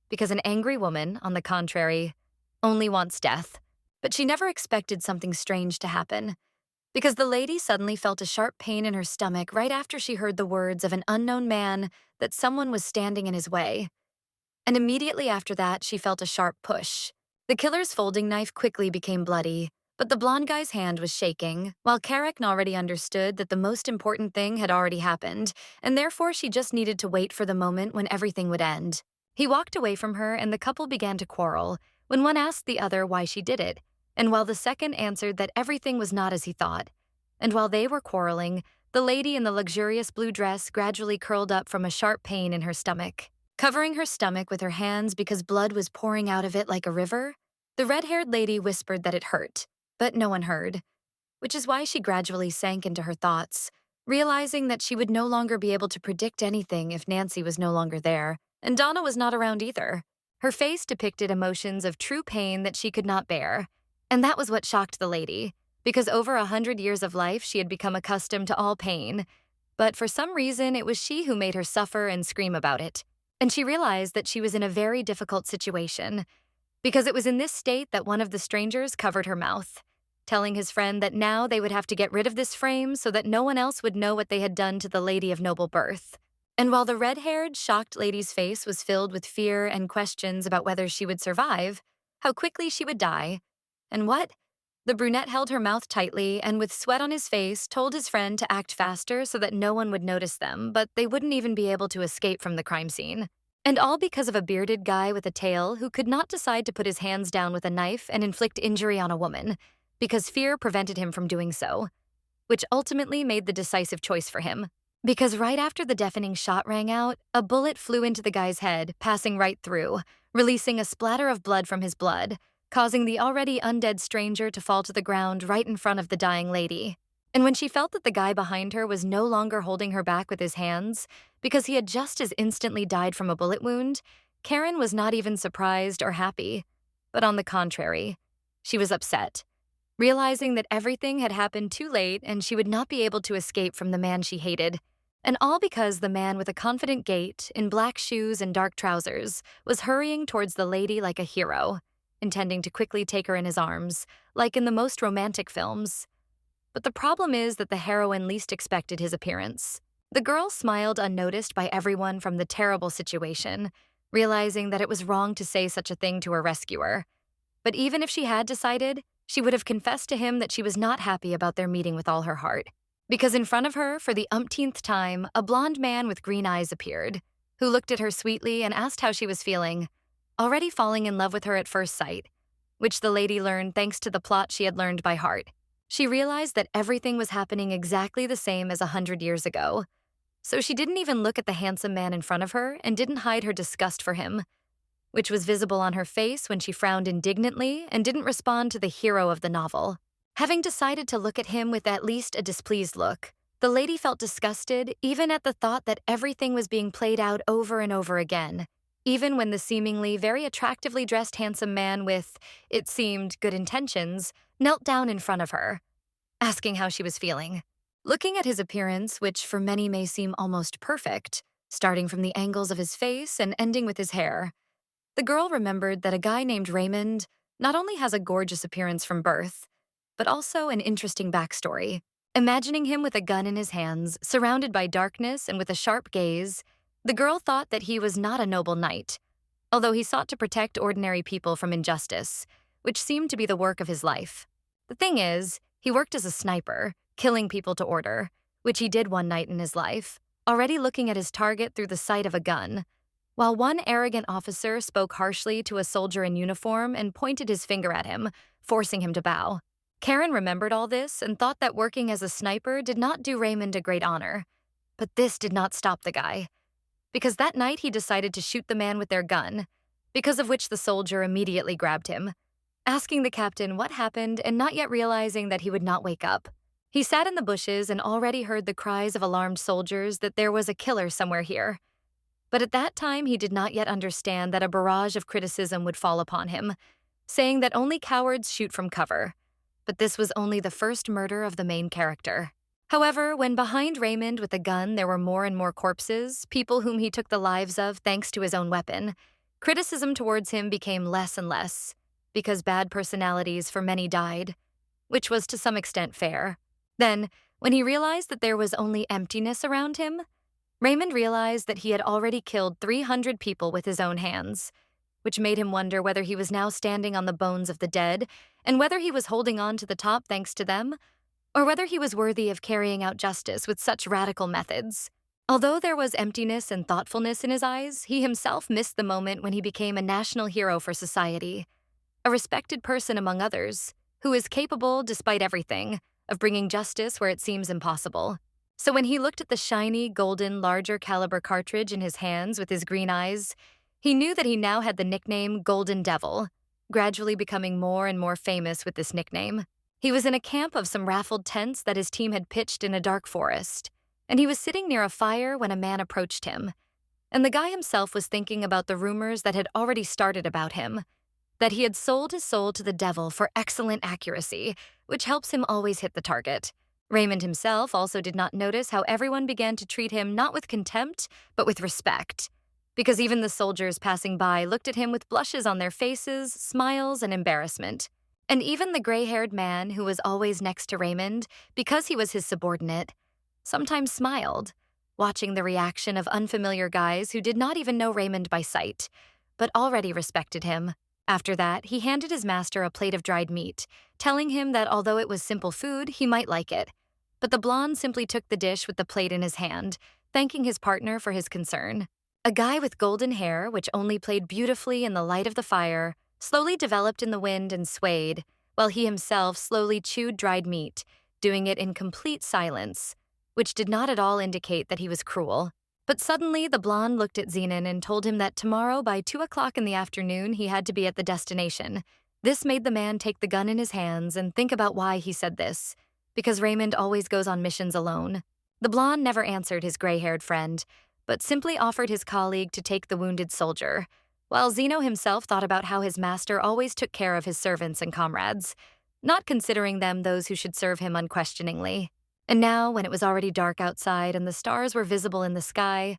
because an angry woman, on the contrary, only wants death. But she never expected something strange to happen, because the lady suddenly felt a sharp pain in her stomach right after she heard the words of an unknown man that someone was standing in his way. And immediately after that, she felt a sharp push. The killer's folding knife quickly became bloody, But the blonde guy's hand was shaking, while Carrick already understood that the most important thing had already happened, and therefore she just needed to wait for the moment when everything would end. He walked away from her and the couple began to quarrel, when one asked the other why she did it, and while the second answered that everything was not as he thought. And while they were quarreling, the lady in the luxurious blue dress gradually curled up from a sharp pain in her stomach. Covering her stomach with her hands because blood was pouring out of it like a river, the red-haired lady whispered that it hurt, but no one heard, which is why she gradually sank into her thoughts, realizing that she would no longer be able to predict anything if Nancy was no longer there, and Donna was not around either. Her face depicted emotions of true pain that she could not bear, and that was what shocked the lady, because over 100 years of life she had become accustomed to all pain, but for some reason it was she who made her suffer and scream about it. And she realized that she was in a very difficult situation, because it was in this state that one of the strangers covered her mouth, telling his friend that now they would have to get rid of this frame so that no one else would know what they had done to the lady of noble birth. And while the red-haired, shocked lady's face was filled with fear and questions about whether she would survive, how quickly she would die, and what? The brunette held her mouth tightly and with sweat on his face told his friend to act faster so that no one would notice them, but they wouldn't even be able to escape from the crime scene. And all because of a bearded guy with a tail who could not decide to put his hands down with a knife and inflict injury on a woman, because fear prevented him from doing so, which ultimately made the decisive choice for him. Because right after the deafening shot rang out, a bullet flew into the guy's head, passing right through, releasing a splatter of blood from his blood, causing the already undead stranger to fall to the ground right in front of the dying lady. And when she felt that the guy behind her was no longer holding her back with his hands, because he had just as instantly died from a bullet wound, Karen was not even surprised or happy, but on the contrary, she was upset, realizing that everything had happened too late and she would not be able to escape from the man she hated. And all because the man with a confident gait, in black shoes and dark trousers, was hurrying towards the lady like a hero, intending to quickly take her in his arms, like in the most romantic films. But the problem is that the heroine least expected his appearance. The girl smiled unnoticed by everyone from the terrible situation, realizing that it was wrong to say such a thing to her rescuer. But even if she had decided, she would have confessed to him that she was not happy about their meeting with all her heart. Because in front of her, for the umpteenth time, a blonde man with green eyes appeared, who looked at her sweetly and asked how she was feeling, already falling in love with her at first sight, which the lady learned thanks to the plot she had learned by heart. She realized that everything was happening exactly the same as 100 years ago, so she didn't even look at the handsome man in front of her and didn't hide her disgust for him, which was visible on her face when she frowned indignantly and didn't respond to the hero of the novel. Having decided to look at him with at least a displeased look, the lady felt disgusted even at the thought that everything was being played out over and over again, even when the seemingly very attractively dressed handsome man with, it seemed, good intentions, knelt down in front of her, asking how she was feeling. Looking at his appearance, which for many may seem almost perfect, starting from the angles of his face and ending with his hair, the girl remembered that a guy named Raymond not only has a gorgeous appearance from birth, but also an interesting backstory. Imagining him with a gun in his hands, surrounded by darkness and with a sharp gaze, the girl thought that he was not a noble knight, although he sought to protect ordinary people from injustice, which seemed to be the work of his life. The thing is, he worked as a sniper, killing people to order, which he did one night in his life, already looking at his target through the sight of a gun, while one arrogant officer spoke harshly to a soldier in uniform and pointed his finger at him, forcing him to bow. Karen remembered all this and thought that working as a sniper did not do Raymond a great honor. But this did not stop the guy, because that night he decided to shoot the man with their gun, because of which the soldier immediately grabbed him, asking the captain what happened and not yet realizing that he would not wake up. He sat in the bushes and already heard the cries of alarmed soldiers that there was a killer somewhere here. But at that time he did not yet understand that a barrage of criticism would fall upon him, saying that only cowards shoot from cover. But this was only the first murder of the main character. However, when behind Raymond with a gun there were more and more corpses, people whom he took the lives of thanks to his own weapon, criticism towards him became less and less, because bad personalities for many died, which was to some extent fair. Then, when he realized that there was only emptiness around him, Raymond realized that he had already killed 300 people with his own hands, which made him wonder whether he was now standing on the bones of the dead and whether he was holding on to the top thanks to them, or whether he was worthy of carrying out justice with such radical methods. Although there was emptiness and thoughtfulness in his eyes, he himself missed the moment when he became a national hero for society, a respected person among others, who is capable, despite everything, of bringing justice where it seems impossible. So when he looked at the shiny, golden, larger caliber cartridge in his hands with his green eyes, he knew that he now had the nickname Golden Devil, gradually becoming more and more famous with this nickname. He was in a camp of some raffled tents that his team had pitched in a dark forest, and he was sitting near a fire when a man approached him. And the guy himself was thinking about the rumors that had already started about him, that he had sold his soul to the devil for excellent accuracy, which helps him always hit the target. Raymond himself also did not notice how everyone began to treat him not with contempt, but with respect, because even the soldiers passing by looked at him with blushes on their faces, smiles, and embarrassment. And even the gray-haired man who was always next to Raymond, because he was his subordinate, sometimes smiled, watching the reaction of unfamiliar guys who did not even know Raymond by sight, but already respected him. After that, he handed his master a plate of dried meat, telling him that although it was simple food, he might like it. But the blonde simply took the dish with the plate in his hand, thanking his partner for his concern. A guy with golden hair, which only played beautifully in the light of the fire, slowly developed in the wind and swayed, while he himself slowly chewed dried meat, doing it in complete silence, which did not at all indicate that he was cruel. But suddenly, the blonde looked at Zenon and told him that tomorrow by 2 o'clock in the afternoon he had to be at the destination. This made the man take the gun in his hands and think about why he said this, because Raymond always goes on missions alone. The blonde never answered his gray-haired friend, but simply offered his colleague to take the wounded soldier, while Zeno himself thought about how his master always took care of his servants and comrades, not considering them those who should serve him unquestioningly. And now, when it was already dark outside and the stars were visible in the sky,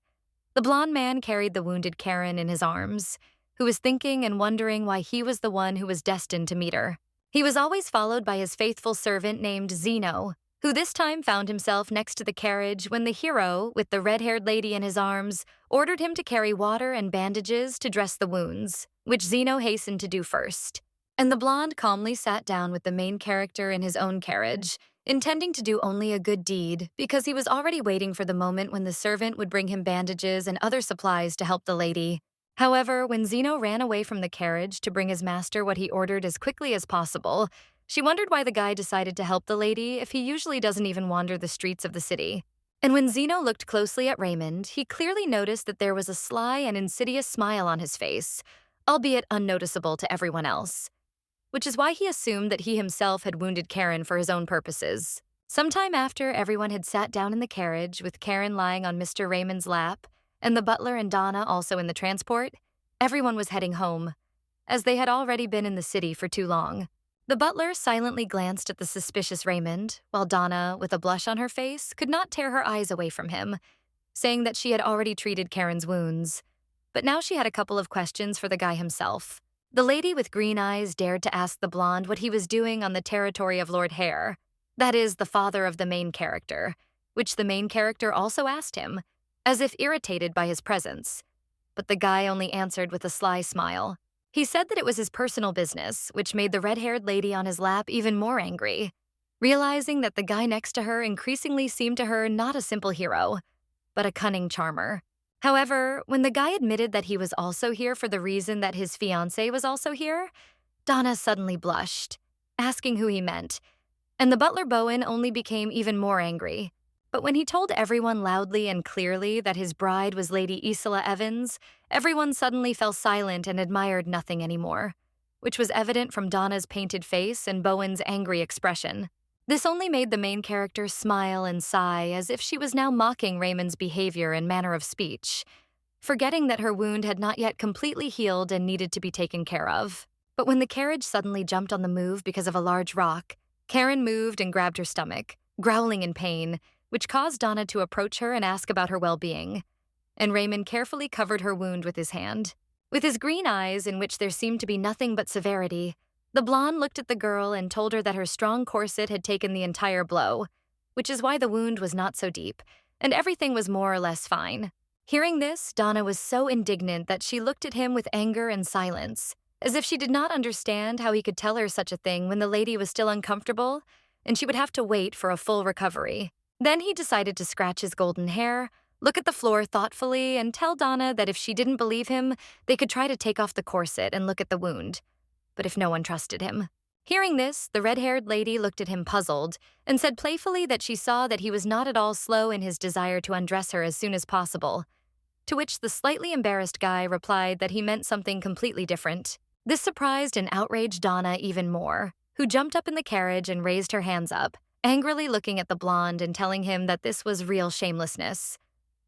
the blonde man carried the wounded Karen in his arms, who was thinking and wondering why he was the one who was destined to meet her. He was always followed by his faithful servant named Zeno, who this time found himself next to the carriage when the hero, with the red-haired lady in his arms, ordered him to carry water and bandages to dress the wounds, which Zeno hastened to do first. And the blonde calmly sat down with the main character in his own carriage, intending to do only a good deed because he was already waiting for the moment when the servant would bring him bandages and other supplies to help the lady. However, when Zeno ran away from the carriage to bring his master what he ordered as quickly as possible, she wondered why the guy decided to help the lady if he usually doesn't even wander the streets of the city. And when Zeno looked closely at Raymond, he clearly noticed that there was a sly and insidious smile on his face, albeit unnoticeable to everyone else, which is why he assumed that he himself had wounded Karen for his own purposes. Sometime after everyone had sat down in the carriage, with Karen lying on Mr. Raymond's lap, and the butler and Donna also in the transport, everyone was heading home, as they had already been in the city for too long. The butler silently glanced at the suspicious Raymond, while Donna, with a blush on her face, could not tear her eyes away from him, saying that she had already treated Karen's wounds. But now she had a couple of questions for the guy himself. The lady with green eyes dared to ask the blonde what he was doing on the territory of Lord Hare, that is, the father of the main character, which the main character also asked him, as if irritated by his presence. But the guy only answered with a sly smile. He said that it was his personal business, which made the red-haired lady on his lap even more angry, realizing that the guy next to her increasingly seemed to her not a simple hero, but a cunning charmer. However, when the guy admitted that he was also here for the reason that his fiancée was also here, Donna suddenly blushed, asking who he meant, and the butler Bowen only became even more angry. But when he told everyone loudly and clearly that his bride was Lady Isila Evans, everyone suddenly fell silent and admired nothing anymore, which was evident from Donna's painted face and Bowen's angry expression. This only made the main character smile and sigh as if she was now mocking Raymond's behavior and manner of speech, forgetting that her wound had not yet completely healed and needed to be taken care of. But when the carriage suddenly jumped on the move because of a large rock, Karen moved and grabbed her stomach, growling in pain, which caused Donna to approach her and ask about her well-being. And Raymond carefully covered her wound with his hand. With his green eyes, in which there seemed to be nothing but severity, the blonde looked at the girl and told her that her strong corset had taken the entire blow, which is why the wound was not so deep, and everything was more or less fine. Hearing this, Donna was so indignant that she looked at him with anger and silence, as if she did not understand how he could tell her such a thing when the lady was still uncomfortable and she would have to wait for a full recovery. Then he decided to scratch his golden hair, look at the floor thoughtfully, and tell Donna that if she didn't believe him, they could try to take off the corset and look at the wound. But if no one trusted him. Hearing this, the red-haired lady looked at him puzzled and said playfully that she saw that he was not at all slow in his desire to undress her as soon as possible, to which the slightly embarrassed guy replied that he meant something completely different. This surprised and outraged Donna even more, who jumped up in the carriage and raised her hands up, angrily looking at the blonde and telling him that this was real shamelessness.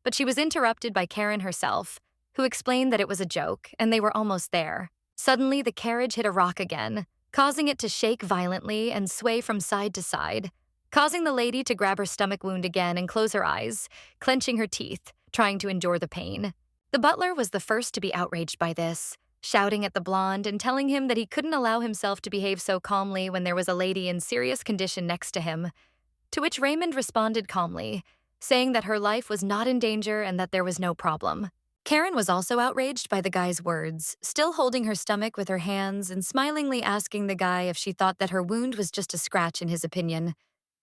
But she was interrupted by Karen herself, who explained that it was a joke and they were almost there. Suddenly, the carriage hit a rock again, causing it to shake violently and sway from side to side, causing the lady to grab her stomach wound again and close her eyes, clenching her teeth, trying to endure the pain. The butler was the first to be outraged by this, shouting at the blonde and telling him that he couldn't allow himself to behave so calmly when there was a lady in serious condition next to him, to which Raymond responded calmly, saying that her life was not in danger and that there was no problem. Karen was also outraged by the guy's words, still holding her stomach with her hands and smilingly asking the guy if she thought that her wound was just a scratch in his opinion,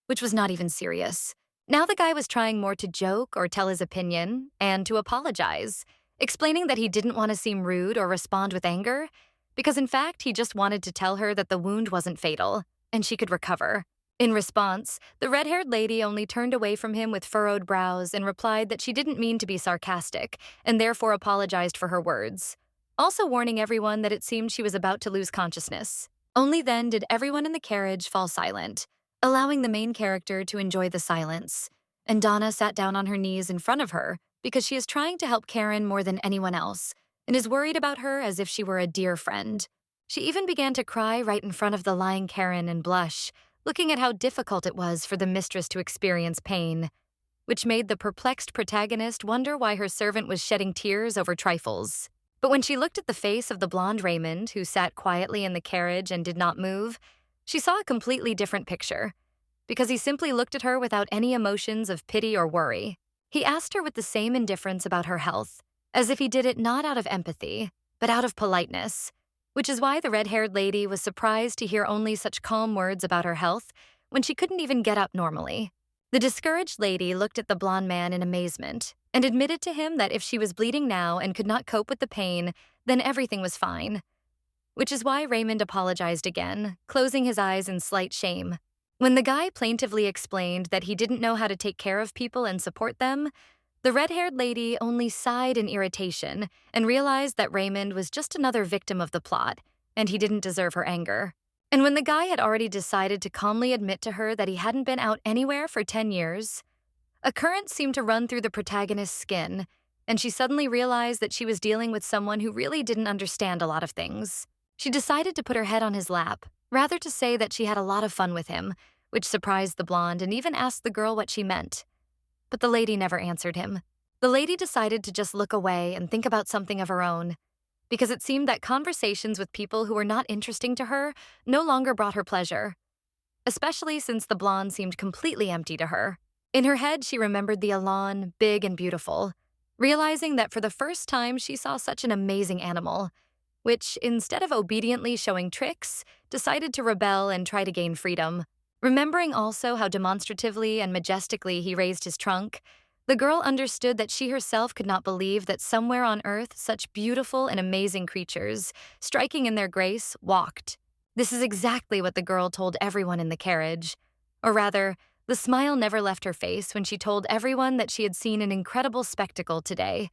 which was not even serious. Now the guy was trying more to joke or tell his opinion and to apologize, explaining that he didn't want to seem rude or respond with anger, because in fact he just wanted to tell her that the wound wasn't fatal and she could recover. In response, the red-haired lady only turned away from him with furrowed brows and replied that she didn't mean to be sarcastic and therefore apologized for her words, also warning everyone that it seemed she was about to lose consciousness. Only then did everyone in the carriage fall silent, allowing the main character to enjoy the silence, and Donna sat down on her knees in front of her because she is trying to help Karen more than anyone else and is worried about her as if she were a dear friend. She even began to cry right in front of the lying Karen and blush, looking at how difficult it was for the mistress to experience pain, which made the perplexed protagonist wonder why her servant was shedding tears over trifles. But when she looked at the face of the blonde Raymond, who sat quietly in the carriage and did not move, she saw a completely different picture, because he simply looked at her without any emotions of pity or worry. He asked her with the same indifference about her health, as if he did it not out of empathy, but out of politeness, which is why the red-haired lady was surprised to hear only such calm words about her health when she couldn't even get up normally. The discouraged lady looked at the blonde man in amazement and admitted to him that if she was bleeding now and could not cope with the pain, then everything was fine, which is why Raymond apologized again, closing his eyes in slight shame. When the guy plaintively explained that he didn't know how to take care of people and support them, the red-haired lady only sighed in irritation and realized that Raymond was just another victim of the plot, and he didn't deserve her anger. And when the guy had already decided to calmly admit to her that he hadn't been out anywhere for 10 years, a current seemed to run through the protagonist's skin, and she suddenly realized that she was dealing with someone who really didn't understand a lot of things. She decided to put her head on his lap, rather to say that she had a lot of fun with him, which surprised the blonde and even asked the girl what she meant. But the lady never answered him. The lady decided to just look away and think about something of her own, because it seemed that conversations with people who were not interesting to her no longer brought her pleasure, especially since the blonde seemed completely empty to her. In her head, she remembered the Elan, big and beautiful, realizing that for the first time she saw such an amazing animal, which, instead of obediently showing tricks, decided to rebel and try to gain freedom. Remembering also how demonstratively and majestically he raised his trunk, the girl understood that she herself could not believe that somewhere on Earth such beautiful and amazing creatures, striking in their grace, walked. This is exactly what the girl told everyone in the carriage. Or rather, the smile never left her face when she told everyone that she had seen an incredible spectacle today,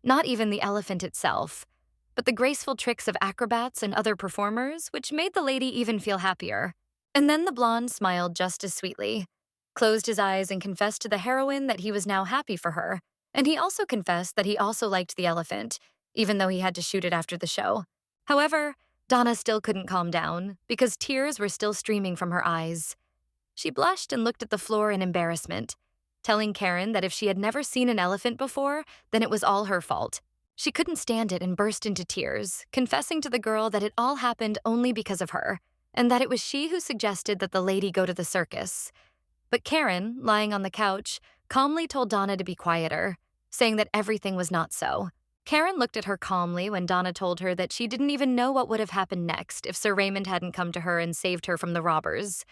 not even the elephant itself, but the graceful tricks of acrobats and other performers, which made the lady even feel happier. And then the blonde smiled just as sweetly, closed his eyes and confessed to the heroine that he was now happy for her, and he also confessed that he also liked the elephant, even though he had to shoot it after the show. However, Donna still couldn't calm down, because tears were still streaming from her eyes. She blushed and looked at the floor in embarrassment, telling Karen that if she had never seen an elephant before, then it was all her fault. She couldn't stand it and burst into tears, confessing to the girl that it all happened only because of her, and that it was she who suggested that the lady go to the circus. But Karen, lying on the couch, calmly told Donna to be quieter, saying that everything was not so. Karen looked at her calmly when Donna told her that she didn't even know what would have happened next if Sir Raymond hadn't come to her and saved her from the robbers.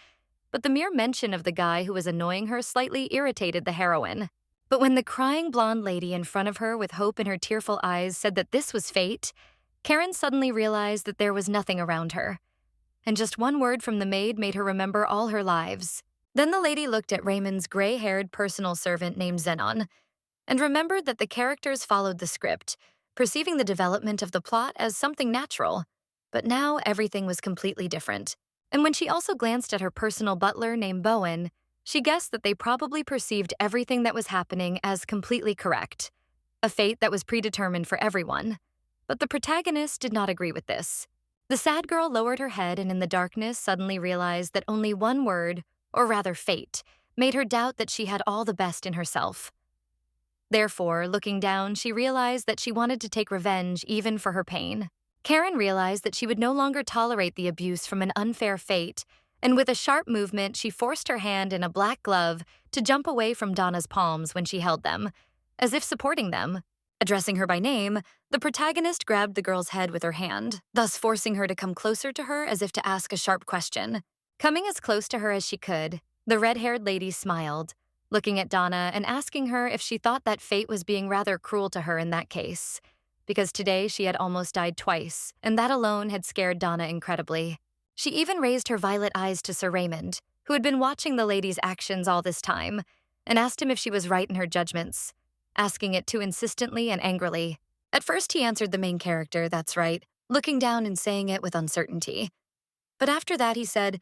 But the mere mention of the guy who was annoying her slightly irritated the heroine. But when the crying blonde lady in front of her with hope in her tearful eyes said that this was fate, Karen suddenly realized that there was nothing around her. And just one word from the maid made her remember all her lives. Then the lady looked at Raymond's gray-haired personal servant named Zenon, and remembered that the characters followed the script, perceiving the development of the plot as something natural. But now everything was completely different. And when she also glanced at her personal butler named Bowen, she guessed that they probably perceived everything that was happening as completely correct, a fate that was predetermined for everyone. But the protagonist did not agree with this. The sad girl lowered her head and in the darkness suddenly realized that only one word, or rather fate, made her doubt that she had all the best in herself. Therefore, looking down, she realized that she wanted to take revenge even for her pain. Karen realized that she would no longer tolerate the abuse from an unfair fate, and with a sharp movement, she forced her hand in a black glove to jump away from Donna's palms when she held them, as if supporting them. Addressing her by name, the protagonist grabbed the girl's head with her hand, thus forcing her to come closer to her as if to ask a sharp question. Coming as close to her as she could, the red-haired lady smiled, looking at Donna and asking her if she thought that fate was being rather cruel to her in that case, because today she had almost died twice, and that alone had scared Donna incredibly. She even raised her violet eyes to Sir Raymond, who had been watching the lady's actions all this time, and asked him if she was right in her judgments, asking it too insistently and angrily. At first he answered the main character, "That's right," looking down and saying it with uncertainty. But after that he said,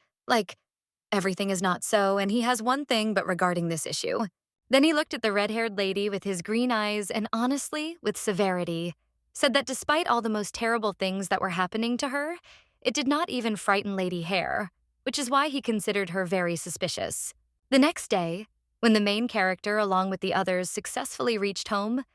everything is not so, and he has one thing but regarding this issue. Then he looked at the red-haired lady with his green eyes and honestly, with severity, said that despite all the most terrible things that were happening to her, it did not even frighten Lady Hare, which is why he considered her very suspicious. The next day, when the main character along with the others successfully reached home,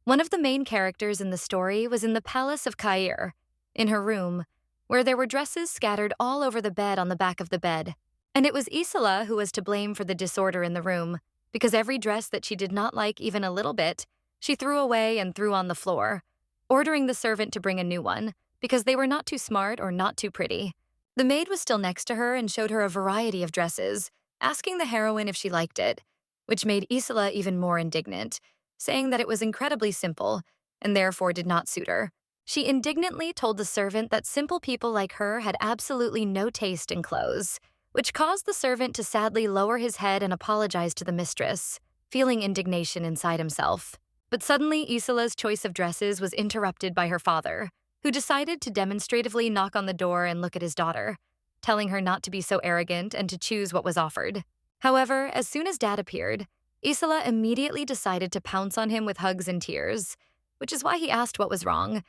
one of the main characters in the story was in the Palace of Cair, in her room, where there were dresses scattered all over the bed on the back of the bed. And it was Isila who was to blame for the disorder in the room, because every dress that she did not like even a little bit, she threw away and threw on the floor, ordering the servant to bring a new one, because they were not too smart or not too pretty. The maid was still next to her and showed her a variety of dresses, asking the heroine if she liked it, which made Isila even more indignant, saying that it was incredibly simple and therefore did not suit her. She indignantly told the servant that simple people like her had absolutely no taste in clothes, which caused the servant to sadly lower his head and apologize to the mistress, feeling indignation inside himself. But suddenly, Isila's choice of dresses was interrupted by her father, who decided to demonstratively knock on the door and look at his daughter, telling her not to be so arrogant and to choose what was offered. However, as soon as Dad appeared, Isila immediately decided to pounce on him with hugs and tears, which is why he asked what was wrong,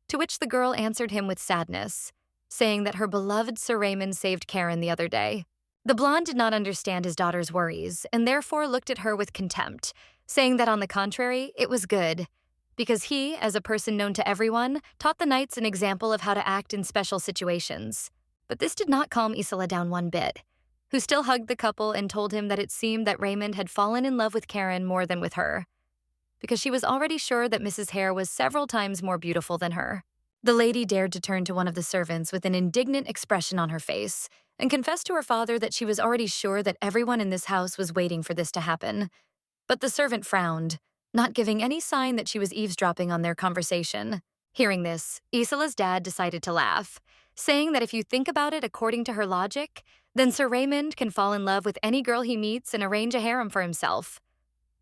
to which the girl answered him with sadness, saying that her beloved Sir Raymond saved Karen the other day. The blonde did not understand his daughter's worries and therefore looked at her with contempt, saying that on the contrary, it was good, because he, as a person known to everyone, taught the knights an example of how to act in special situations. But this did not calm Isila down one bit, who still hugged the couple and told him that it seemed that Raymond had fallen in love with Karen more than with her, because she was already sure that Mrs. Hare was several times more beautiful than her. The lady dared to turn to one of the servants with an indignant expression on her face and confessed to her father that she was already sure that everyone in this house was waiting for this to happen. But the servant frowned, not giving any sign that she was eavesdropping on their conversation. Hearing this, Isila's dad decided to laugh, saying that if you think about it according to her logic, then Sir Raymond can fall in love with any girl he meets and arrange a harem for himself.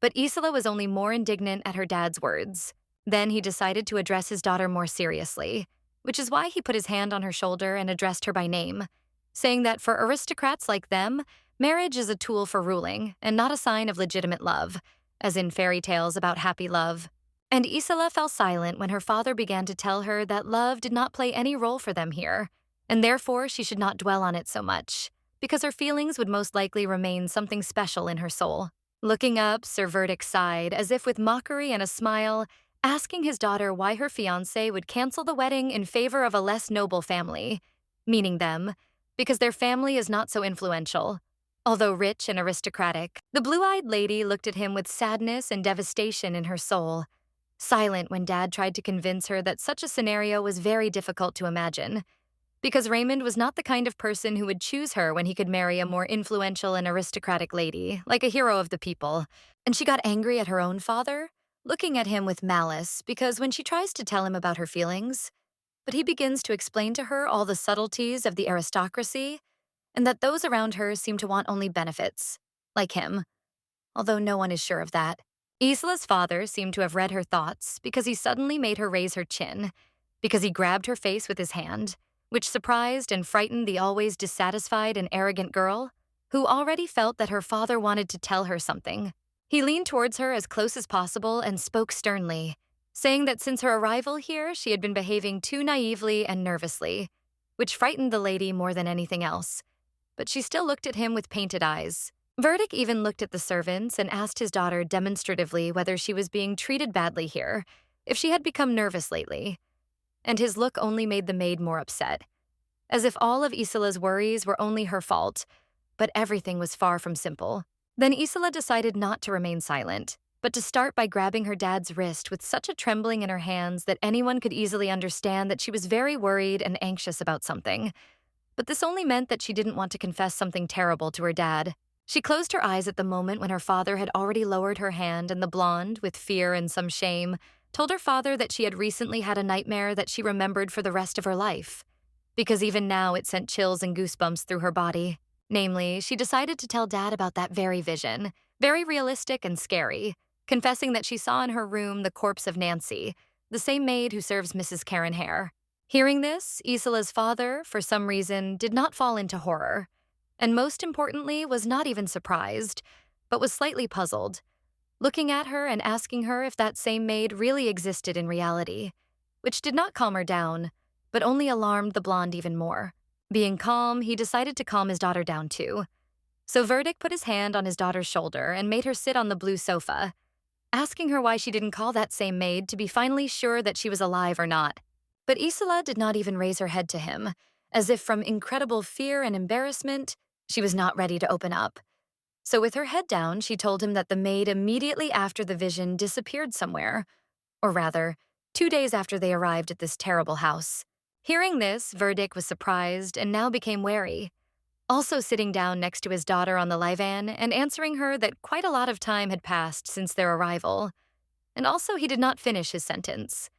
But Isila was only more indignant at her dad's words. Then he decided to address his daughter more seriously, which is why he put his hand on her shoulder and addressed her by name, saying that for aristocrats like them, marriage is a tool for ruling and not a sign of legitimate love, as in fairy tales about happy love. And Isila fell silent when her father began to tell her that love did not play any role for them here, and therefore she should not dwell on it so much, because her feelings would most likely remain something special in her soul. Looking up, Sir Verdict sighed, as if with mockery and a smile, asking his daughter why her fiancé would cancel the wedding in favor of a less noble family, meaning them, because their family is not so influential. Although rich and aristocratic, the blue-eyed lady looked at him with sadness and devastation in her soul, silent when Dad tried to convince her that such a scenario was very difficult to imagine, because Raymond was not the kind of person who would choose her when he could marry a more influential and aristocratic lady, like a hero of the people. And she got angry at her own father, looking at him with malice, because when she tries to tell him about her feelings, but he begins to explain to her all the subtleties of the aristocracy, and that those around her seem to want only benefits, like him, although no one is sure of that. Isila's father seemed to have read her thoughts because he suddenly made her raise her chin, because he grabbed her face with his hand, which surprised and frightened the always dissatisfied and arrogant girl, who already felt that her father wanted to tell her something. He leaned towards her as close as possible and spoke sternly, saying that since her arrival here, she had been behaving too naively and nervously, which frightened the lady more than anything else. But she still looked at him with painted eyes. Verdict even looked at the servants and asked his daughter demonstratively whether she was being treated badly here, if she had become nervous lately. And his look only made the maid more upset, as if all of Isila's worries were only her fault, but everything was far from simple. Then Isila decided not to remain silent, but to start by grabbing her dad's wrist with such a trembling in her hands that anyone could easily understand that she was very worried and anxious about something. But this only meant that she didn't want to confess something terrible to her dad. She closed her eyes at the moment when her father had already lowered her hand, and the blonde, with fear and some shame, told her father that she had recently had a nightmare that she remembered for the rest of her life, because even now it sent chills and goosebumps through her body. Namely, she decided to tell Dad about that very vision, very realistic and scary, confessing that she saw in her room the corpse of Nancy, the same maid who serves Mrs. Karen Hare. Hearing this, Isila's father, for some reason, did not fall into horror, and most importantly, was not even surprised, but was slightly puzzled, looking at her and asking her if that same maid really existed in reality, which did not calm her down, but only alarmed the blonde even more. Being calm, he decided to calm his daughter down too. So Verdict put his hand on his daughter's shoulder and made her sit on the blue sofa, asking her why she didn't call that same maid to be finally sure that she was alive or not. But Isila did not even raise her head to him, as if from incredible fear and embarrassment, she was not ready to open up. So with her head down, she told him that the maid immediately after the vision disappeared somewhere, or rather, 2 days after they arrived at this terrible house. Hearing this, Verdict was surprised and now became wary, also sitting down next to his daughter on the divan and answering her that quite a lot of time had passed since their arrival. And also he did not finish his sentence,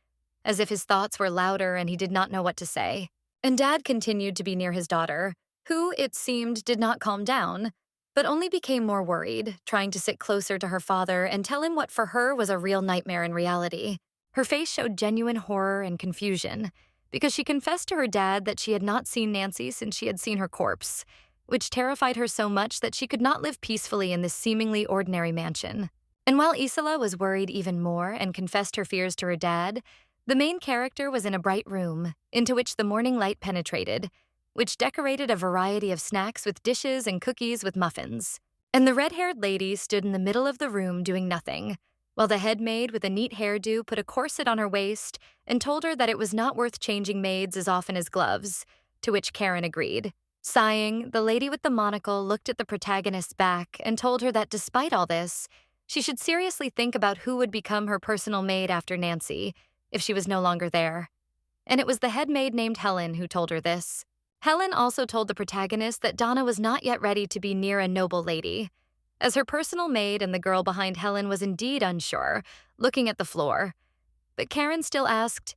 as if his thoughts were louder and he did not know what to say. And Dad continued to be near his daughter, who, it seemed, did not calm down, but only became more worried, trying to sit closer to her father and tell him what for her was a real nightmare in reality. Her face showed genuine horror and confusion, because she confessed to her dad that she had not seen Nancy since she had seen her corpse, which terrified her so much that she could not live peacefully in this seemingly ordinary mansion. And while Isila was worried even more and confessed her fears to her dad, the main character was in a bright room, into which the morning light penetrated, which decorated a variety of snacks with dishes and cookies with muffins. And the red-haired lady stood in the middle of the room doing nothing, while the head maid with a neat hairdo put a corset on her waist and told her that it was not worth changing maids as often as gloves, to which Karen agreed. Sighing, the lady with the monocle looked at the protagonist's back and told her that despite all this, she should seriously think about who would become her personal maid after Nancy, if she was no longer there. And it was the head maid named Helen who told her this. Helen also told the protagonist that Donna was not yet ready to be near a noble lady, as her personal maid and the girl behind Helen was indeed unsure, looking at the floor. But Karen still asked,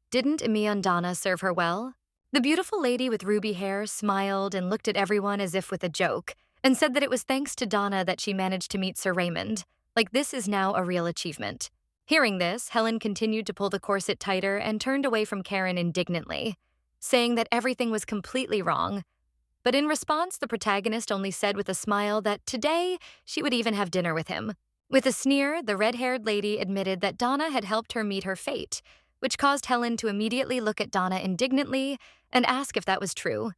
didn't Emiya and Donna serve her well? The beautiful lady with ruby hair smiled and looked at everyone as if with a joke, and said that it was thanks to Donna that she managed to meet Sir Raymond, like this is now a real achievement. Hearing this, Helen continued to pull the corset tighter and turned away from Karen indignantly, saying that everything was completely wrong. But in response, the protagonist only said with a smile that today she would even have dinner with him. With a sneer, the red-haired lady admitted that Donna had helped her meet her fate, which caused Helen to immediately look at Donna indignantly and ask if that was true,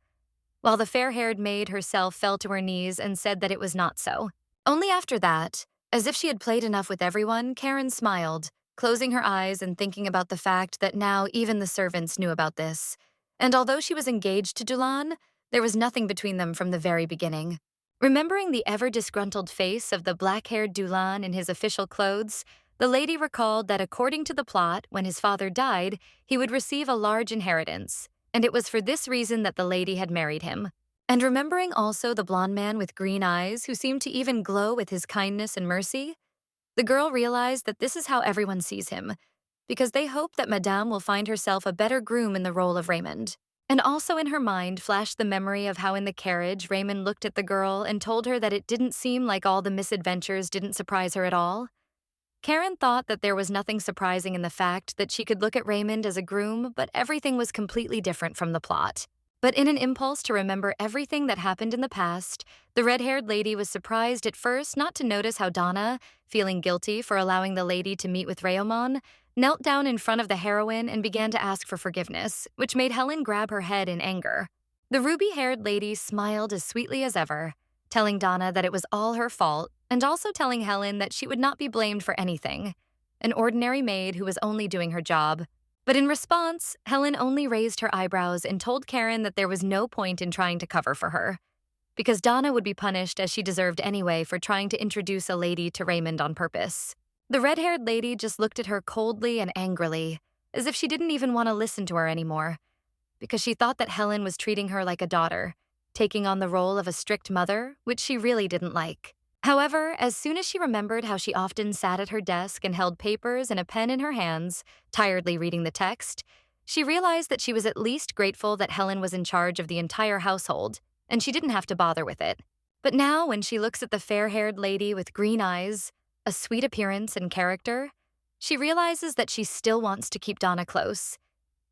while the fair-haired maid herself fell to her knees and said that it was not so. Only after that, as if she had played enough with everyone, Karen smiled, closing her eyes and thinking about the fact that now even the servants knew about this. And although she was engaged to Dulan, there was nothing between them from the very beginning. Remembering the ever-disgruntled face of the black-haired Dulan in his official clothes, The lady recalled that according to the plot, when his father died, he would receive a large inheritance, and it was for this reason that the lady had married him. And remembering also the blonde man with green eyes who seemed to even glow with his kindness and mercy, the girl realized that this is how everyone sees him, because they hope that Madame will find herself a better groom in the role of Raymond. And also in her mind flashed the memory of how in the carriage Raymond looked at the girl and told her that it didn't seem like all the misadventures didn't surprise her at all. Karen thought that there was nothing surprising in the fact that she could look at Raymond as a groom, but everything was completely different from the plot. But in an impulse to remember everything that happened in the past, the red-haired lady was surprised at first not to notice how Donna, feeling guilty for allowing the lady to meet with Raymond, knelt down in front of the heroine and began to ask for forgiveness, which made Helen grab her head in anger. The ruby-haired lady smiled as sweetly as ever, telling Donna that it was all her fault, and also telling Helen that she would not be blamed for anything, an ordinary maid who was only doing her job. But in response, Helen only raised her eyebrows and told Karen that there was no point in trying to cover for her, because Donna would be punished as she deserved anyway for trying to introduce a lady to Raymond on purpose. The red-haired lady just looked at her coldly and angrily, as if she didn't even want to listen to her anymore, because she thought that Helen was treating her like a daughter, taking on the role of a strict mother, which she really didn't like. However, as soon as she remembered how she often sat at her desk and held papers and a pen in her hands, tiredly reading the text, she realized that she was at least grateful that Helen was in charge of the entire household, and she didn't have to bother with it. But now, when she looks at the fair-haired lady with green eyes, a sweet appearance and character, she realizes that she still wants to keep Donna close,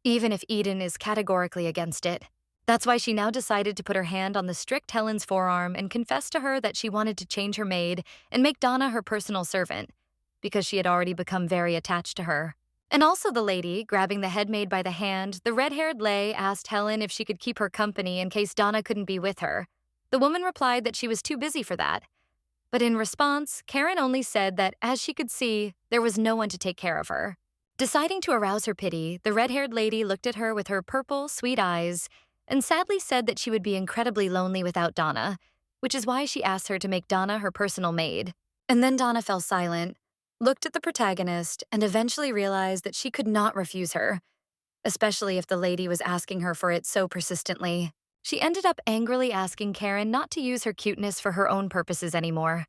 even if Eden is categorically against it. That's why she now decided to put her hand on the strict Helen's forearm and confess to her that she wanted to change her maid and make Donna her personal servant, because she had already become very attached to her. And also the lady, grabbing the head maid by the hand, the red-haired lay asked Helen if she could keep her company in case Donna couldn't be with her. The woman replied that she was too busy for that. But in response, Karen only said that, as she could see, there was no one to take care of her. Deciding to arouse her pity, the red-haired lady looked at her with her purple, sweet eyes and sadly said that she would be incredibly lonely without Donna, which is why she asked her to make Donna her personal maid. And then Donna fell silent, looked at the protagonist, and eventually realized that she could not refuse her, especially if the lady was asking her for it so persistently. She ended up angrily asking Karen not to use her cuteness for her own purposes anymore.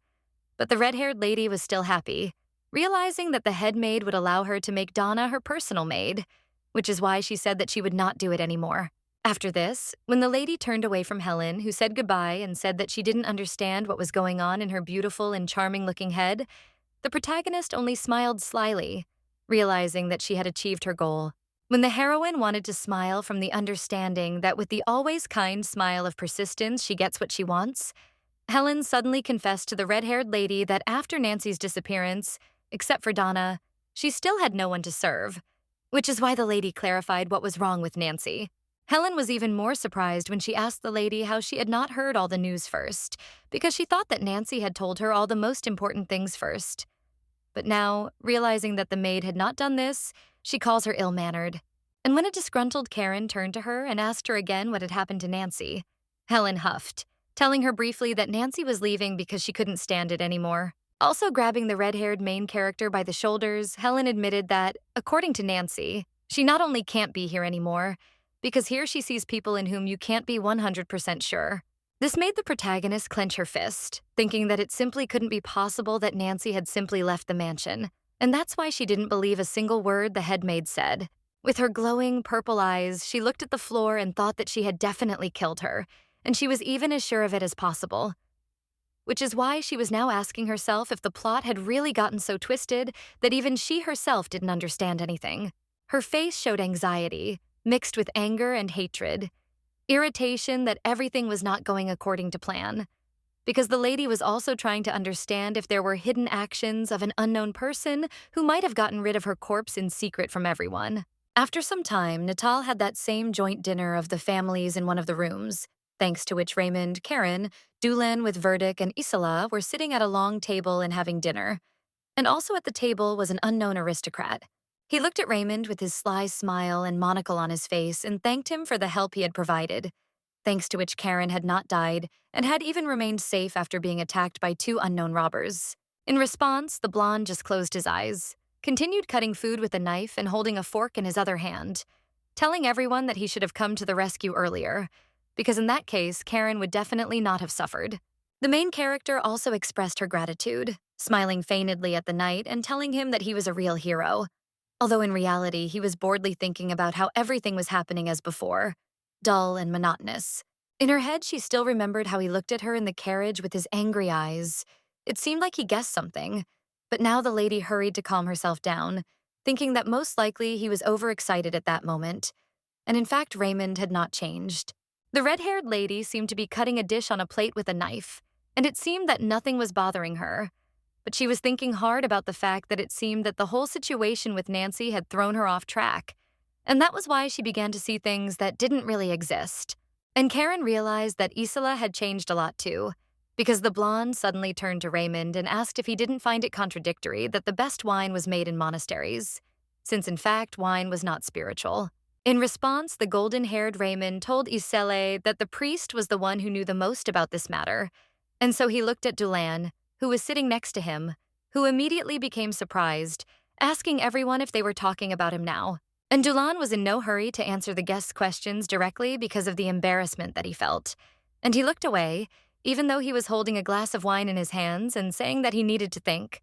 But the red-haired lady was still happy, realizing that the head maid would allow her to make Donna her personal maid, which is why she said that she would not do it anymore. After this, when the lady turned away from Helen, who said goodbye and said that she didn't understand what was going on in her beautiful and charming-looking head, the protagonist only smiled slyly, realizing that she had achieved her goal. When the heroine wanted to smile from the understanding that with the always kind smile of persistence she gets what she wants, Helen suddenly confessed to the red-haired lady that after Nancy's disappearance, except for Donna, she still had no one to serve, which is why the lady clarified what was wrong with Nancy. Helen was even more surprised when she asked the lady how she had not heard all the news first, because she thought that Nancy had told her all the most important things first. But now, realizing that the maid had not done this, she calls her ill-mannered. And when a disgruntled Karen turned to her and asked her again what had happened to Nancy, Helen huffed, telling her briefly that Nancy was leaving because she couldn't stand it anymore. Also grabbing the red-haired main character by the shoulders, Helen admitted that, according to Nancy, she not only can't be here anymore, because here she sees people in whom you can't be 100% sure. This made the protagonist clench her fist, thinking that it simply couldn't be possible that Nancy had simply left the mansion, and that's why she didn't believe a single word the head maid said. With her glowing purple eyes, she looked at the floor and thought that she had definitely killed her, and she was even as sure of it as possible. Which is why she was now asking herself if the plot had really gotten so twisted that even she herself didn't understand anything. Her face showed anxiety, mixed with anger and hatred, irritation that everything was not going according to plan, because the lady was also trying to understand if there were hidden actions of an unknown person who might have gotten rid of her corpse in secret from everyone. After some time, Natal had that same joint dinner of the families in one of the rooms, thanks to which Raymond, Karen, Dulan with Verdict, and Isila were sitting at a long table and having dinner. And also at the table was an unknown aristocrat. He looked at Raymond with his sly smile and monocle on his face and thanked him for the help he had provided, thanks to which Karen had not died and had even remained safe after being attacked by 2 unknown robbers. In response, the blonde just closed his eyes, continued cutting food with a knife and holding a fork in his other hand, telling everyone that he should have come to the rescue earlier, because in that case, Karen would definitely not have suffered. The main character also expressed her gratitude, smiling feignedly at the knight and telling him that he was a real hero, although in reality he was boredly thinking about how everything was happening as before, dull and monotonous. In her head, she still remembered how he looked at her in the carriage with his angry eyes. It seemed like he guessed something, but now the lady hurried to calm herself down, thinking that most likely he was overexcited at that moment, and in fact Raymond had not changed. The red-haired lady seemed to be cutting a dish on a plate with a knife, and it seemed that nothing was bothering her. But she was thinking hard about the fact that it seemed that the whole situation with Nancy had thrown her off track, and that was why she began to see things that didn't really exist. And Karen realized that Isila had changed a lot too, because the blonde suddenly turned to Raymond and asked if he didn't find it contradictory that the best wine was made in monasteries, since in fact wine was not spiritual. In response, the golden-haired Raymond told Isila that the priest was the one who knew the most about this matter, and so he looked at Dulan, who was sitting next to him, who immediately became surprised, asking everyone if they were talking about him now. And Dulan was in no hurry to answer the guests' questions directly because of the embarrassment that he felt, and he looked away, even though he was holding a glass of wine in his hands and saying that he needed to think,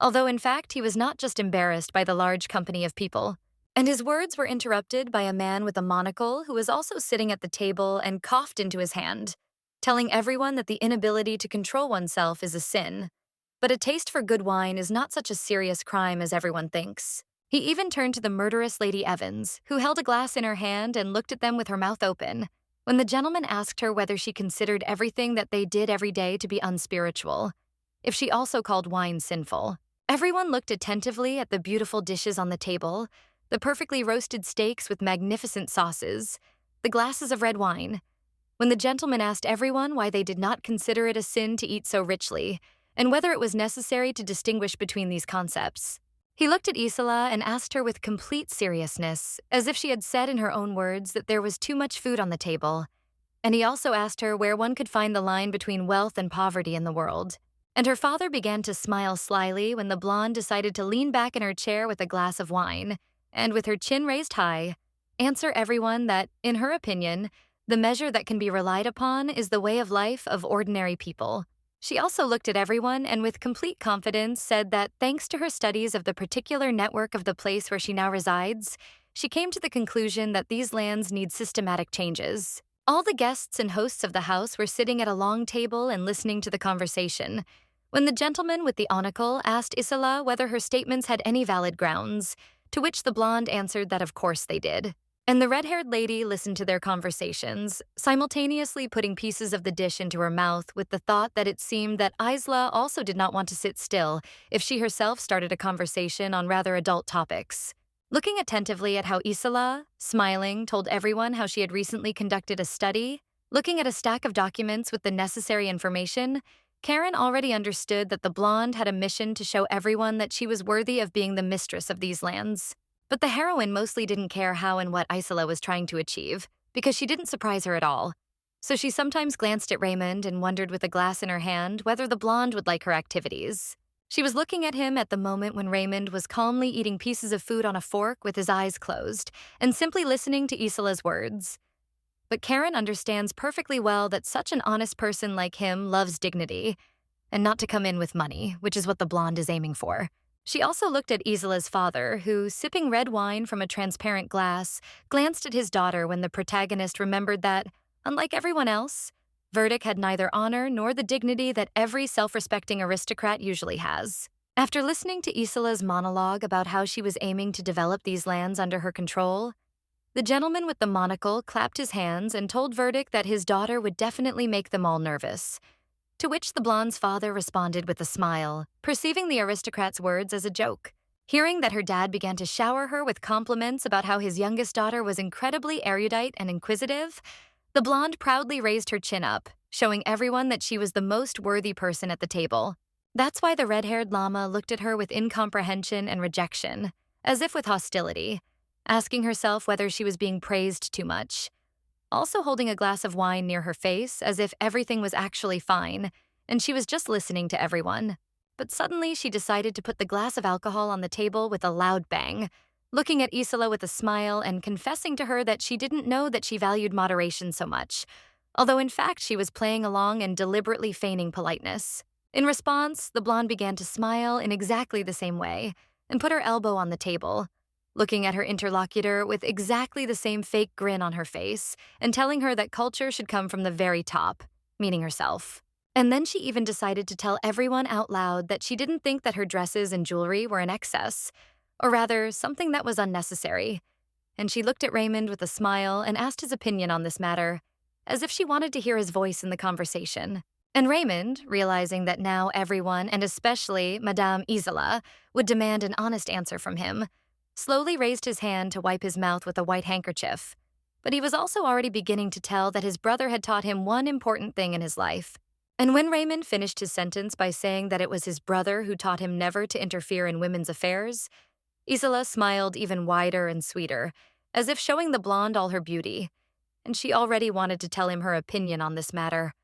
although in fact he was not just embarrassed by the large company of people. And his words were interrupted by a man with a monocle who was also sitting at the table and coughed into his hand, telling everyone that the inability to control oneself is a sin, but a taste for good wine is not such a serious crime as everyone thinks. He even turned to the murderous Lady Evans, who held a glass in her hand and looked at them with her mouth open, when the gentleman asked her whether she considered everything that they did every day to be unspiritual, if she also called wine sinful. Everyone looked attentively at the beautiful dishes on the table, the perfectly roasted steaks with magnificent sauces, the glasses of red wine, when the gentleman asked everyone why they did not consider it a sin to eat so richly, and whether it was necessary to distinguish between these concepts. He looked at Isila and asked her with complete seriousness, as if she had said in her own words that there was too much food on the table, and he also asked her where one could find the line between wealth and poverty in the world. And her father began to smile slyly when the blonde decided to lean back in her chair with a glass of wine, and with her chin raised high, answer everyone that, in her opinion, the measure that can be relied upon is the way of life of ordinary people. She also looked at everyone and with complete confidence said that thanks to her studies of the particular network of the place where she now resides, she came to the conclusion that these lands need systematic changes. All the guests and hosts of the house were sitting at a long table and listening to the conversation, when the gentleman with the monocle asked Isila whether her statements had any valid grounds, to which the blonde answered that of course they did. And the red-haired lady listened to their conversations, simultaneously putting pieces of the dish into her mouth with the thought that it seemed that Isila also did not want to sit still if she herself started a conversation on rather adult topics. Looking attentively at how Isila, smiling, told everyone how she had recently conducted a study, looking at a stack of documents with the necessary information, Karen already understood that the blonde had a mission to show everyone that she was worthy of being the mistress of these lands. But the heroine mostly didn't care how and what Isila was trying to achieve, because she didn't surprise her at all. So she sometimes glanced at Raymond and wondered with a glass in her hand whether the blonde would like her activities. She was looking at him at the moment when Raymond was calmly eating pieces of food on a fork with his eyes closed and simply listening to Isila's words. But Karen understands perfectly well that such an honest person like him loves dignity, and not to come in with money, which is what the blonde is aiming for. She also looked at Isila's father, who, sipping red wine from a transparent glass, glanced at his daughter when the protagonist remembered that, unlike everyone else, Verdict had neither honor nor the dignity that every self-respecting aristocrat usually has. After listening to Isila's monologue about how she was aiming to develop these lands under her control, the gentleman with the monocle clapped his hands and told Verdict that his daughter would definitely make them all nervous, to which the blonde's father responded with a smile, perceiving the aristocrat's words as a joke. Hearing that her dad began to shower her with compliments about how his youngest daughter was incredibly erudite and inquisitive, the blonde proudly raised her chin up, showing everyone that she was the most worthy person at the table. That's why the red-haired llama looked at her with incomprehension and rejection, as if with hostility, asking herself whether she was being praised too much, also holding a glass of wine near her face as if everything was actually fine, and she was just listening to everyone. but suddenly she decided to put the glass of alcohol on the table with a loud bang, looking at Isila with a smile and confessing to her that she didn't know that she valued moderation so much, although in fact she was playing along and deliberately feigning politeness. In response, the blonde began to smile in exactly the same way and put her elbow on the table, looking at her interlocutor with exactly the same fake grin on her face and telling her that culture should come from the very top, meaning herself. And then she even decided to tell everyone out loud that she didn't think that her dresses and jewelry were in excess, or rather, something that was unnecessary. And she looked at Raymond with a smile and asked his opinion on this matter, as if she wanted to hear his voice in the conversation. And Raymond, realizing that now everyone, and especially Madame Isila, would demand an honest answer from him, slowly raised his hand to wipe his mouth with a white handkerchief. But he was also already beginning to tell that his brother had taught him one important thing in his life. And when Raymond finished his sentence by saying that it was his brother who taught him never to interfere in women's affairs, Isila smiled even wider and sweeter, as if showing the blonde all her beauty, and she already wanted to tell him her opinion on this matter.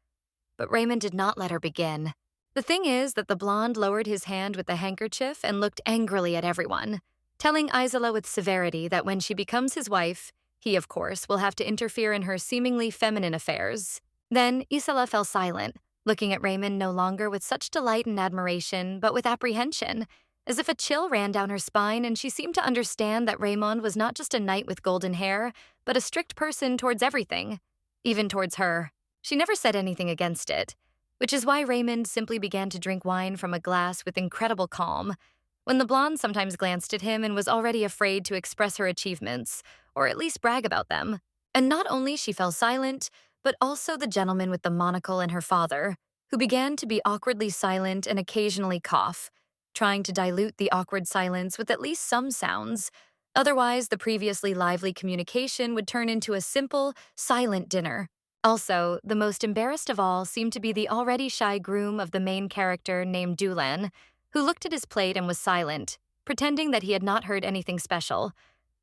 But Raymond did not let her begin. The thing is that the blonde lowered his hand with the handkerchief and looked angrily at everyone, telling Isila with severity that when she becomes his wife, he, of course, will have to interfere in her seemingly feminine affairs. Then Isila fell silent, looking at Raymond no longer with such delight and admiration, but with apprehension, as if a chill ran down her spine and she seemed to understand that Raymond was not just a knight with golden hair, but a strict person towards everything, even towards her. She never said anything against it, which is why Raymond simply began to drink wine from a glass with incredible calm, when the blonde sometimes glanced at him and was already afraid to express her achievements, or at least brag about them. And not only she fell silent, but also the gentleman with the monocle and her father, who began to be awkwardly silent and occasionally cough, trying to dilute the awkward silence with at least some sounds. Otherwise, the previously lively communication would turn into a simple, silent dinner. Also, the most embarrassed of all seemed to be the already shy groom of the main character named Dulan, who looked at his plate and was silent, pretending that he had not heard anything special,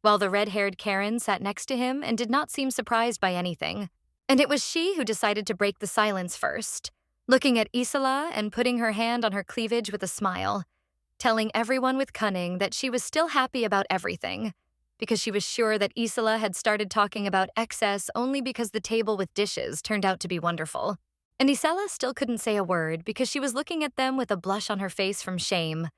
while the red-haired Karen sat next to him and did not seem surprised by anything. And it was she who decided to break the silence first, looking at Isila and putting her hand on her cleavage with a smile, telling everyone with cunning that she was still happy about everything, because she was sure that Isila had started talking about excess only because the table with dishes turned out to be wonderful. And Isila still couldn't say a word because she was looking at them with a blush on her face from shame,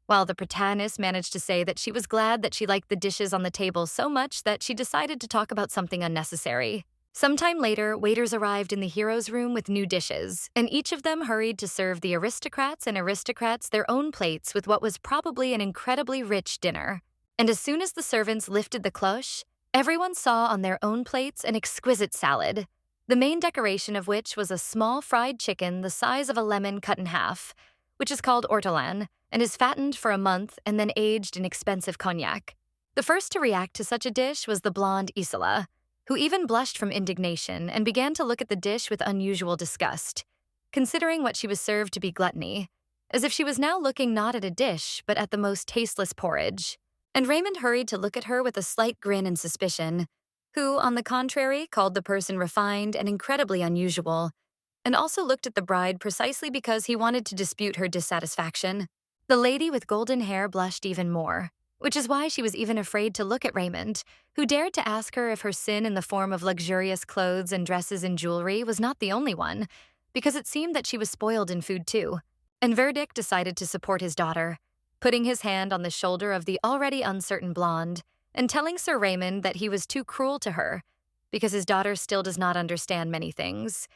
while the protagonist managed to say that she was glad that she liked the dishes on the table so much that she decided to talk about something unnecessary. Sometime later, waiters arrived in the hero's room with new dishes, and each of them hurried to serve the aristocrats their own plates with what was probably an incredibly rich dinner. And as soon as the servants lifted the cloche, everyone saw on their own plates an exquisite salad, the main decoration of which was a small fried chicken the size of a lemon cut in half, which is called Ortaillan, and is fattened for a month and then aged in expensive cognac. The first to react to such a dish was the blonde Isila, who even blushed from indignation and began to look at the dish with unusual disgust, considering what she was served to be gluttony, as if she was now looking not at a dish but at the most tasteless porridge. And Raymond hurried to look at her with a slight grin and suspicion, who, on the contrary, called the person refined and incredibly unusual, and also looked at the bride precisely because he wanted to dispute her dissatisfaction. The lady with golden hair blushed even more, which is why she was even afraid to look at Raymond, who dared to ask her if her sin in the form of luxurious clothes and dresses and jewelry was not the only one, because it seemed that she was spoiled in food too. And Verdict decided to support his daughter, putting his hand on the shoulder of the already uncertain blonde and telling Sir Raymond that he was too cruel to her because his daughter still does not understand many things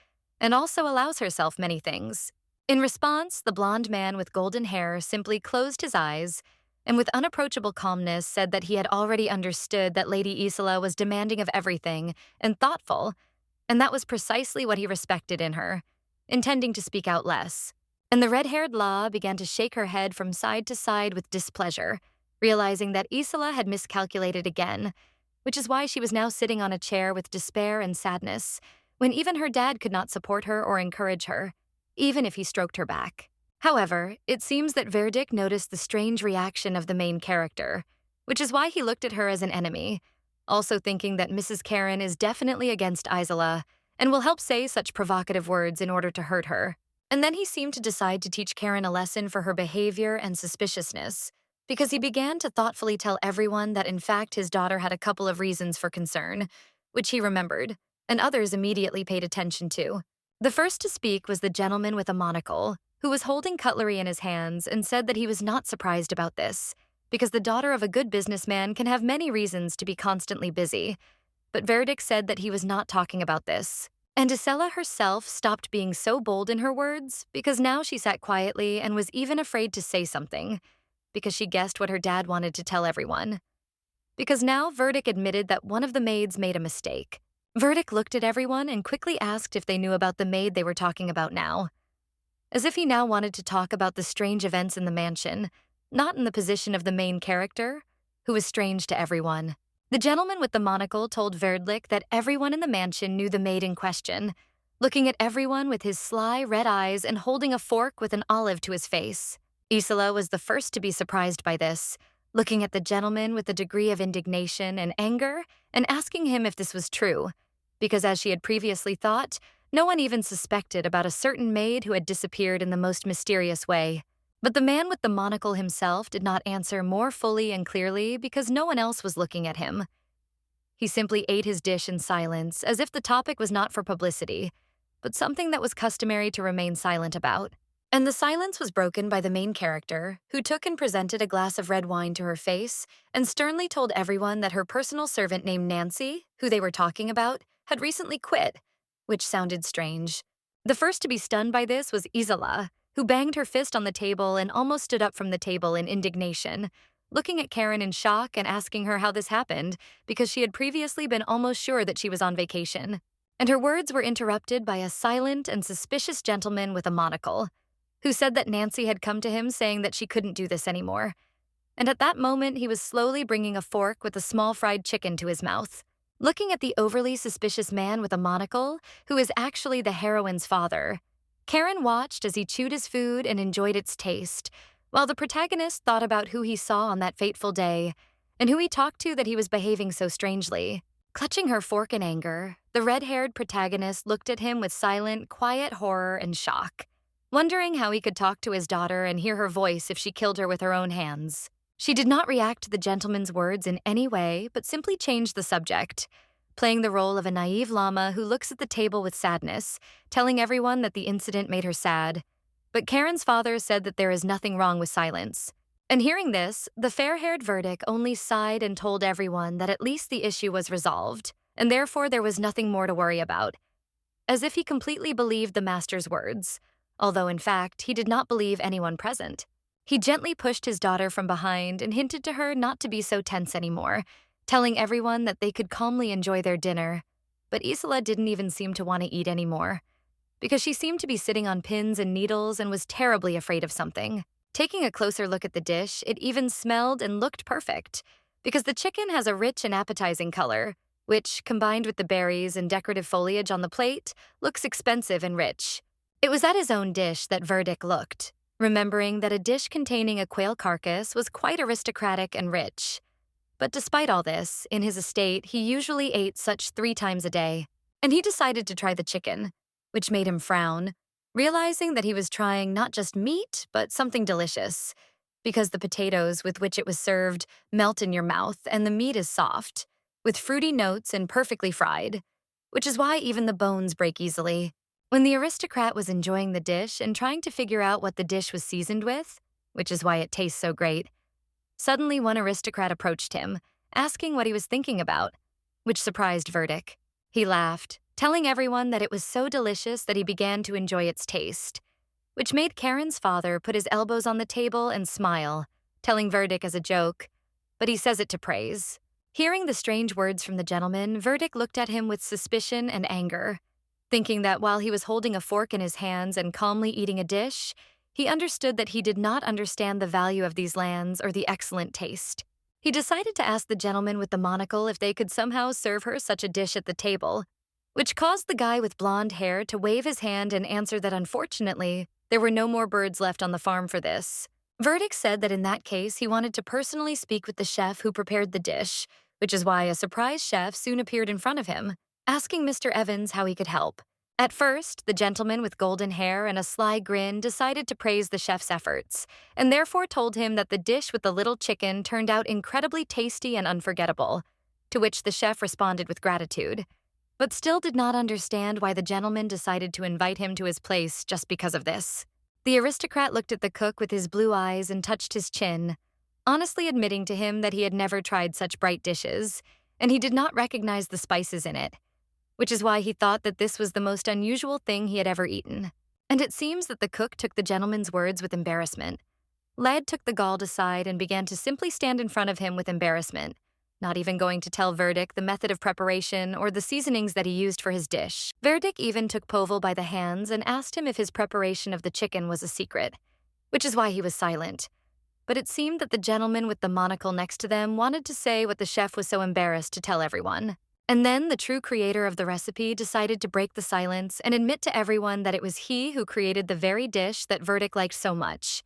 and also allows herself many things. In response, the blonde man with golden hair simply closed his eyes and with unapproachable calmness said that he had already understood that Lady Isila was demanding of everything and thoughtful, and that was precisely what he respected in her, intending to speak out less. And the red-haired La began to shake her head from side to side with displeasure, realizing that Isila had miscalculated again, which is why she was now sitting on a chair with despair and sadness, when even her dad could not support her or encourage her, even if he stroked her back. However, it seems that Verdict noticed the strange reaction of the main character, which is why he looked at her as an enemy, also thinking that Mrs. Karen is definitely against Isila and will help say such provocative words in order to hurt her. And then he seemed to decide to teach Karen a lesson for her behavior and suspiciousness, because he began to thoughtfully tell everyone that in fact his daughter had a couple of reasons for concern, which he remembered, and others immediately paid attention to. The first to speak was the gentleman with a monocle, who was holding cutlery in his hands and said that he was not surprised about this, because the daughter of a good businessman can have many reasons to be constantly busy. But Verdict said that he was not talking about this. And Isila herself stopped being so bold in her words because now she sat quietly and was even afraid to say something, because she guessed what her dad wanted to tell everyone. Because now Verdict admitted that one of the maids made a mistake. Verdict looked at everyone and quickly asked if they knew about the maid they were talking about now. As if he now wanted to talk about the strange events in the mansion, not in the position of the main character, who was strange to everyone. The gentleman with the monocle told Verdlick that everyone in the mansion knew the maid in question, looking at everyone with his sly red eyes and holding a fork with an olive to his face. Isila was the first to be surprised by this, looking at the gentleman with a degree of indignation and anger and asking him if this was true, because as she had previously thought, no one even suspected about a certain maid who had disappeared in the most mysterious way. But the man with the monocle himself did not answer more fully and clearly because no one else was looking at him. He simply ate his dish in silence, as if the topic was not for publicity, but something that was customary to remain silent about. And the silence was broken by the main character, who took and presented a glass of red wine to her face and sternly told everyone that her personal servant named Nancy, who they were talking about, had recently quit, which sounded strange. The first to be stunned by this was Isila, who banged her fist on the table and almost stood up from the table in indignation, looking at Karen in shock and asking her how this happened because she had previously been almost sure that she was on vacation. And her words were interrupted by a silent and suspicious gentleman with a monocle, who said that Nancy had come to him saying that she couldn't do this anymore. And at that moment, he was slowly bringing a fork with a small fried chicken to his mouth. Looking at the overly suspicious man with a monocle, who is actually the heroine's father, Karen watched as he chewed his food and enjoyed its taste, while the protagonist thought about who he saw on that fateful day and who he talked to that he was behaving so strangely. Clutching her fork in anger, the red-haired protagonist looked at him with silent, quiet horror and shock, wondering how he could talk to his daughter and hear her voice if she killed her with her own hands. She did not react to the gentleman's words in any way, but simply changed the subject, playing the role of a naive llama who looks at the table with sadness, telling everyone that the incident made her sad. But Karen's father said that there is nothing wrong with silence. And hearing this, the fair-haired Verdict only sighed and told everyone that at least the issue was resolved, and therefore there was nothing more to worry about, as if he completely believed the master's words, although in fact he did not believe anyone present. He gently pushed his daughter from behind and hinted to her not to be so tense anymore, telling everyone that they could calmly enjoy their dinner. But Isila didn't even seem to want to eat anymore, because she seemed to be sitting on pins and needles and was terribly afraid of something. Taking a closer look at the dish, it even smelled and looked perfect, because the chicken has a rich and appetizing color, which, combined with the berries and decorative foliage on the plate, looks expensive and rich. It was at his own dish that Verdict looked, remembering that a dish containing a quail carcass was quite aristocratic and rich. But despite all this, in his estate, he usually ate such 3 times a day, and he decided to try the chicken, which made him frown, realizing that he was trying not just meat, but something delicious, because the potatoes with which it was served melt in your mouth and the meat is soft, with fruity notes and perfectly fried, which is why even the bones break easily. When the aristocrat was enjoying the dish and trying to figure out what the dish was seasoned with, which is why it tastes so great, suddenly one aristocrat approached him, asking what he was thinking about, which surprised Verdict. He laughed, telling everyone that it was so delicious that he began to enjoy its taste, which made Karen's father put his elbows on the table and smile, telling Verdict as a joke, but he says it to praise. Hearing the strange words from the gentleman, Verdict looked at him with suspicion and anger, thinking that while he was holding a fork in his hands and calmly eating a dish, he understood that he did not understand the value of these lands or the excellent taste. He decided to ask the gentleman with the monocle if they could somehow serve her such a dish at the table, which caused the guy with blonde hair to wave his hand and answer that unfortunately, there were no more birds left on the farm for this. Verdict said that in that case, he wanted to personally speak with the chef who prepared the dish, which is why a surprise chef soon appeared in front of him, asking Mr. Evans how he could help. At first, the gentleman with golden hair and a sly grin decided to praise the chef's efforts, and therefore told him that the dish with the little chicken turned out incredibly tasty and unforgettable, to which the chef responded with gratitude, but still did not understand why the gentleman decided to invite him to his place just because of this. The aristocrat looked at the cook with his blue eyes and touched his chin, honestly admitting to him that he had never tried such bright dishes, and he did not recognize the spices in it, which is why he thought that this was the most unusual thing he had ever eaten. And it seems that the cook took the gentleman's words with embarrassment. Lad took the Gauld aside and began to simply stand in front of him with embarrassment, not even going to tell Verdict the method of preparation or the seasonings that he used for his dish. Verdict even took Povil by the hands and asked him if his preparation of the chicken was a secret, which is why he was silent. But it seemed that the gentleman with the monocle next to them wanted to say what the chef was so embarrassed to tell everyone. And then the true creator of the recipe decided to break the silence and admit to everyone that it was he who created the very dish that Verdict liked so much.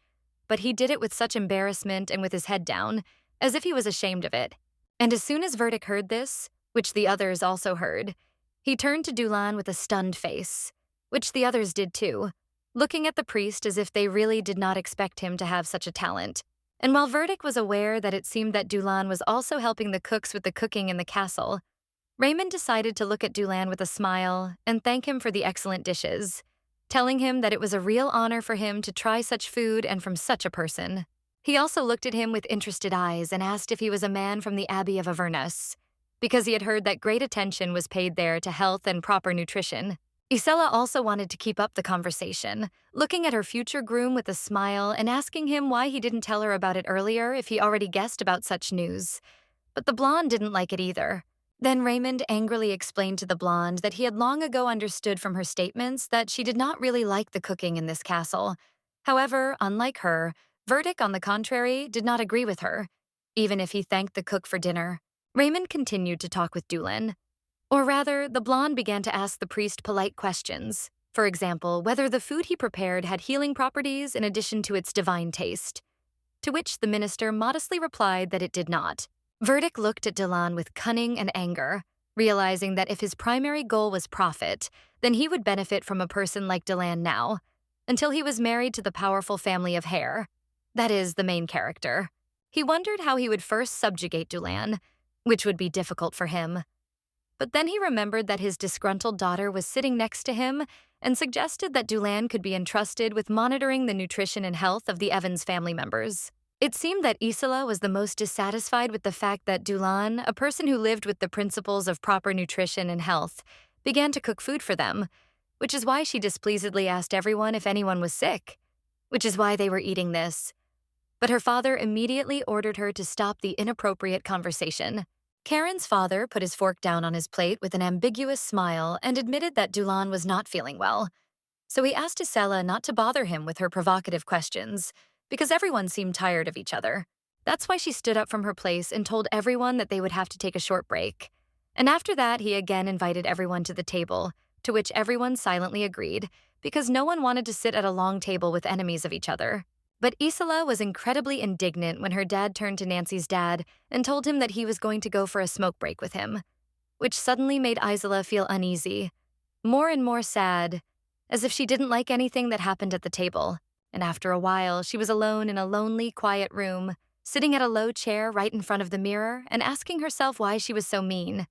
But he did it with such embarrassment and with his head down, as if he was ashamed of it. And as soon as Verdict heard this, which the others also heard, he turned to Dulan with a stunned face, which the others did too, looking at the priest as if they really did not expect him to have such a talent. And while Verdict was aware that it seemed that Dulan was also helping the cooks with the cooking in the castle, Raymond decided to look at Dulan with a smile and thank him for the excellent dishes, telling him that it was a real honor for him to try such food and from such a person. He also looked at him with interested eyes and asked if he was a man from the Abbey of Avernus, because he had heard that great attention was paid there to health and proper nutrition. Isila also wanted to keep up the conversation, looking at her future groom with a smile and asking him why he didn't tell her about it earlier if he already guessed about such news. But the blonde didn't like it either. Then Raymond angrily explained to the blonde that he had long ago understood from her statements that she did not really like the cooking in this castle. However, unlike her, Verdict, on the contrary, did not agree with her, even if he thanked the cook for dinner. Raymond continued to talk with Dulan. Or rather, the blonde began to ask the priest polite questions. For example, whether the food he prepared had healing properties in addition to its divine taste. To which the minister modestly replied that it did not. Verdict looked at Dulan with cunning and anger, realizing that if his primary goal was profit, then he would benefit from a person like Dulan now, until he was married to the powerful family of Hare. That is, the main character. He wondered how he would first subjugate Dulan, which would be difficult for him. But then he remembered that his disgruntled daughter was sitting next to him and suggested that Dulan could be entrusted with monitoring the nutrition and health of the Evans family members. It seemed that Isila was the most dissatisfied with the fact that Dulan, a person who lived with the principles of proper nutrition and health, began to cook food for them, which is why she displeasedly asked everyone if anyone was sick, which is why they were eating this. But her father immediately ordered her to stop the inappropriate conversation. Karen's father put his fork down on his plate with an ambiguous smile and admitted that Dulan was not feeling well. So he asked Isela not to bother him with her provocative questions, because everyone seemed tired of each other. That's why she stood up from her place and told everyone that they would have to take a short break. And after that, he again invited everyone to the table, to which everyone silently agreed, because no one wanted to sit at a long table with enemies of each other. But Isila was incredibly indignant when her dad turned to Nancy's dad and told him that he was going to go for a smoke break with him, which suddenly made Isila feel uneasy, more and more sad, as if she didn't like anything that happened at the table. And after a while, she was alone in a lonely, quiet room, sitting at a low chair right in front of the mirror and asking herself why she was so mean,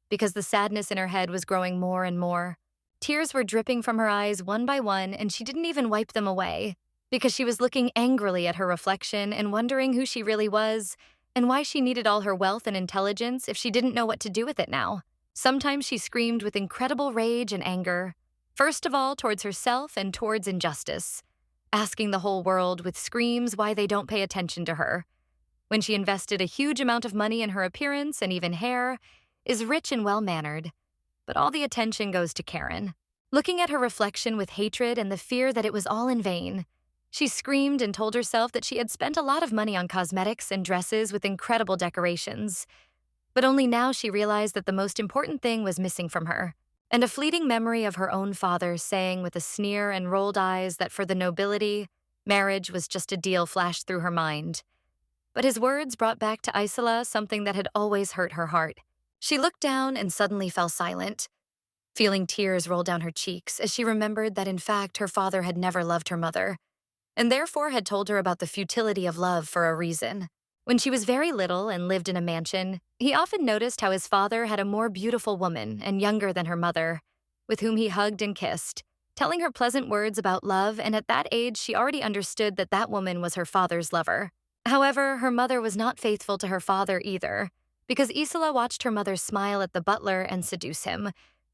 because the sadness in her head was growing more and more. Tears were dripping from her eyes one by one, and she didn't even wipe them away, because she was looking angrily at her reflection and wondering who she really was and why she needed all her wealth and intelligence if she didn't know what to do with it now. Sometimes she screamed with incredible rage and anger, first of all towards herself and towards injustice, asking the whole world with screams why they don't pay attention to her, when she invested a huge amount of money in her appearance and even hair, is rich and well-mannered, but all the attention goes to Karen. Looking at her reflection with hatred and the fear that it was all in vain, she screamed and told herself that she had spent a lot of money on cosmetics and dresses with incredible decorations. But only now she realized that the most important thing was missing from her, and a fleeting memory of her own father saying with a sneer and rolled eyes that for the nobility, marriage was just a deal flashed through her mind. But his words brought back to Isila something that had always hurt her heart. She looked down and suddenly fell silent. feeling tears roll down her cheeks as she remembered that in fact her father had never loved her mother, and therefore had told her about the futility of love for a reason. When she was very little and lived in a mansion, he often noticed how his father had a more beautiful woman and younger than her mother, with whom he hugged and kissed, telling her pleasant words about love, and at that age she already understood that that woman was her father's lover. However, her mother was not faithful to her father either, because Isila watched her mother smile at the butler and seduce him,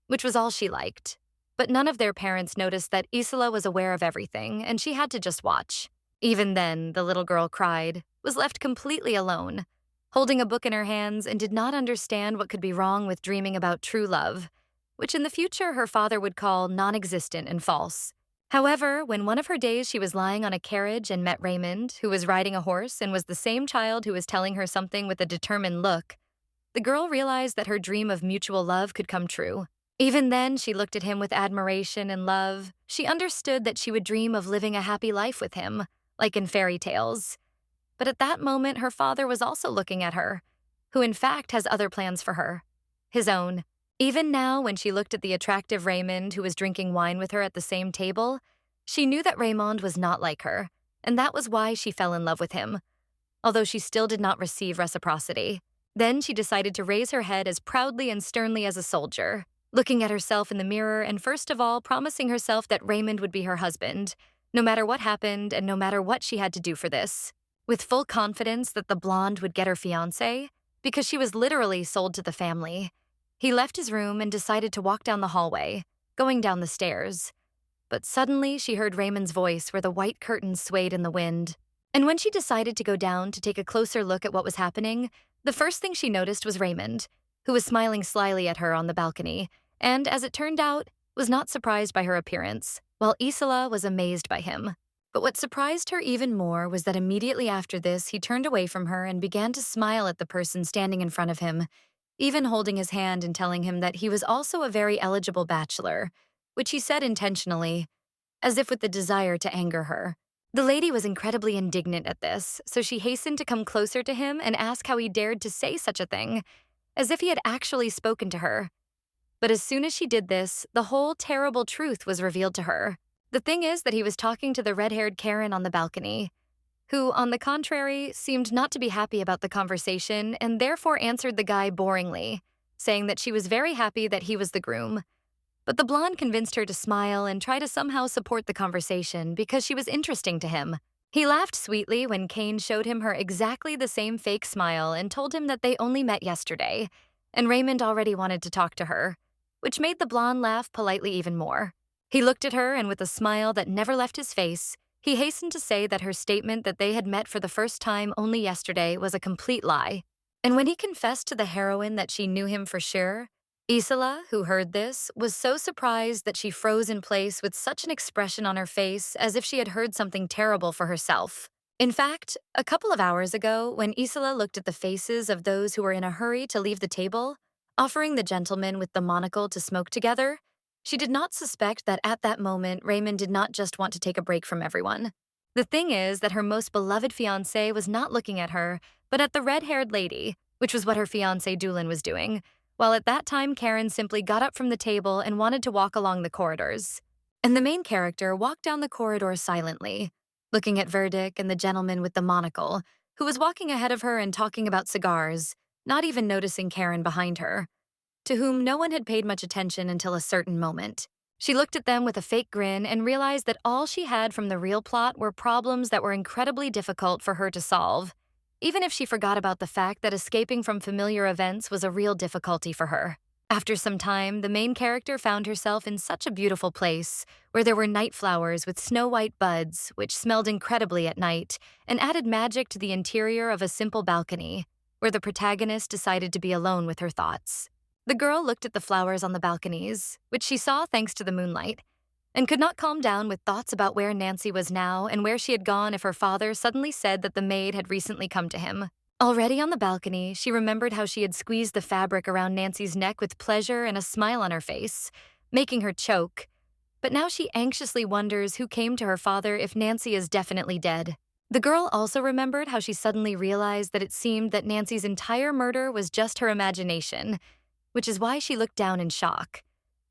which was all she liked. But none of their parents noticed that Isila was aware of everything, and she had to just watch. Even then, the little girl cried, was left completely alone, holding a book in her hands, and did not understand what could be wrong with dreaming about true love, which in the future her father would call non-existent and false. However, when one of her days she was lying on a carriage and met Raymond, who was riding a horse and was the same child who was telling her something with a determined look, the girl realized that her dream of mutual love could come true. Even then, she looked at him with admiration and love. She understood that she would dream of living a happy life with him, like in fairy tales. But at that moment, her father was also looking at her, who in fact has other plans for her, his own. Even now, when she looked at the attractive Raymond who was drinking wine with her at the same table, she knew that Raymond was not like her, and that was why she fell in love with him, although she still did not receive reciprocity. Then she decided to raise her head as proudly and sternly as a soldier, looking at herself in the mirror and first of all promising herself that Raymond would be her husband, no matter what happened and no matter what she had to do for this. With full confidence that the blonde would get her fiancé, because she was literally sold to the family, he left his room and decided to walk down the hallway, going down the stairs. But suddenly she heard Raymond's voice where the white curtains swayed in the wind. And when she decided to go down to take a closer look at what was happening, the first thing she noticed was Raymond, who was smiling slyly at her on the balcony, and, as it turned out, was not surprised by her appearance, while Isila was amazed by him. But what surprised her even more was that immediately after this, he turned away from her and began to smile at the person standing in front of him, even holding his hand and telling him that he was also a very eligible bachelor, which he said intentionally, as if with the desire to anger her. The lady was incredibly indignant at this, so she hastened to come closer to him and ask how he dared to say such a thing, as if he had actually spoken to her. But as soon as she did this, the whole terrible truth was revealed to her. The thing is that he was talking to the red-haired Karen on the balcony, who, on the contrary, seemed not to be happy about the conversation and therefore answered the guy boringly, saying that she was very happy that he was the groom. But the blonde convinced her to smile and try to somehow support the conversation because she was interesting to him. He laughed sweetly when Kane showed him her exactly the same fake smile and told him that they only met yesterday, and Raymond already wanted to talk to her, which made the blonde laugh politely even more. He looked at her, and with a smile that never left his face, he hastened to say that her statement that they had met for the first time only yesterday was a complete lie. And when he confessed to the heroine that she knew him for sure, Isila, who heard this, was so surprised that she froze in place with such an expression on her face as if she had heard something terrible for herself. In fact, a couple of hours ago, when Isila looked at the faces of those who were in a hurry to leave the table, offering the gentleman with the monocle to smoke together, she did not suspect that at that moment Raymond did not just want to take a break from everyone. The thing is that her most beloved fiancé was not looking at her, but at the red-haired lady, which was what her fiancé Dulan was doing, while at that time Karen simply got up from the table and wanted to walk along the corridors. And the main character walked down the corridor silently, looking at Verdict and the gentleman with the monocle, who was walking ahead of her and talking about cigars, not even noticing Karen behind her, to whom no one had paid much attention until a certain moment. She looked at them with a fake grin and realized that all she had from the real plot were problems that were incredibly difficult for her to solve, even if she forgot about the fact that escaping from familiar events was a real difficulty for her. After some time, the main character found herself in such a beautiful place, where there were night flowers with snow-white buds, which smelled incredibly at night, and added magic to the interior of a simple balcony, where the protagonist decided to be alone with her thoughts. The girl looked at the flowers on the balconies, which she saw thanks to the moonlight, and could not calm down with thoughts about where Nancy was now and where she had gone if her father suddenly said that the maid had recently come to him. Already on the balcony, she remembered how she had squeezed the fabric around Nancy's neck with pleasure and a smile on her face, making her choke. But now she anxiously wonders who came to her father if Nancy is definitely dead. The girl also remembered how she suddenly realized that it seemed that Nancy's entire murder was just her imagination, which is why she looked down in shock.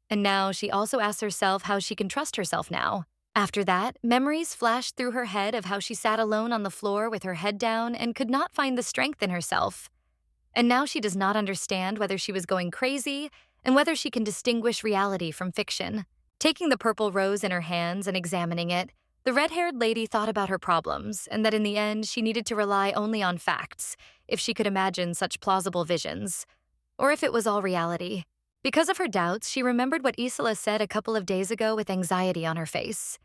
And now she also asks herself how she can trust herself now. After that, memories flashed through her head of how she sat alone on the floor with her head down and could not find the strength in herself. And now she does not understand whether she was going crazy and whether she can distinguish reality from fiction. Taking the purple rose in her hands and examining it, the red-haired lady thought about her problems and that in the end she needed to rely only on facts if she could imagine such plausible visions, or if it was all reality. Because of her doubts, she remembered what Isila said a couple of days ago with anxiety on her face.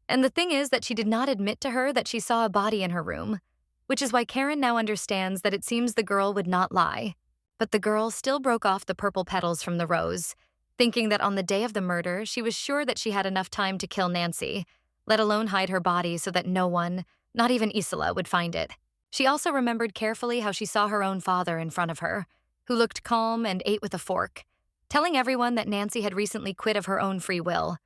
And the thing is that she did not admit to her that she saw a body in her room, which is why Karen now understands that it seems the girl would not lie. But the girl still broke off the purple petals from the rose, thinking that on the day of the murder, she was sure that she had enough time to kill Nancy, let alone hide her body so that no one, not even Isila, would find it. She also remembered carefully how she saw her own father in front of her, who looked calm and ate with a fork, telling everyone that Nancy had recently quit of her own free will.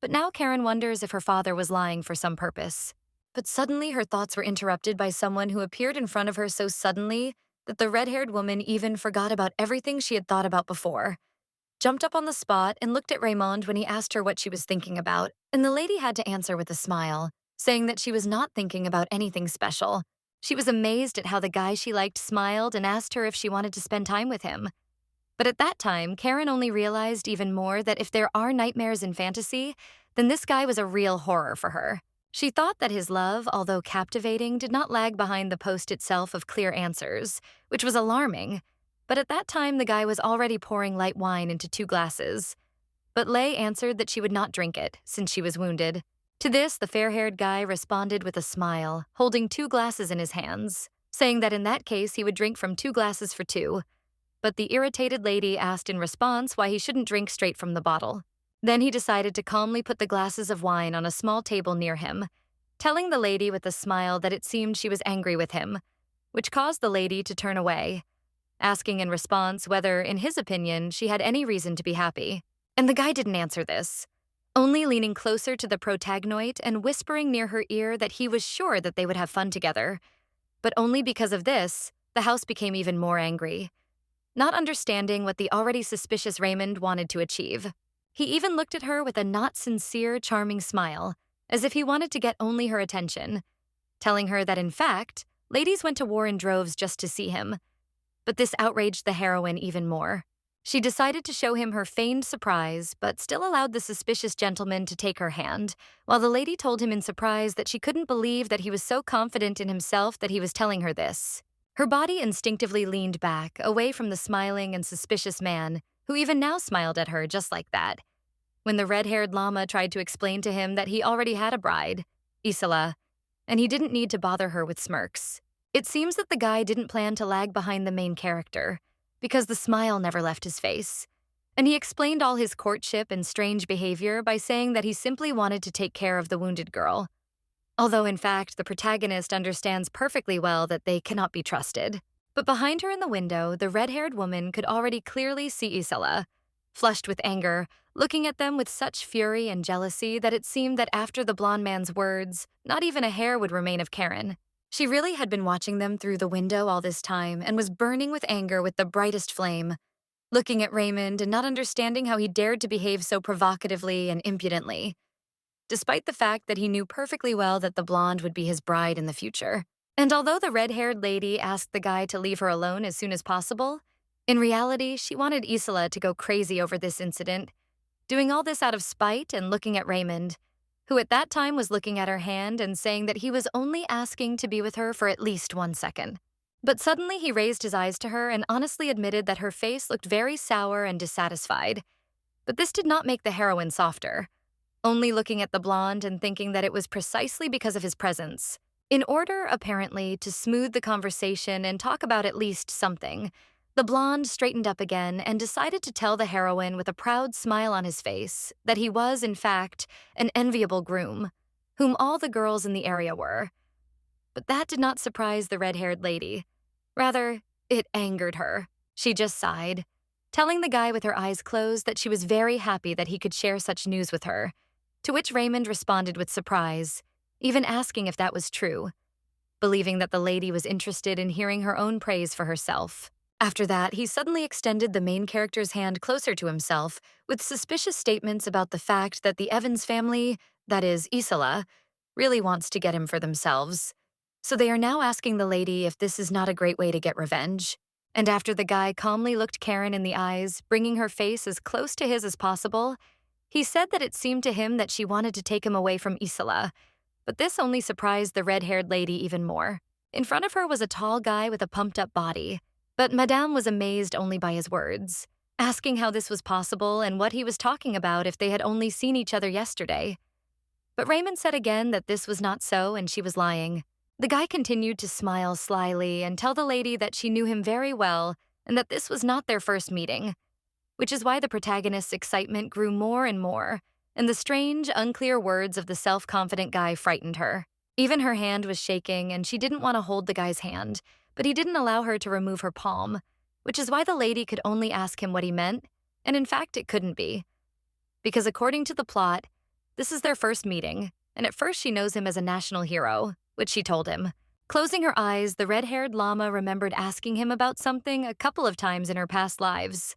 But now Karen wonders if her father was lying for some purpose. But suddenly her thoughts were interrupted by someone who appeared in front of her so suddenly that the red-haired woman even forgot about everything she had thought about before, jumped up on the spot and looked at Raymond when he asked her what she was thinking about, and the lady had to answer with a smile, saying that she was not thinking about anything special. She was amazed at how the guy she liked smiled and asked her if she wanted to spend time with him. But at that time, Karen only realized even more that if there are nightmares in fantasy, then this guy was a real horror for her. She thought that his love, although captivating, did not lag behind the post itself of clear answers, which was alarming. But at that time, the guy was already pouring light wine into 2 glasses. But Lay answered that she would not drink it, since she was wounded. To this, the fair-haired guy responded with a smile, holding 2 glasses in his hands, saying that in that case he would drink from 2 glasses for 2. But the irritated lady asked in response why he shouldn't drink straight from the bottle. Then he decided to calmly put the glasses of wine on a small table near him, telling the lady with a smile that it seemed she was angry with him, which caused the lady to turn away, asking in response whether, in his opinion, she had any reason to be happy. And the guy didn't answer this, only leaning closer to the protagonist and whispering near her ear that he was sure that they would have fun together. But only because of this, the house became even more angry, not understanding what the already suspicious Raymond wanted to achieve. He even looked at her with a not sincere, charming smile, as if he wanted to get only her attention, telling her that, in fact, ladies went to war in droves just to see him. But this outraged the heroine even more. She decided to show him her feigned surprise, but still allowed the suspicious gentleman to take her hand, while the lady told him in surprise that she couldn't believe that he was so confident in himself that he was telling her this. Her body instinctively leaned back, away from the smiling and suspicious man, who even now smiled at her just like that, when the red-haired llama tried to explain to him that he already had a bride, Isila, and he didn't need to bother her with smirks. It seems that the guy didn't plan to lag behind the main character, because the smile never left his face, and he explained all his courtship and strange behavior by saying that he simply wanted to take care of the wounded girl, although in fact the protagonist understands perfectly well that they cannot be trusted. But behind her in the window, the red-haired woman could already clearly see Isila, flushed with anger, looking at them with such fury and jealousy that it seemed that after the blonde man's words, not even a hair would remain of Karen. She really had been watching them through the window all this time and was burning with anger with the brightest flame, looking at Raymond and not understanding how he dared to behave so provocatively and impudently, despite the fact that he knew perfectly well that the blonde would be his bride in the future. And although the red-haired lady asked the guy to leave her alone as soon as possible, in reality, she wanted Isila to go crazy over this incident, doing all this out of spite and looking at Raymond, who at that time was looking at her hand and saying that he was only asking to be with her for at least 1 second. But suddenly he raised his eyes to her and honestly admitted that her face looked very sour and dissatisfied. But this did not make the heroine softer, only looking at the blonde and thinking that it was precisely because of his presence. In order, apparently, to smooth the conversation and talk about at least something, the blonde straightened up again and decided to tell the heroine with a proud smile on his face that he was, in fact, an enviable groom, whom all the girls in the area were. But that did not surprise the red-haired lady. Rather, it angered her. She just sighed, telling the guy with her eyes closed that she was very happy that he could share such news with her, to which Raymond responded with surprise, even asking if that was true, believing that the lady was interested in hearing her own praise for herself. After that, he suddenly extended the main character's hand closer to himself with suspicious statements about the fact that the Evans family, that is, Isila, really wants to get him for themselves. So they are now asking the lady if this is not a great way to get revenge. And after the guy calmly looked Karen in the eyes, bringing her face as close to his as possible, he said that it seemed to him that she wanted to take him away from Isila. But this only surprised the red-haired lady even more. In front of her was a tall guy with a pumped-up body, but Madame was amazed only by his words, asking how this was possible and what he was talking about if they had only seen each other yesterday. But Raymond said again that this was not so and she was lying. The guy continued to smile slyly and tell the lady that she knew him very well and that this was not their first meeting, which is why the protagonist's excitement grew more and more, and the strange, unclear words of the self-confident guy frightened her. Even her hand was shaking, and she didn't want to hold the guy's hand, but he didn't allow her to remove her palm, which is why the lady could only ask him what he meant, and in fact it couldn't be. Because according to the plot, this is their first meeting, and at first she knows him as a national hero, which she told him. Closing her eyes, the red-haired llama remembered asking him about something a couple of times in her past lives.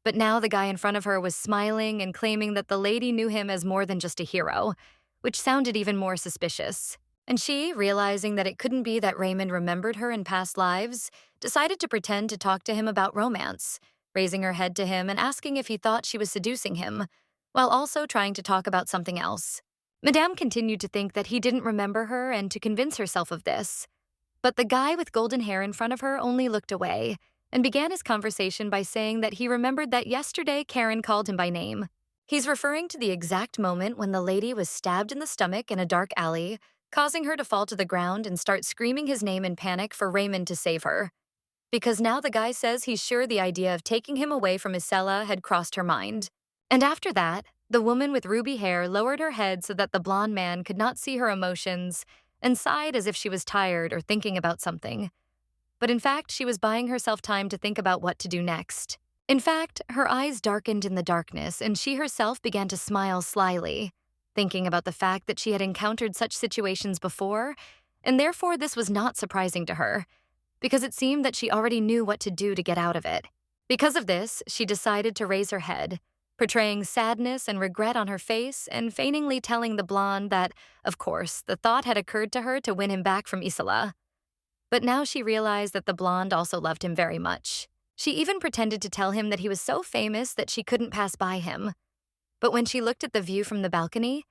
But now the guy in front of her was smiling and claiming that the lady knew him as more than just a hero, which sounded even more suspicious. And she, realizing that it couldn't be that Raymond remembered her in past lives, decided to pretend to talk to him about romance, raising her head to him and asking if he thought she was seducing him, while also trying to talk about something else. Madame continued to think that he didn't remember her and to convince herself of this. But the guy with golden hair in front of her only looked away and began his conversation by saying that he remembered that yesterday Karen called him by name. He's referring to the exact moment when the lady was stabbed in the stomach in a dark alley, causing her to fall to the ground and start screaming his name in panic for Raymond to save her. Because now the guy says he's sure the idea of taking him away from Isila had crossed her mind. And after that, the woman with ruby hair lowered her head so that the blonde man could not see her emotions and sighed as if she was tired or thinking about something. But in fact, she was buying herself time to think about what to do next. In fact, her eyes darkened in the darkness and she herself began to smile slyly, thinking about the fact that she had encountered such situations before, and therefore this was not surprising to her, because it seemed that she already knew what to do to get out of it. Because of this, she decided to raise her head, portraying sadness and regret on her face and feigningly telling the blonde that, of course, the thought had occurred to her to win him back from Isila. But now she realized that the blonde also loved him very much. She even pretended to tell him that he was so famous that she couldn't pass by him. But when she looked at the view from the balcony,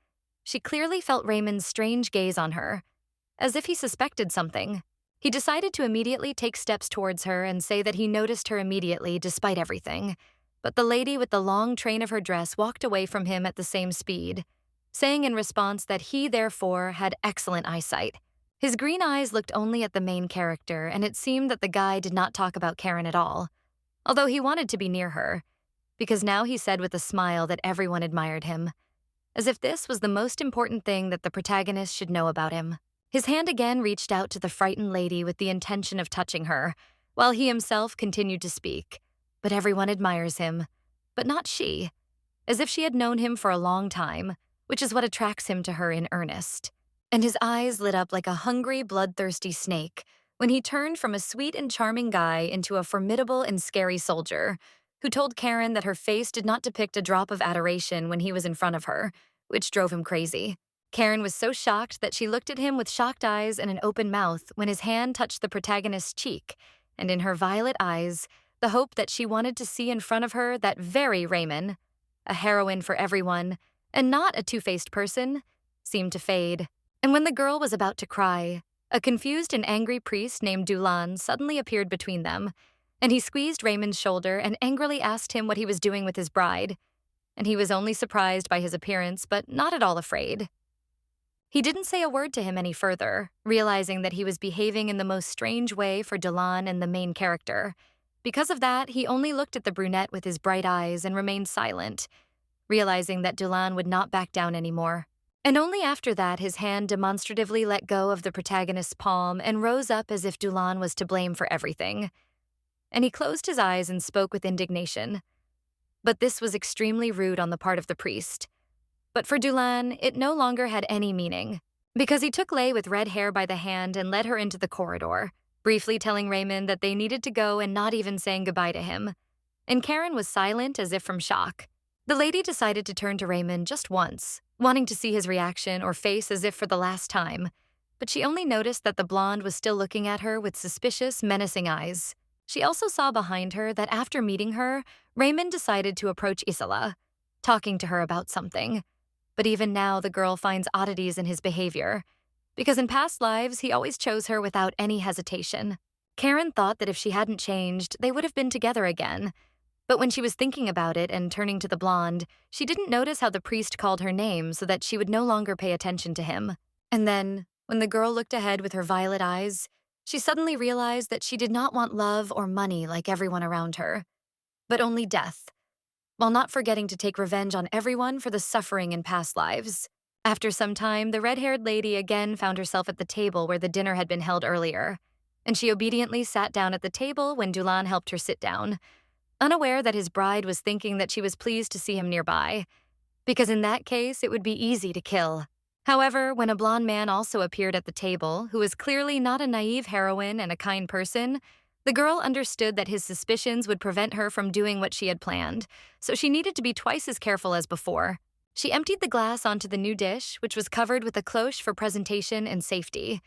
she clearly felt Raymond's strange gaze on her, as if he suspected something. He decided to immediately take steps towards her and say that he noticed her immediately despite everything. But the lady with the long train of her dress walked away from him at the same speed, saying in response that he, therefore, had excellent eyesight. His green eyes looked only at the main character, and it seemed that the guy did not talk about Karen at all, although he wanted to be near her, because now he said with a smile that everyone admired him, as if this was the most important thing that the protagonist should know about him. His hand again reached out to the frightened lady with the intention of touching her, while he himself continued to speak. But everyone admires him, but not she, as if she had known him for a long time, which is what attracts him to her in earnest. And his eyes lit up like a hungry, bloodthirsty snake when he turned from a sweet and charming guy into a formidable and scary soldier, who told Karen that her face did not depict a drop of adoration when he was in front of her, which drove him crazy. Karen was so shocked that she looked at him with shocked eyes and an open mouth when his hand touched the protagonist's cheek, and in her violet eyes, the hope that she wanted to see in front of her that very Raymond, a heroine for everyone, and not a two-faced person, seemed to fade. And when the girl was about to cry, a confused and angry priest named Dulan suddenly appeared between them, and he squeezed Raymond's shoulder and angrily asked him what he was doing with his bride. And he was only surprised by his appearance, but not at all afraid. He didn't say a word to him any further, realizing that he was behaving in the most strange way for Dulan and the main character. Because of that, he only looked at the brunette with his bright eyes and remained silent, realizing that Dulan would not back down anymore. And only after that his hand demonstratively let go of the protagonist's palm and rose up as if Dulan was to blame for everything. And he closed his eyes and spoke with indignation. But this was extremely rude on the part of the priest. But for Dulan, it no longer had any meaning, because he took Lay with red hair by the hand and led her into the corridor, briefly telling Raymond that they needed to go and not even saying goodbye to him. And Karen was silent as if from shock. The lady decided to turn to Raymond just once, wanting to see his reaction or face as if for the last time, but she only noticed that the blonde was still looking at her with suspicious, menacing eyes. She also saw behind her that after meeting her, Raymond decided to approach Isila, talking to her about something. But even now, the girl finds oddities in his behavior, because in past lives, he always chose her without any hesitation. Karen thought that if she hadn't changed, they would have been together again. But when she was thinking about it and turning to the blonde, she didn't notice how the priest called her name so that she would no longer pay attention to him. And then, when the girl looked ahead with her violet eyes, she suddenly realized that she did not want love or money like everyone around her, but only death, while not forgetting to take revenge on everyone for the suffering in past lives. After some time, the red-haired lady again found herself at the table where the dinner had been held earlier, and she obediently sat down at the table when Dulan helped her sit down, unaware that his bride was thinking that she was pleased to see him nearby, because in that case, it would be easy to kill. However, when a blonde man also appeared at the table, who was clearly not a naive heroine and a kind person, the girl understood that his suspicions would prevent her from doing what she had planned, so she needed to be twice as careful as before. She emptied the glass onto the new dish, which was covered with a cloche for presentation and safety.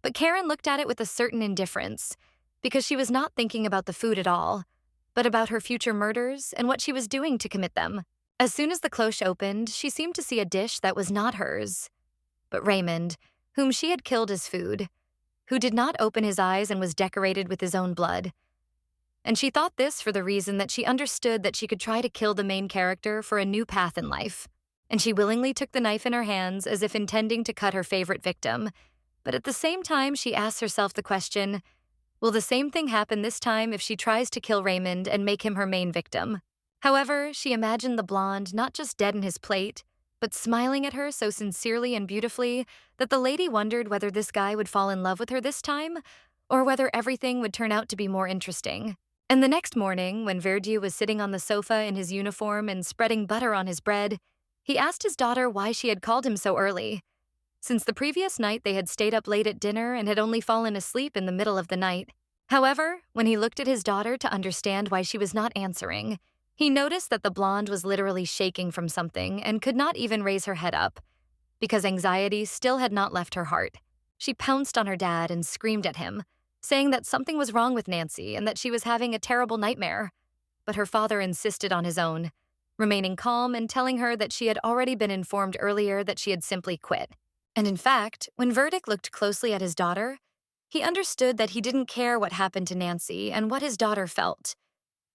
But Karen looked at it with a certain indifference, because she was not thinking about the food at all, but about her future murders and what she was doing to commit them. As soon as the cloche opened, she seemed to see a dish that was not hers, but Raymond, whom she had killed as food, who did not open his eyes and was decorated with his own blood. And she thought this for the reason that she understood that she could try to kill the main character for a new path in life. And she willingly took the knife in her hands as if intending to cut her favorite victim. But at the same time, she asked herself the question, will the same thing happen this time if she tries to kill Raymond and make him her main victim? However, she imagined the blonde not just dead in his plate, but smiling at her so sincerely and beautifully that the lady wondered whether this guy would fall in love with her this time, or whether everything would turn out to be more interesting. And the next morning, when Verdieu was sitting on the sofa in his uniform and spreading butter on his bread, he asked his daughter why she had called him so early. Since the previous night they had stayed up late at dinner and had only fallen asleep in the middle of the night. However, when he looked at his daughter to understand why she was not answering, he noticed that the blonde was literally shaking from something and could not even raise her head up, because anxiety still had not left her heart. She pounced on her dad and screamed at him, saying that something was wrong with Nancy and that she was having a terrible nightmare. But her father insisted on his own, remaining calm and telling her that she had already been informed earlier that she had simply quit. And in fact, when Verdict looked closely at his daughter, he understood that he didn't care what happened to Nancy and what his daughter felt,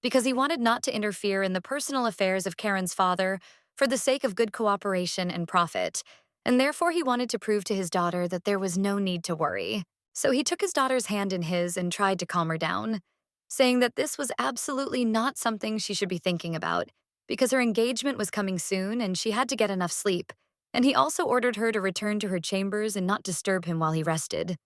because he wanted not to interfere in the personal affairs of Karen's father for the sake of good cooperation and profit, and therefore he wanted to prove to his daughter that there was no need to worry. So he took his daughter's hand in his and tried to calm her down, saying that this was absolutely not something she should be thinking about, because her engagement was coming soon and she had to get enough sleep, and he also ordered her to return to her chambers and not disturb him while he rested.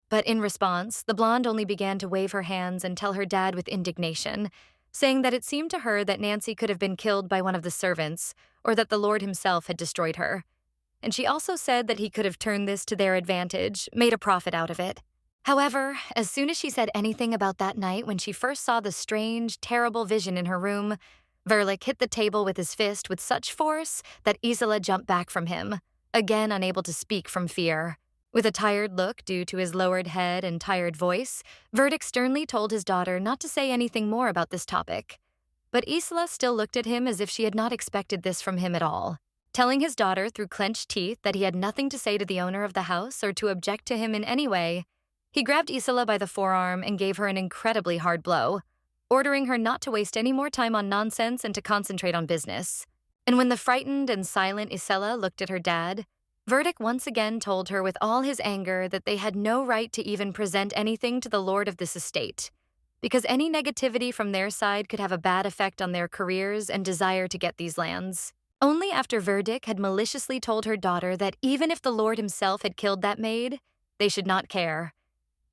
But in response, the blonde only began to wave her hands and tell her dad with indignation, saying that it seemed to her that Nancy could have been killed by one of the servants, or that the Lord himself had destroyed her. And she also said that he could have turned this to their advantage, made a profit out of it. However, as soon as she said anything about that night when she first saw the strange, terrible vision in her room, Verlick hit the table with his fist with such force that Isila jumped back from him, again unable to speak from fear. With a tired look due to his lowered head and tired voice, Verdict sternly told his daughter not to say anything more about this topic. But Isla still looked at him as if she had not expected this from him at all. Telling his daughter through clenched teeth that he had nothing to say to the owner of the house or to object to him in any way, he grabbed Isla by the forearm and gave her an incredibly hard blow, ordering her not to waste any more time on nonsense and to concentrate on business. And when the frightened and silent Isela looked at her dad, Verdict once again told her with all his anger that they had no right to even present anything to the lord of this estate, because any negativity from their side could have a bad effect on their careers and desire to get these lands. Only after Verdict had maliciously told her daughter that even if the lord himself had killed that maid, they should not care.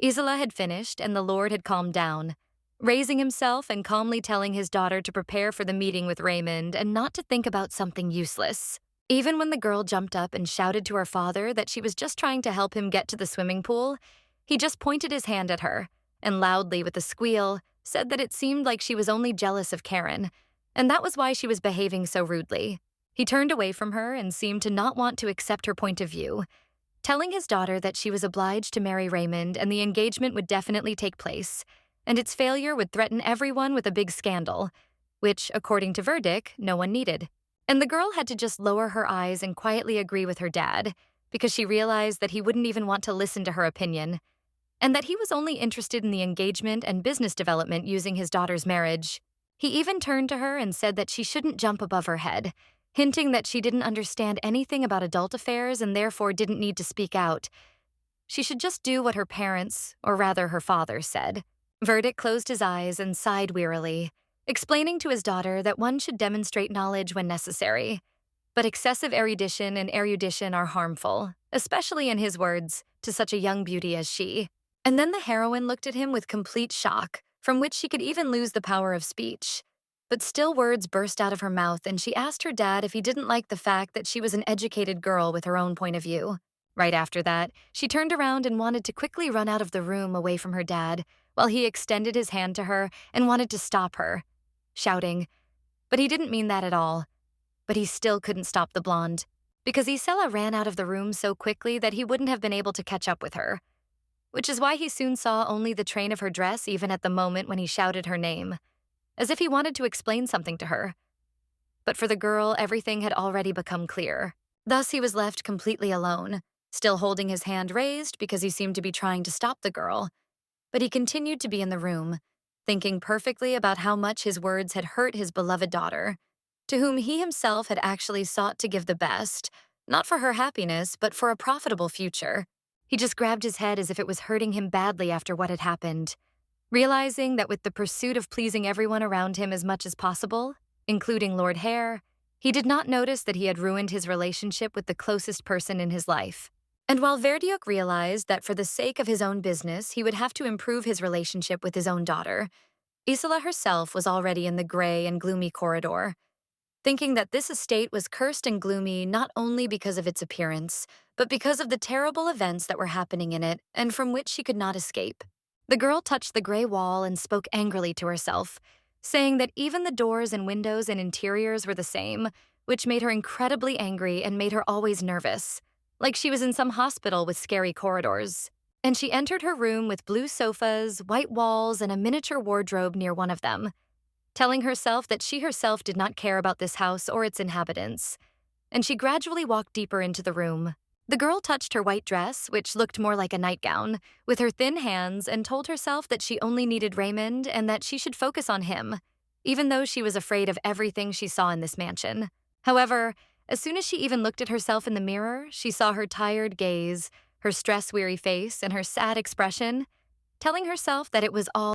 Isla had finished and the lord had calmed down, raising himself and calmly telling his daughter to prepare for the meeting with Raymond and not to think about something useless. Even when the girl jumped up and shouted to her father that she was just trying to help him get to the swimming pool, He just pointed his hand at her, and loudly with a squeal, said that it seemed like she was only jealous of Karen, and that was why she was behaving so rudely. He turned away from her and seemed to not want to accept her point of view, telling his daughter that she was obliged to marry Raymond and the engagement would definitely take place, and its failure would threaten everyone with a big scandal, which, according to verdict, no one needed. And the girl had to just lower her eyes and quietly agree with her dad, because she realized that he wouldn't even want to listen to her opinion, and that he was only interested in the engagement and business development using his daughter's marriage. He even turned to her and said that she shouldn't jump above her head, hinting that she didn't understand anything about adult affairs and therefore didn't need to speak out. She should just do what her parents, or rather her father, said. Verdict closed his eyes and sighed wearily, explaining to his daughter that one should demonstrate knowledge when necessary. But excessive erudition are harmful, especially in his words, to such a young beauty as she. And then the heroine looked at him with complete shock, from which she could even lose the power of speech. But still words burst out of her mouth, and she asked her dad if he didn't like the fact that she was an educated girl with her own point of view. Right after that, she turned around and wanted to quickly run out of the room away from her dad, while he extended his hand to her and wanted to stop her, shouting, but he didn't mean that at all. But he still couldn't stop the blonde, because Isila ran out of the room so quickly that he wouldn't have been able to catch up with her, which is why he soon saw only the train of her dress even at the moment when he shouted her name, as if he wanted to explain something to her. But for the girl, everything had already become clear. Thus, he was left completely alone, still holding his hand raised because he seemed to be trying to stop the girl. But he continued to be in the room, thinking perfectly about how much his words had hurt his beloved daughter, to whom he himself had actually sought to give the best, not for her happiness, but for a profitable future. He just grabbed his head as if it was hurting him badly after what had happened, realizing that with the pursuit of pleasing everyone around him as much as possible, including Lord Hare, he did not notice that he had ruined his relationship with the closest person in his life. And while Verdiuk realized that for the sake of his own business, he would have to improve his relationship with his own daughter, Isila herself was already in the gray and gloomy corridor, thinking that this estate was cursed and gloomy not only because of its appearance, but because of the terrible events that were happening in it and from which she could not escape. The girl touched the gray wall and spoke angrily to herself, saying that even the doors and windows and interiors were the same, which made her incredibly angry and made her always nervous, like she was in some hospital with scary corridors. And she entered her room with blue sofas, white walls, and a miniature wardrobe near one of them, telling herself that she herself did not care about this house or its inhabitants. And she gradually walked deeper into the room. The girl touched her white dress, which looked more like a nightgown, with her thin hands and told herself that she only needed Raymond and that she should focus on him, even though she was afraid of everything she saw in this mansion. However, as soon as she even looked at herself in the mirror, she saw her tired gaze, her stress-weary face, and her sad expression, telling herself that it was all